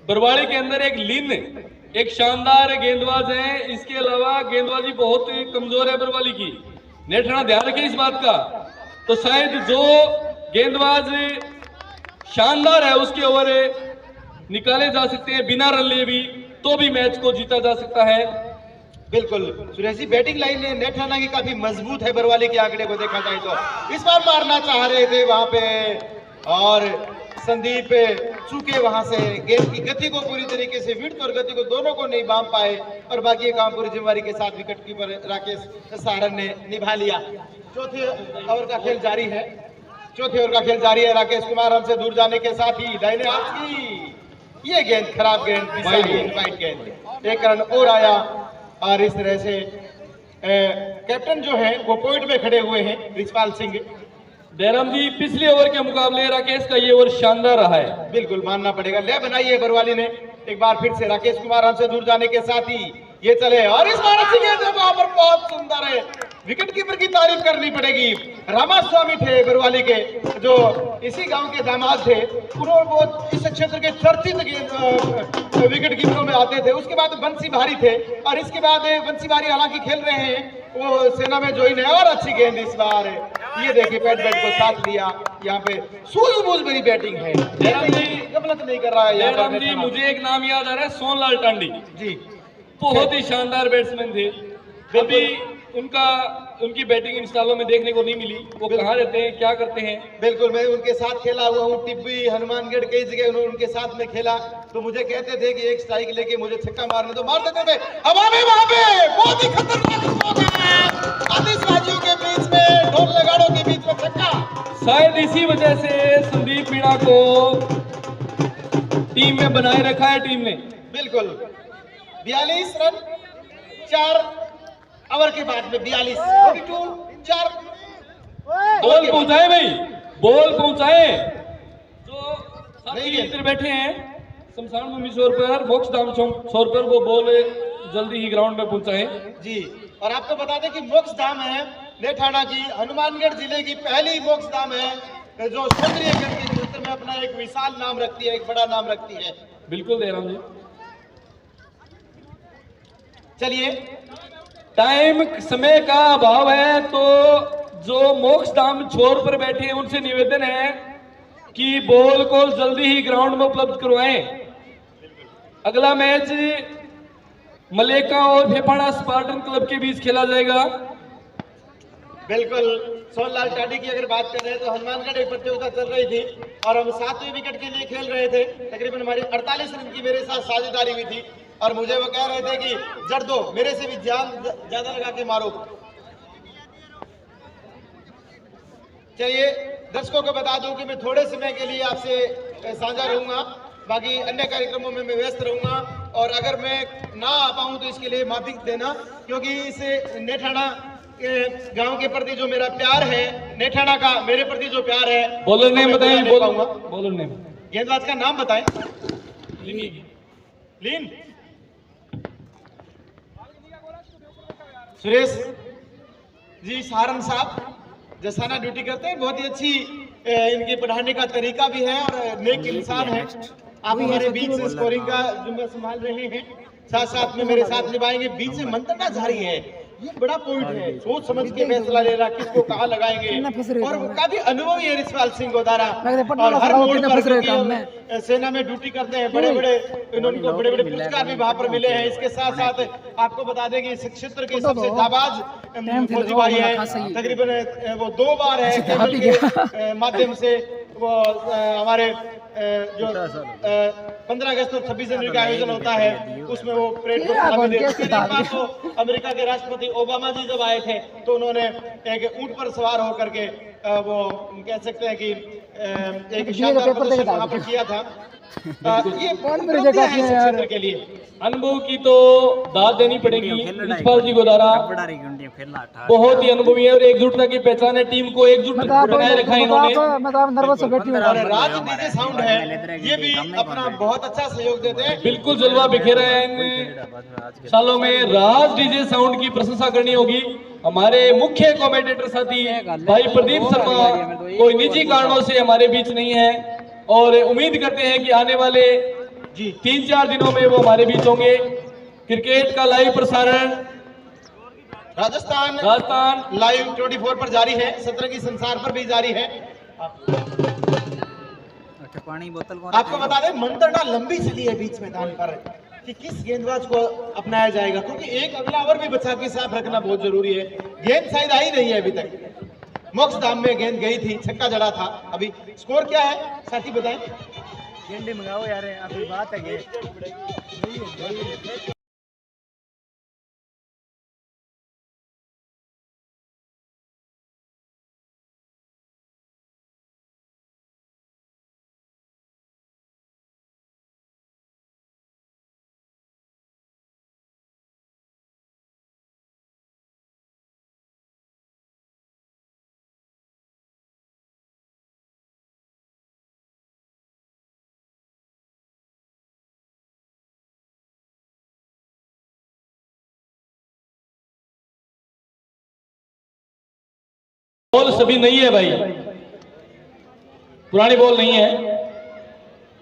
बरवाली के अंदर एक लीन एक शानदार गेंदबाज है, इसके अलावा गेंदबाजी बहुत ही कमजोर है बरवाली की। नेठना ध्यान रखें इस बात का। तो शायद जो गेंदबाज शानदार है उसके ओवर निकाले जा सकते हैं बिना रन लिए भी, तो भी मैच को जीता जा सकता है। बिल्कुल सुरेश जी, बैटिंग लाइन नेठाना की काफी मजबूत है। बरवाली के आंकड़े को देखा जाए तो इस बार मारना चाह रहे थे वहां पे, और संदीप चूके वहां से गेंद की गति को पूरी तरीके से, विड्थ और गति को दोनों को नहीं बांध पाए, और बाकी काम पूरी जिम्मेवारी के साथ विकेट कीपर राकेश सहारन ने निभा लिया। चौथे ओवर का खेल जारी है। चौथे ओवर का खेल जारी है। राकेश कुमार हमसे दूर जाने के साथ ही दाहिने हाथ की ये गेंद, खराब गेंद, वाइड गेंद, एक रन और आया। और इस तरह से कैप्टन जो है वो पॉइंट में खड़े हुए हैं, रिचपाल सिंह। जयराम जी, पिछले ओवर के मुकाबले राकेश का ये ओवर शानदार रहा है। बिल्कुल मानना पड़ेगा। ले बनाई है बरवाली ने एक बार फिर से। राकेश कुमार हमसे दूर जाने के साथ ही ये चले, और इस बार अच्छी गेंद वहां पर बहुत सुंदर है। विकेट कीपर की तारीफ करनी पड़ेगी। रामास्वामी थे बरवाली के, जो इसी गांव के दामाद थे। उन्होंने वो इस क्षेत्र के चर्चित विकेट कीपरों में आते थे। उसके बाद बंसी भारी थे, और इसके बाद बंसी भारी हालांकि खेल रहे हैं, वो सेना में ज्वाइन है। और अच्छी गेंद इस बार, ये देखिए पैड बैट को साथ दिया। यहाँ पे सूझबूझ भरी बैटिंग है। गलत नहीं कर रहा है जयराम जी, मुझे एक नाम याद आ रहा है, सोनलाल टांडी जी, बहुत ही शानदार बैट्समैन थे। अभी उनकी बैटिंग इन सालों में देखने को नहीं मिली। वो कहाँ रहते हैं, क्या करते हैं? बिल्कुल, मैं उनके साथ खेला हुआ हूँ। टिब्बी, हनुमानगढ़, कई जगह उन्होंने उनके साथ में खेला। तो मुझे कहते थे कि एक स्ट्राइक लेके मुझे छक्का मारने तो मार देते थे। हवा में वहां पे बहुत ही खतरनाक आतिशबाजियों के बीच में, ढोल नगाड़ों के बीच में छक्का। शायद इसी वजह से संदीप मीणा को टीम में बनाए रखा है टीम ने। बिल्कुल, 42 रन 4 ओवर के बाद में 42, 4 बॉल पहुंचाए भाई, बॉल पहुंचाए। जो साथी इधर बैठे हैं शमशान भूमि शोर पर, मोक्षधाम शोर पर, वो बॉल जल्दी ही ग्राउंड में पहुंचाए जी। और आपको बता दें कि मोक्षधाम है नेठाना की, हनुमानगढ़ जिले की पहली मोक्षधाम है जो क्षेत्रीय खेल के क्षेत्र में अपना एक विशाल नाम रखती है, एक बड़ा नाम रखती है। बिल्कुल जयराम जी। चलिए, टाइम समय का अभाव है, तो जो मोक्षधाम छोर पर बैठे हैं उनसे निवेदन है कि बॉल को जल्दी ही ग्राउंड में उपलब्ध करवाएं। अगला मैच मलेका और फेफाड़ा स्पार्टन क्लब के बीच खेला जाएगा। बिल्कुल, सोनलाल टाडी की अगर बात कर रहे हैं तो हनुमानगढ़ एक प्रतियोगिता चल रही थी और हम 7वें विकेट के लिए खेल रहे थे। तकरीबन हमारी 48 रन की मेरे साथ साझेदारी हुई थी, और मुझे वो कह रहे थे कि जड़ दो, मेरे से भी जान ज्यादा लगा के मारो। चलिए, दर्शकों को बता दूं कि मैं थोड़े समय के लिए आपसे साझा रहूंगा, बाकी अन्य कार्यक्रमों में मैं व्यस्त रहूंगा। और अगर मैं ना आ पाऊं तो इसके लिए माफी देना, क्योंकि इस नेठाना गांव के प्रति जो मेरा प्यार है, नेठाना का मेरे प्रति जो प्यार है, बॉलर नेम बताएं। बॉलर नेम, गेंदबाज का नाम बताएं। लीन सुरेश जी सहारन साहब जसाना ड्यूटी करते हैं। बहुत ही अच्छी इनके पढ़ाने का तरीका भी है और नेक इंसान है। आप हमारे बीच से स्कोरिंग का जिम्मा संभाल रहे हैं, साथ साथ में मेरे साथ निभाएंगे। बीच से मंत्रणा जारी है, ये बड़ा पॉइंट है। सोच समझ के फैसला ले रहा, किसको कहाँ लगाएंगे। और काफी अनुभवी है रिचपाल सिंह गोदारा, और हर मोड़ पर सेना में ड्यूटी करते हैं। बड़े बड़े इनको बड़े बड़े पुरस्कार भी वहां पर मिले हैं। इसके साथ साथ आपको बता दें कि इस क्षेत्र के सबसे जाबाज फौजी भाई है। तकरीबन वो 2 बार है केबल के माध्यम से वो हमारे जो 15 अगस्त और 26 जनवरी का आयोजन होता है उसमें वो परेड को तो अमेरिका के राष्ट्रपति ओबामा जी जब आए थे तो उन्होंने एक ऊंट पर सवार होकर के वो कह सकते हैं कि एक शानदार प्रदर्शन वहां पर किया था। ये क्षेत्र के लिए अनुभव की तो दाद देनी पड़ेगी रिचपाल जी गोदारा। बहुत ही अनुभवी है और एकजुटता की पहचान है। टीम को एकजुट बनाए रखा है इन्होंने। और राज डीजे साउंड है, ये भी अपना बहुत अच्छा सहयोग देते हैं। बिल्कुल जलवा बिखेरा है इन सालों में। राज डीजे साउंड की प्रशंसा करनी होगी। हमारे मुख्य कमेंटेटर साथी भाई प्रदीप शर्मा कोई निजी कारणों से हमारे बीच नहीं है और उम्मीद करते हैं कि आने वाले 3-4 दिनों में वो हमारे बीच होंगे। क्रिकेट का लाइव प्रसारण राजस्थान लाइव 24 पर जारी है, सतरंगी संसार पर भी जारी है। पानी बोतल आपको बता दें मंत्रणा लंबी चली है बीच मैदान पर कि किस गेंदबाज को अपनाया जाएगा, क्योंकि एक अगला ओवर भी बचा के साफ रखना बहुत जरूरी है। गेंद शायद आई नहीं है अभी तक, मोक्षधाम में गेंद गई थी, छक्का जड़ा था। अभी स्कोर क्या है साथी बताएं। गेंदे मंगाओ यार, अभी बात है। बॉल सभी नहीं है भाई, पुरानी बॉल नहीं है।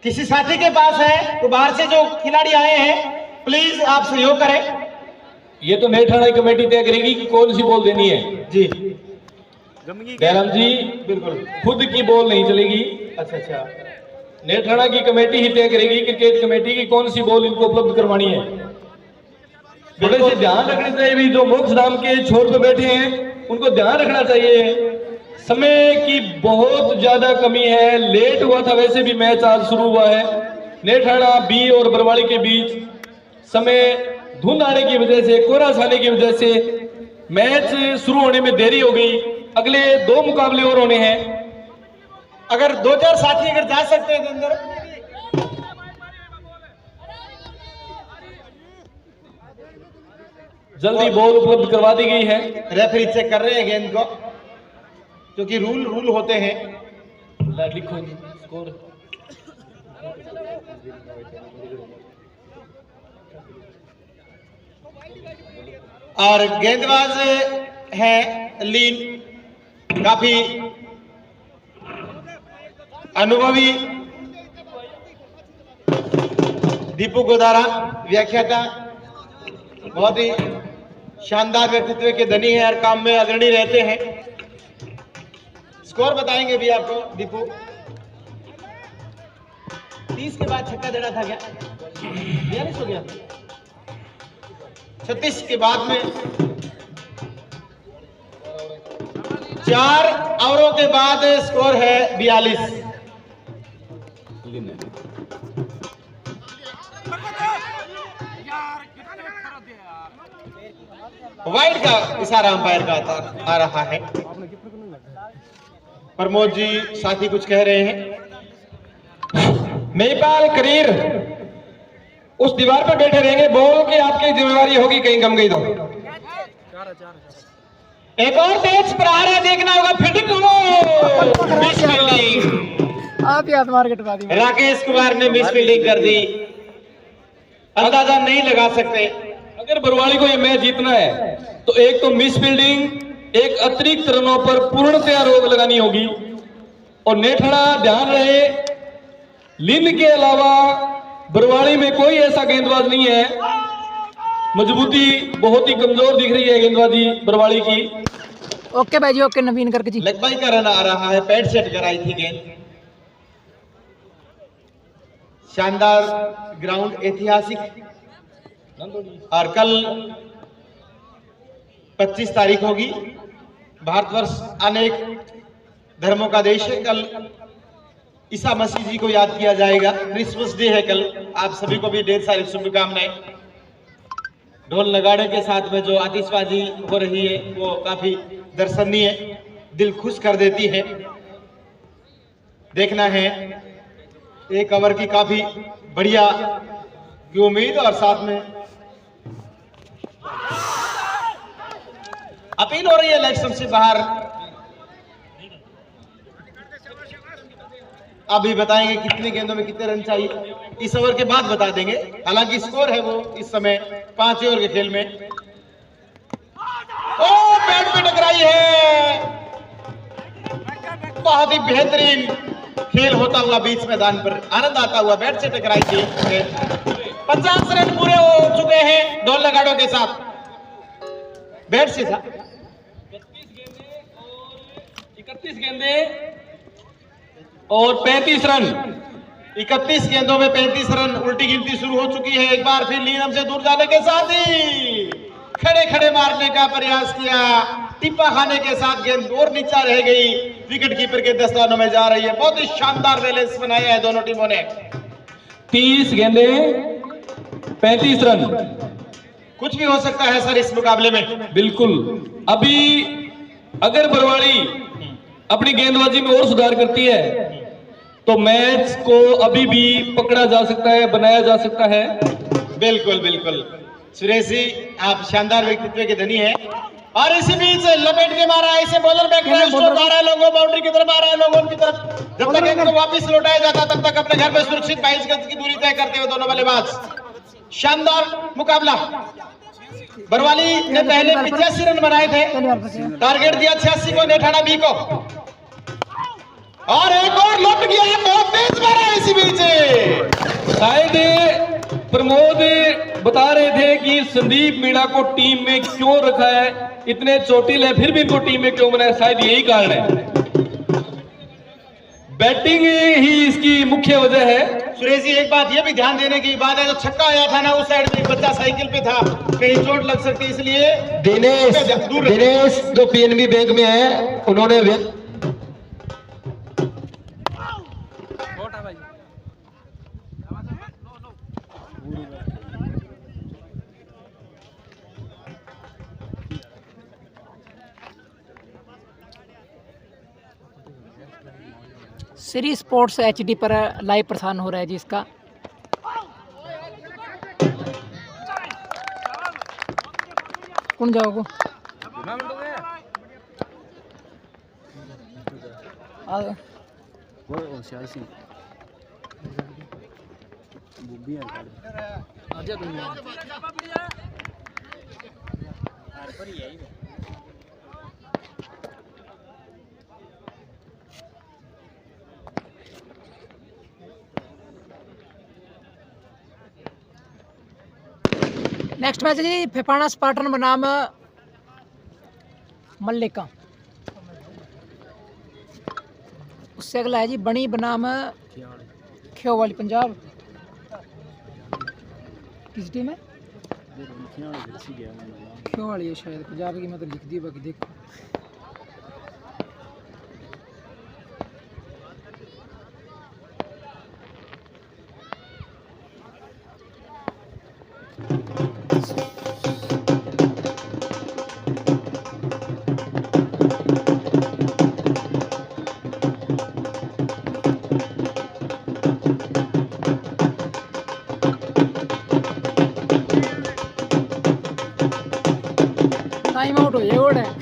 किसी साथी के पास है तो बाहर से जो खिलाड़ी आए हैं प्लीज आप सहयोग करें। ये तो नेठाना कमेटी तय करेगी कि कौन सी बॉल देनी है जी। जयराम जी बिल्कुल खुद की बॉल नहीं चलेगी। अच्छा, नेठाना की कमेटी ही तय करेगी, क्रिकेट कमेटी की कौन सी बॉल इनको उपलब्ध करवानी है। थोड़े से ध्यान रखने चाहिए भी, जो मोक्षधाम के छोर पे बैठे हैं उनको ध्यान रखना चाहिए। समय की बहुत ज्यादा कमी है, लेट हुआ था वैसे भी मैच आज शुरू हुआ है। नेठाना बी और बरवाड़ी के बीच समय धुंध आने की वजह से, कोहरा छाने की वजह से मैच शुरू होने में देरी हो गई। अगले 2 मुकाबले और होने हैं। अगर 2-4 साथी अगर जा सकते हैं तो अंदर। जल्दी बॉल उपलब्ध करवा दी गई है। रेफरी चेक कर रहे हैं गेंद को, क्योंकि रूल होते हैं। लिखो स्कोर। और गेंदबाज है लीन, काफी अनुभवी दीपू गोदारा, व्याख्याता, बहुत ही शानदार व्यक्तित्व के धनी है, हर काम में अग्रणी रहते हैं। स्कोर बताएंगे भी आपको दीपू। 30 के बाद छक्का जड़ा था क्या? 42 हो गया। 36 के बाद में 4 ओवरों के बाद स्कोर है 42। वाइड का इशारा अंपायर का आ रहा है। प्रमोद जी साथी कुछ कह रहे हैं। मेहपाल करीर उस दीवार पर बैठे रहेंगे, बॉल की आपकी जिम्मेवारी होगी, कहीं गम गई तो। एक और तेज प्रहार है, देखना होगा। फील्डिंग आप याद मार के टपा दी। राकेश कुमार ने मिस फील्डिंग कर दी, अंदाजा नहीं लगा सकते। अगर बरवाड़ी को ये मैच जीतना है तो एक तो मिस फील्डिंग, एक अतिरिक्त रनों पर पूर्णतया रोक लगानी होगी। और नेठाना ध्यान रहे, लिन के अलावा बरवाड़ी में कोई ऐसा गेंदबाज नहीं है। मजबूती बहुत ही कमजोर दिख रही है गेंदबाजी बरवाड़ी की। ओके भाई जी, ओके नवीन करके जी। लेग बाई का रन आ रहा है, पैड सेट कराई थी गेंद। शानदार ग्राउंड, ऐतिहासिक। और कल 25 तारीख होगी। भारतवर्ष अनेक धर्मों का देश है। कल ईसा मसीह जी को याद किया जाएगा, क्रिसमस डे है कल। आप सभी को भी ढेर सारी शुभकामनाएं। ढोल नगाड़े के साथ में जो आतिशबाजी हो रही है वो काफी दर्शनीय, दिल खुश कर देती है। देखना है एक ओवर की काफी बढ़िया की उम्मीद। और साथ में अपील हो रही है इलेक्शन से बाहर। अभी बताएंगे कितने गेंदों में कितने रन चाहिए, इस ओवर के बाद बता देंगे। हालांकि स्कोर है वो इस समय 5 ओवर के खेल में। ओ बैट पे टकराई है। बहुत ही बेहतरीन खेल होता हुआ बीच मैदान पर, आनंद आता हुआ बैट से टकराई थी। 50 रन पूरे हो चुके हैं दो लगाड़ों के साथ। बैट से था 31 गेंदे और 35 रन। 31 गेंदों में 35 रन। उल्टी गिनती शुरू हो चुकी है। एक बार फिर लीनम से दूर जाने के साथ ही खड़े खड़े मारने का प्रयास किया। टिप्पा खाने के साथ गेंद और नीचा रह गई। विकेट कीपर के दस्तानों में जा रही है। बहुत ही शानदार बैलेंस बनाया है दोनों टीमों ने। 30 गेंदे 35 रन। कुछ भी हो सकता है सर इस मुकाबले में। बिल्कुल। अभी अगर बरवाड़ी अपनी गेंदबाजी में और सुधार करती है तो मैच को अभी भी पकड़ा जा सकता है, बनाया जा सकता है। बिल्कुल बिल्कुल सुरेश जी, आप शानदार व्यक्तित्व के धनी हैं। और इसी बीच लपेट के मारा है इसे बॉलर बैक आ रहा है लोगों, बाउंड्री की तरफ आ रहा है लोगों की तरफ। जब तक इनको वापस लौटाया जाता तब तक अपने घर में सुरक्षित 22 गज की दूरी तय करते हुए दोनों बल्लेबाज। शानदार मुकाबला। बरवाली ने पहले 85 रन बनाए थे, टारगेट दिया 86 को नेठाना बी को, और एक और लौट गया है। बहुत तेज मारा इसी बीच। शायद प्रमोद बता रहे थे कि संदीप मीणा को टीम में क्यों रखा है, इतने चोटिल है फिर भी इनको टीम में क्यों बनाया, शायद यही कारण है। बैटिंग ही इसकी मुख्य वजह है। सुरेश जी, एक बात ये भी ध्यान देने की बात है, जो छक्का आया था ना उस साइड में बच्चा साइकिल पे था, कहीं चोट लग सकती, इसलिए दिनेश जो पीएनबी बैंक में है उन्होंने श्री स्पोर्ट्स HD पर लाइव प्रसारण हो रहा है जी इसका। कौन जाओगे? नेक्स्ट मैच जी फेफाना स्पार्टन बनाम मल्लिका। उससे अगला है जी बनी बनाम ख्यो वाली पंजाब। किस टीम है? ख्यो वाली है शायद, पंजाब की मतलब लिख दी, बाकी देखो। टाइम आउट हो जाए ओड है।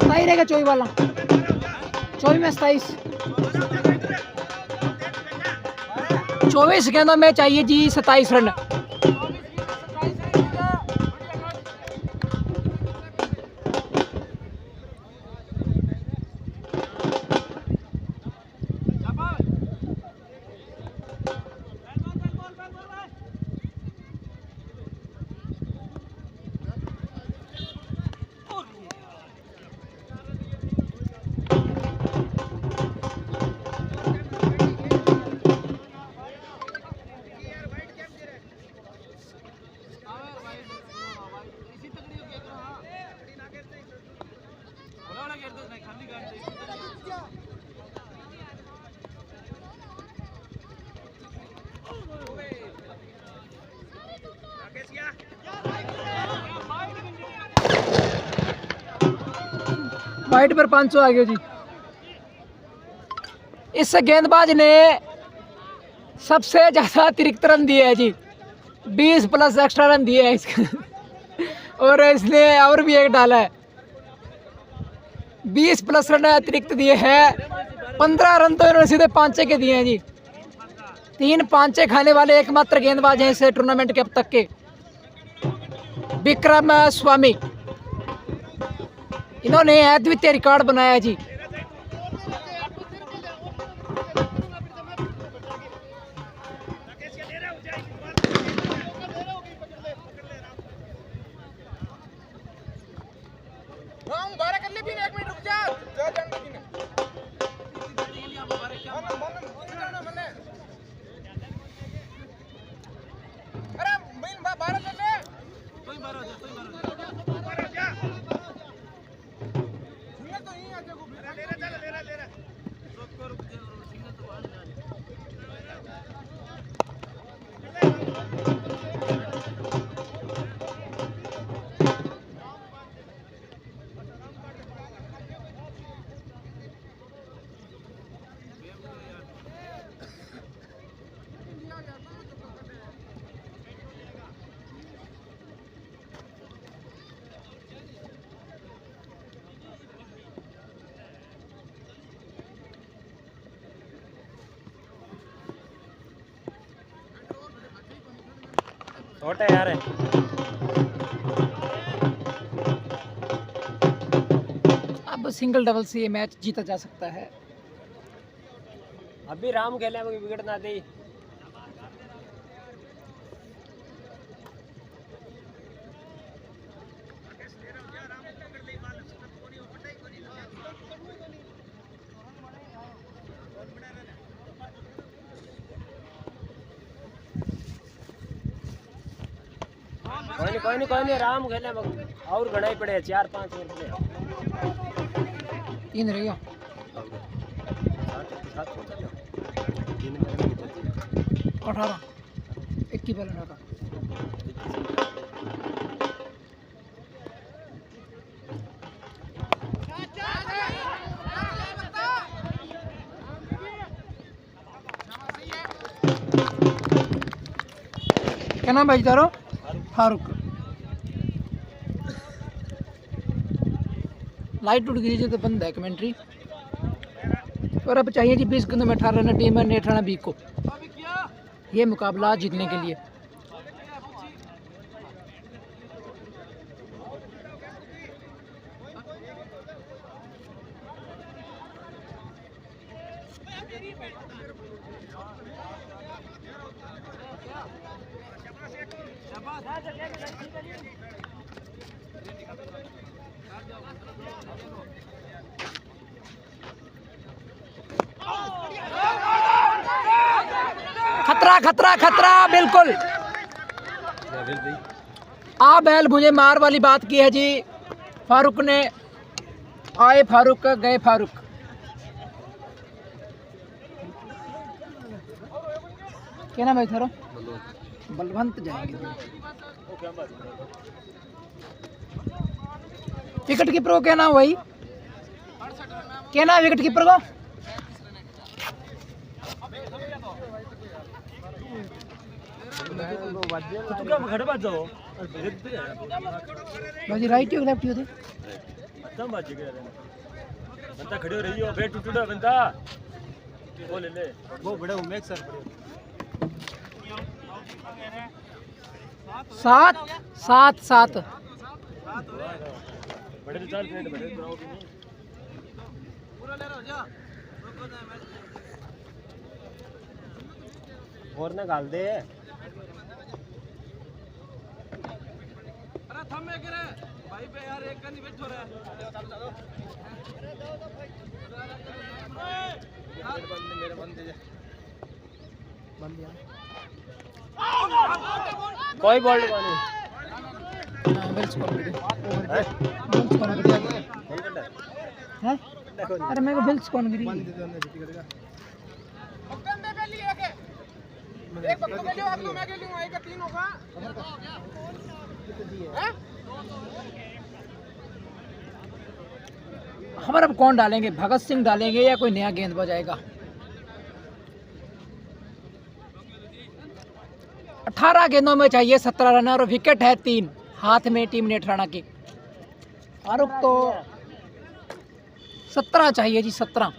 27 रहेगा 24 वाला, 24 में 27, 24 गेंदों में चाहिए जी 27 रन। वाइट पर 500 आ गया जी। इस गेंदबाज ने सबसे ज्यादा अतिरिक्त रन दिए हैं जी, 20 प्लस एक्स्ट्रा रन दिए हैं इसके और इसने और भी एक डाला है, 20 प्लस रन अतिरिक्त दिए हैं। 15 रन तो इन्होंने सीधे पांचे के दिए हैं जी। 3 पांचे खाने वाले एकमात्र गेंदबाज हैं इस टूर्नामेंट के अब तक के, विक्रम स्वामी। इन्होंने अद्वितीय रिकॉर्ड बनाया जी। छोटा यार है। अब सिंगल डबल से ये मैच जीता जा सकता है। अभी राम खेले विकेट ना दे। कोई नहीं राम खेले और घड़ा ही पड़े 4-5 ओवर पड़े। 3 रहेगा 18 21 बॉल 18। क्या नाम भाई तारो? फारूक। लाइट टूट गई तो बंद है कमेंट्री। और अब चाहिए जी 20 गेंदों में 18 रन टीम नेठाना बी को ये मुकाबला जीतने के लिए। खतरा खतरा खतरा बिल्कुल। आ बैल मुझे मार वाली बात की है जी फारूक ने। आए फारूक गए फारूक। क्या नाम है थारो? बलवंत जाएंगे। विकेट कीपर को क्या नाम भाई? क्या नाम विकेट कीपर को? बाजी राइट हो लेफ्ट हो? खत्म बात है बनता खड़े हो रही हो बैठ टूटा बनता वो ले ले वो बड़े उमेश सर सात सात सात बड़े चार मिनट बड़े कराओ भी नहीं पूरा ले रहा जा और ना गाल दे अरे थम में गिरे भाई पे यार एक का नहीं बैठो रहा मेरे बंदे कोई बॉल नहीं अरे मेरे को बिल्स कौन गिरी एक बक्का ले लियो आप लोग मैं ले लूंगा एक का 3 होगा हैं हमारा अब कौन डालेंगे भगत सिंह डालेंगे या कोई नया गेंदबाज आएगा 18 गेंदों में चाहिए 17 रन और विकेट है 3 हाथ में टीम नेठराना की फारूक तो 17 चाहिए जी 17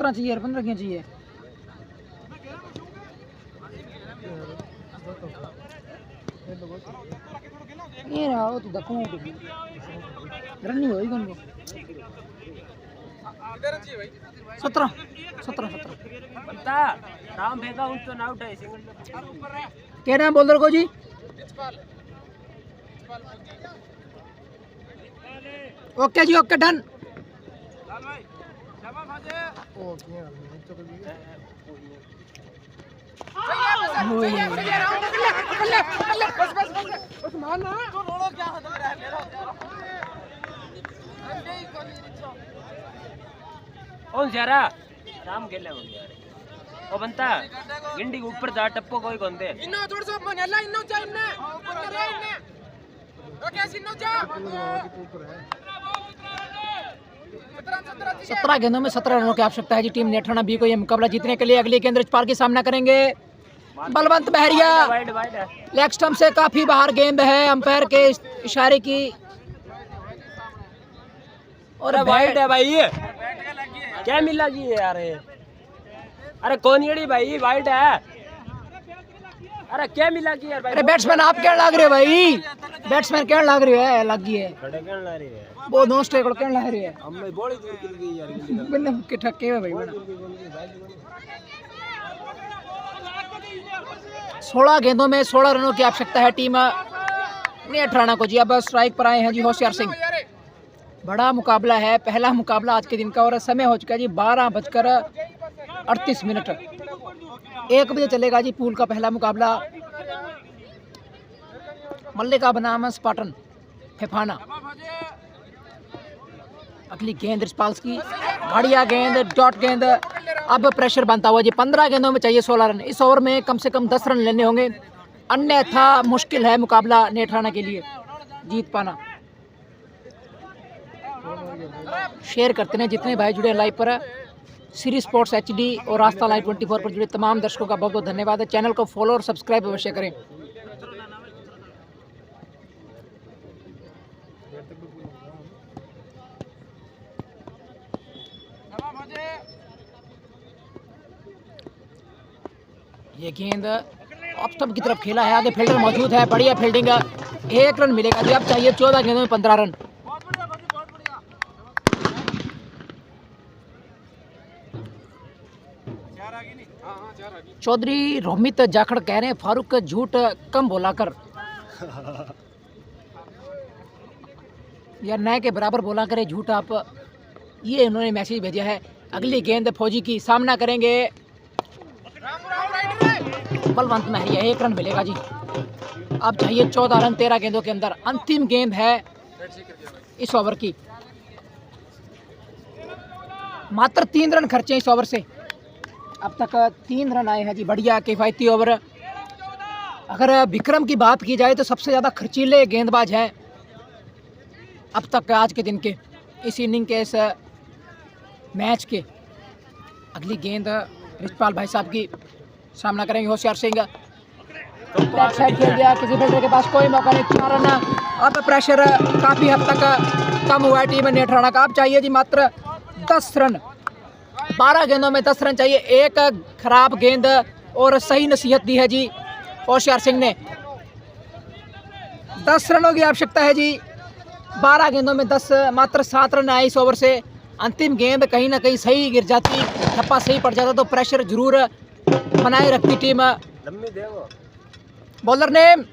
चाहिए 15 क्यों चाहिए ये रहा तो देखो रन नहीं होगी उनको 17 बनता राम भेगा उन तो ना उठाए सिंगल क्या नाम बोल रहे हो जी ओके जी ओके डन कौन जरा राम खेले हो यार ओ बनता गिंडी के ऊपर जा टप्पो कोई कौन दे इन्नो थोड़ा सा मनला इन्नो जा इन्ने ऊपर रे इन्ने ओके इन्नो जा 17 गेंदों में 17 रनों की आवश्यकता है जी टीम नेठराना बी को ये मुकाबला जीतने के लिए अगली गेंद रिचपाल की सामना करेंगे बलवंत बहरिया लेग स्टंप से काफी बाहर गेंद है अंपायर के इशारे की और वाइड है भाई क्या मिला जी यार अरे कौन येड़ी भाई वाइड है अरे क्या मिला की यार भाई अरे बैट्समैन आप क्या लग रहे हो भाई बैट्समैन क्या लग रही है लगी है खड़े क्या लग रही है वो दोनों स्ट्राइक क्या लग रही है हम में बड़ी दूर गिर गई यार बिल्कुल के ठक्के है भाई बड़ा 16 गेंदों में 16 रनों की आवश्यकता है टीम नेठराना को जी अब स्ट्राइक पर आए हैं जी होशियार सिंह बड़ा मुकाबला है पहला मुकाबला आज के दिन का और समय हो चुका है जी 12:38 1 बजे चलेगा जी पूल का पहला मुकाबला मल्लिका बनाम स्पार्टन फेफाना अगली गेंद रिचपाल की बढ़िया गेंद डॉट गेंद अब प्रेशर बनता हुआ जी 15 गेंदों में चाहिए 16 रन इस ओवर में कम से कम 10 रन लेने होंगे अन्यथा मुश्किल है मुकाबला नेठराना के लिए जीत पाना शेयर करते हैं जितने भाई जुड़े लाइव पर सीरी स्पोर्ट्स HD और रास्ता लाइव 24 पर जुड़े तमाम दर्शकों का बहुत बहुत धन्यवाद है चैनल को फॉलो और सब्सक्राइब अवश्य करें ये गेंद ऑफ स्टंप की तरफ खेला है आगे फील्डर मौजूद है बढ़िया फील्डिंग 1 रन मिलेगा जी अब चाहिए 14 गेंदों में 15 रन चौधरी रोमित जाखड़ कह रहे हैं फारूक झूठ कम बोला कर या नए के बराबर बोला करे झूठ आप ये उन्होंने मैसेज भेजा है अगली गेंद फौजी की सामना करेंगे बलवंत महरिया 1 रन मिलेगा जी अब चाहिए 14 रन 13 गेंदों के अंदर अंतिम गेंद है इस ओवर की मात्र 3 रन खर्चे इस ओवर से अब तक 3 रन आए हैं जी बढ़िया किफायती ओवर अगर विक्रम की बात की जाए तो सबसे ज़्यादा खर्चीले गेंदबाज हैं अब तक आज के दिन के इस इनिंग के इस मैच के अगली गेंद रिचपाल भाई साहब की सामना करेंगे होशियार सिंह बैक साइड खेल दिया, किसी फील्डर के पास कोई मौका नहीं, 4 रन। अब प्रेशर काफ़ी हद तक कम हुआ है टीम नेठराना का। अब चाहिए जी मात्र 10 रन, 12 गेंदों में 10 रन चाहिए। एक खराब गेंद और सही नसीहत दी है जी होशियार सिंह ने। 10 रनों की आवश्यकता है जी, 12 गेंदों में 10, मात्र 7 रन आए इस ओवर से। अंतिम गेंद कहीं ना कहीं सही गिर जाती, ठप्पा सही पड़ जाता तो प्रेशर जरूर बनाए रखती team. Bowler name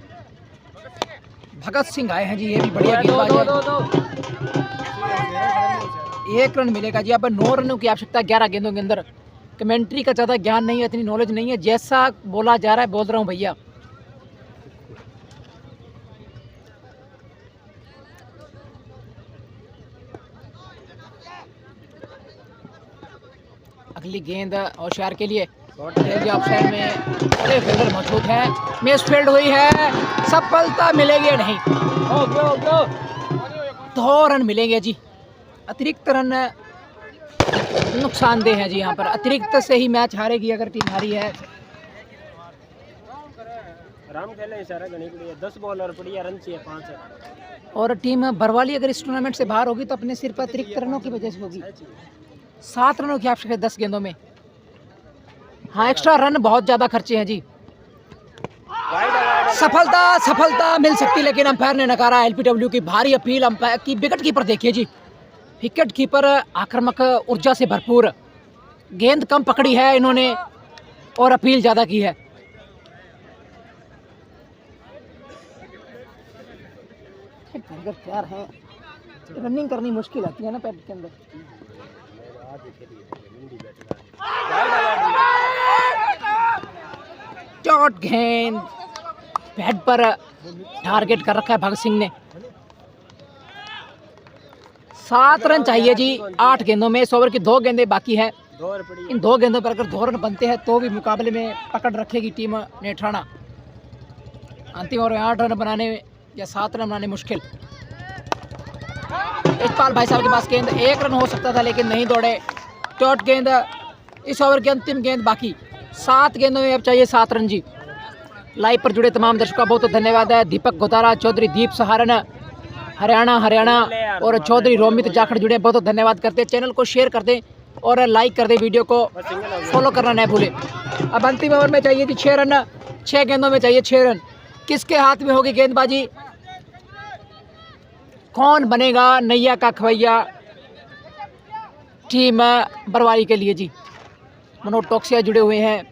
Bhagat Singh आए हैं जी, ये भी बढ़िया गेंदबाज है। 1 रन मिलेगा जी। अब 9 रनों की आवश्यकता 11 गेंदों के अंदर। कमेंट्री का ज़्यादा ज्ञान नहीं है, इतनी नॉलेज नहीं है, जैसा बोला जा रहा है बोल रहा हूँ भैया। अगली गेंद होशियार के लिए, ऑफसाइड में बड़े फील्डर मौजूद है, मिस फील्ड हुई है, सफलता मिलेगी नहीं। 2 रन मिलेंगे जी। अतिरिक्त रन नुकसानदेह है जी, यहाँ पर अतिरिक्त से ही मैच हारेगी अगर टीम हारी है। राम खेले इशारा करने के लिए 10 बॉल और पड़ी है, रन चाहिए 5। और टीम बरवाली अगर इस टूर्नामेंट से बाहर होगी तो अपने सिर पर अतिरिक्त रनों की वजह से होगी। 7 रनों की आवश्यकता है 10 गेंदों में। हाँ, एक्स्ट्रा रन बहुत ज़्यादा खर्चे हैं जी। सफलता मिल सकती, लेकिन अंपायर ने नकारा। एलपीडब्ल्यू की भारी अपील अंपायर की। विकेट कीपर देखिए जी, विकेट कीपर आक्रामक ऊर्जा से भरपूर, गेंद कम पकड़ी है इन्होंने और अपील ज़्यादा की है। प्यार है, रनिंग करनी मुश्किल आती है ना पैड के अंदर। शॉट गेंद पैड पर टारगेट कर रखा है भगत सिंह ने। 7 रन चाहिए जी 8 गेंदों में। इस ओवर की 2 गेंदें बाकी है। इन 2 गेंदों पर अगर 2 रन बनते हैं तो भी मुकाबले में पकड़ रखेगी टीम नेठराना। अंतिम ओवर में 8 रन बनाने या 7 रन बनाने मुश्किल। इकबाल भाई साहब के पास गेंद, 1 रन हो सकता था लेकिन नहीं दौड़े। शॉट गेंद, इस ओवर की अंतिम गेंद बाकी। 7 गेंदों में अब चाहिए 7 रन जी। लाइव पर जुड़े तमाम दर्शकों का बहुत बहुत धन्यवाद है। दीपक गोतारा, चौधरी दीप सहारन हरियाणा और चौधरी रोमित जाखड़ जुड़े, बहुत बहुत धन्यवाद करते हैं। चैनल को शेयर कर दें और लाइक कर दें, वीडियो को फॉलो करना न भूलें। अब अंतिम ओवर में चाहिए जी 6 रन, 6 गेंदों में चाहिए 6 रन। किसके हाथ में होगी गेंदबाजी, कौन बनेगा नैया का खवैया टीम बरवाली के लिए जी। मनोज टोक्सिया जुड़े हुए हैं।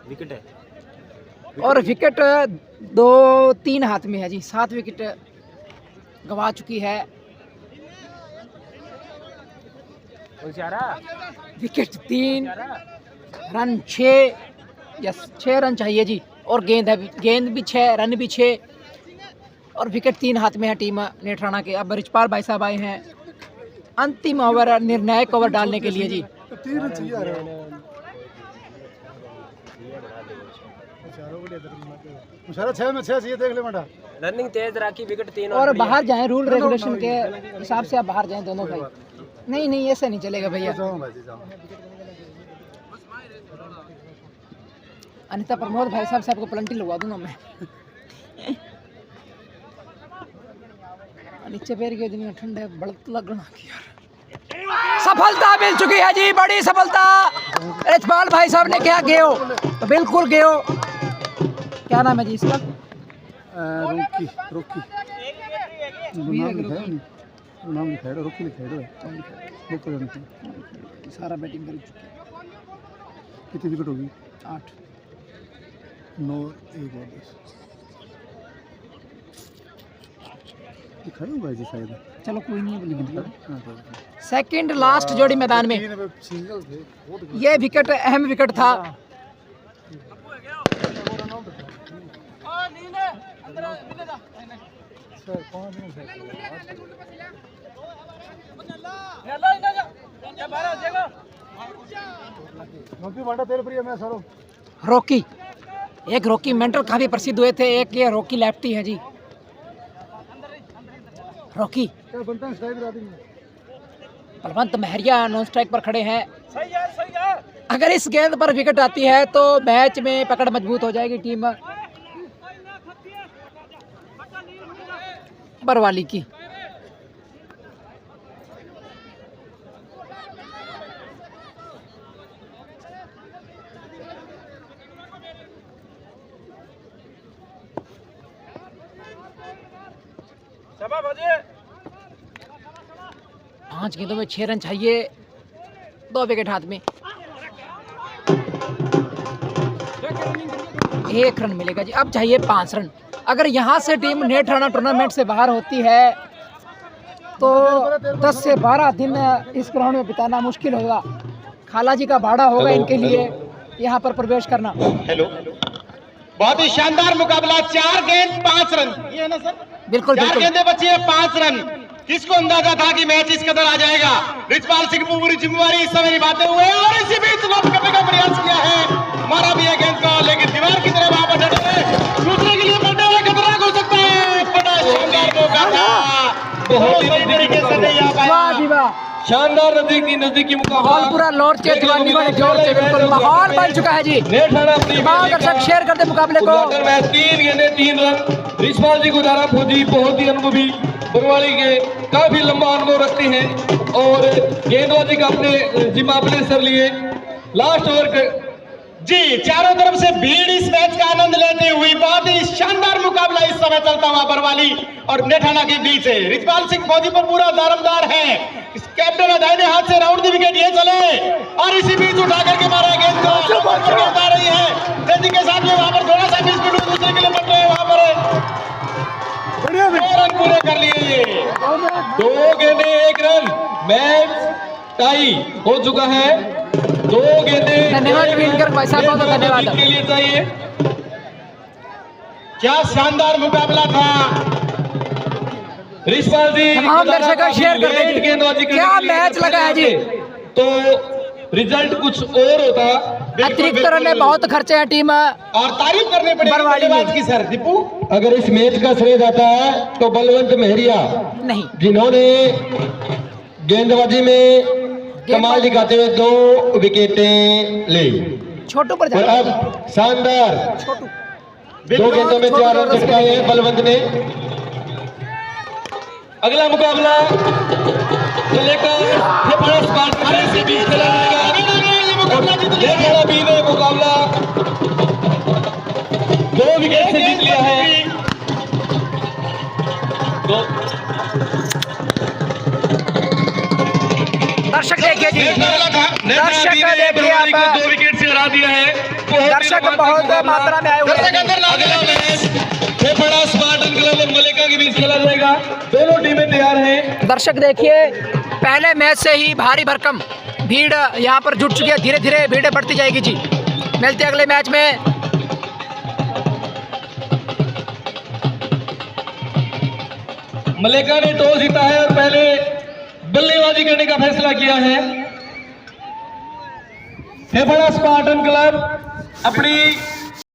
विकेट है और विकेट 2-3 हाथ में है जी। 7 विकेट गंवा चुकी है। विकेट 3 रन 6 या 6 रन चाहिए जी। और गेंद है, गेंद भी 6, रन भी 6 और विकेट 3 हाथ में है टीम नेठराना के। अब रिचपाल भाई साहब आए हैं अंतिम ओवर, निर्णायक ओवर डालने के लिए जी। रनिंग तेज रखी, विकेट 3 और बाहर जाएं, रूल रेगुलेशन के हिसाब से आप बाहर जाएं दोनों भाई। नहीं ऐसे नहीं चलेगा भैया। अनिता प्रमोद भाई साहब से आपको प्लंटी लगवा दूंगा मैं। नीचे पैर के दिन ठंडे बढ़त लगना की यार। सफलता मिल चुकी है जी, बड़ी सफलता। रिचपाल भाई साहब ने क्या गए हो तो बिल्कुल गए हो। क्या नाम है जी इसका? रोकी नाम लिखा है, रोकी लिखा है। सारा बैटिंग कर चुके हैं। कितनी विकेट होगी? 8, 9, 1 और 10 दिखाई होगा जी शायद। चलो कोई नहीं। सेकंड लास्ट जोड़ी मैदान में, ये विकेट अहम विकेट था। रॉकी, एक रॉकी मेंटर काफी प्रसिद्ध हुए थे, एक ये रॉकी लेफ्टी है ji. Rocky Balwant Mahariya non strike पर खड़े हैं। अगर इस गेंद पर विकेट आती है तो मैच में पकड़ मजबूत हो जाएगी टीम बरवाली की। पांच गेंदों में 6 रन चाहिए, 2 विकेट हाथ में, 1 रन मिलेगा जी। अब चाहिए 5 रन। अगर यहाँ से टीम नेट रन टूर्नामेंट से बाहर होती है तो 10 से 12 दिन इस ग्राउंड में बिताना मुश्किल होगा। खाला जी का भाड़ा होगा इनके लिए यहाँ पर प्रवेश करना। हेलो, बहुत ही शानदार मुकाबला, 4 गेंद 5 रन, ये है ना सर? बिल्कुल 4 बिल्कुल। गेंदें बची है, 5 रन। किसको अंदाजा था कि मैच इस कदर आ जाएगा? रिचपाल सिंह पूरी जिम्मेवारी इस समय निभाते हुए और इसी बीच लॉक करने का प्रयास किया है, मारा भी है गेंद को, लेकिन दीवार की तरफ वहां पर डटे हुए, दूसरे के लिए बढ़ने हुए खतरनाक हो सकता है। बड़ा शानदार मौका था, बहुत ही तरीके से नहीं आ पाया। वाह जी वाह, शानदार नजदीकी माहौल मुकाबला। पूरा लौट के जवानी वाले जोर से बिल्कुल माहौल बन चुका है जी। नेट रन अपनी तमाम दर्शक शेयर कर दे मुकाबले को। उद्घाटन मैच 3 गेंदें 3 रन। रिचपाल जी गुजारा फौजी बहुत ही अनुभवी, बरवाली के काफी लंबा अनुभव रखते हैं और गेंदबाजी का अपने जिम्मे सर लिए। लास्ट ओवर जी, चारों तरफ से भीड़ इस मैच का आनंद लेते हुए बहुत ही शानदार मुकाबला इस समय चलता हुआ बरवाली और नेठाना के बीच है। रिचपाल सिंह फौजी पर पूरा दारमदार है, इस कैप्टन दाहिने हाथ से राउंड दी विकेट ये चले और इसी बीच उठा करके मारा गेंद को, गेंद आ रही है तेजी के साथ में, वहां पर थोड़ा सा बीच मिनट दूसरे के लिए पड़ रहे हैं, वहां पर 2 रन पूरे कर लिए। 2 गेंदें 1 रन, मैच टाई हो चुका है। 2 गेंदें धन्यवाद वीनकर भाई साहब, बहुत धन्यवाद के लिए चाहिए। क्या शानदार मुकाबला था। रिचपाल जी तमाम दर्शक शेयर कर लेट गेंदबाजी दीजिए। करने क्या के लिए मैच लगा है जी। तो रिजल्ट कुछ और होता। अतिरिक्त रन बहुत खर्चे हैं टीम और तारीफ करनी पड़ेगी बरवाली में। बल्लेबाज की सर दीपू। अगर इस मैच का श्रेय जाता है तो बलवंत मेहरिया, नहीं, जिन्होंने गेंदबाजी में कमाल दिखाते हुए 2 विकेटें ली छोटू पर और जा अब शानदार छोटू 2 गेंदों में 4 रन चटकाए हैं बलवंत ने। अगला मुकाबला लेकर से बीच खेला जाएगा। भी ने मुकाबला 2 विकेट से जीत लिया है। दर्शक देखिए जी, दर्शक देखिए आप, 2 विकेट से हरा दिया है। दर्शक बहुत मात्रा में आए हुए हैं। अगला मैच फेफड़ा स्पार्टन क्लब और मलिका के बीच खेला जाएगा। दोनों टीमें तैयार हैं। दर्शक देखिए, पहले मैच से ही भारी भरकम भीड़ यहाँ पर जुट चुकी है, धीरे धीरे भीड़ बढ़ती जाएगी जी। मिलते हैं अगले मैच में। मलिका ने टॉस जीता है और पहले बल्लेबाजी करने का फैसला किया है। फेफड़ा स्पार्टन क्लब अपनी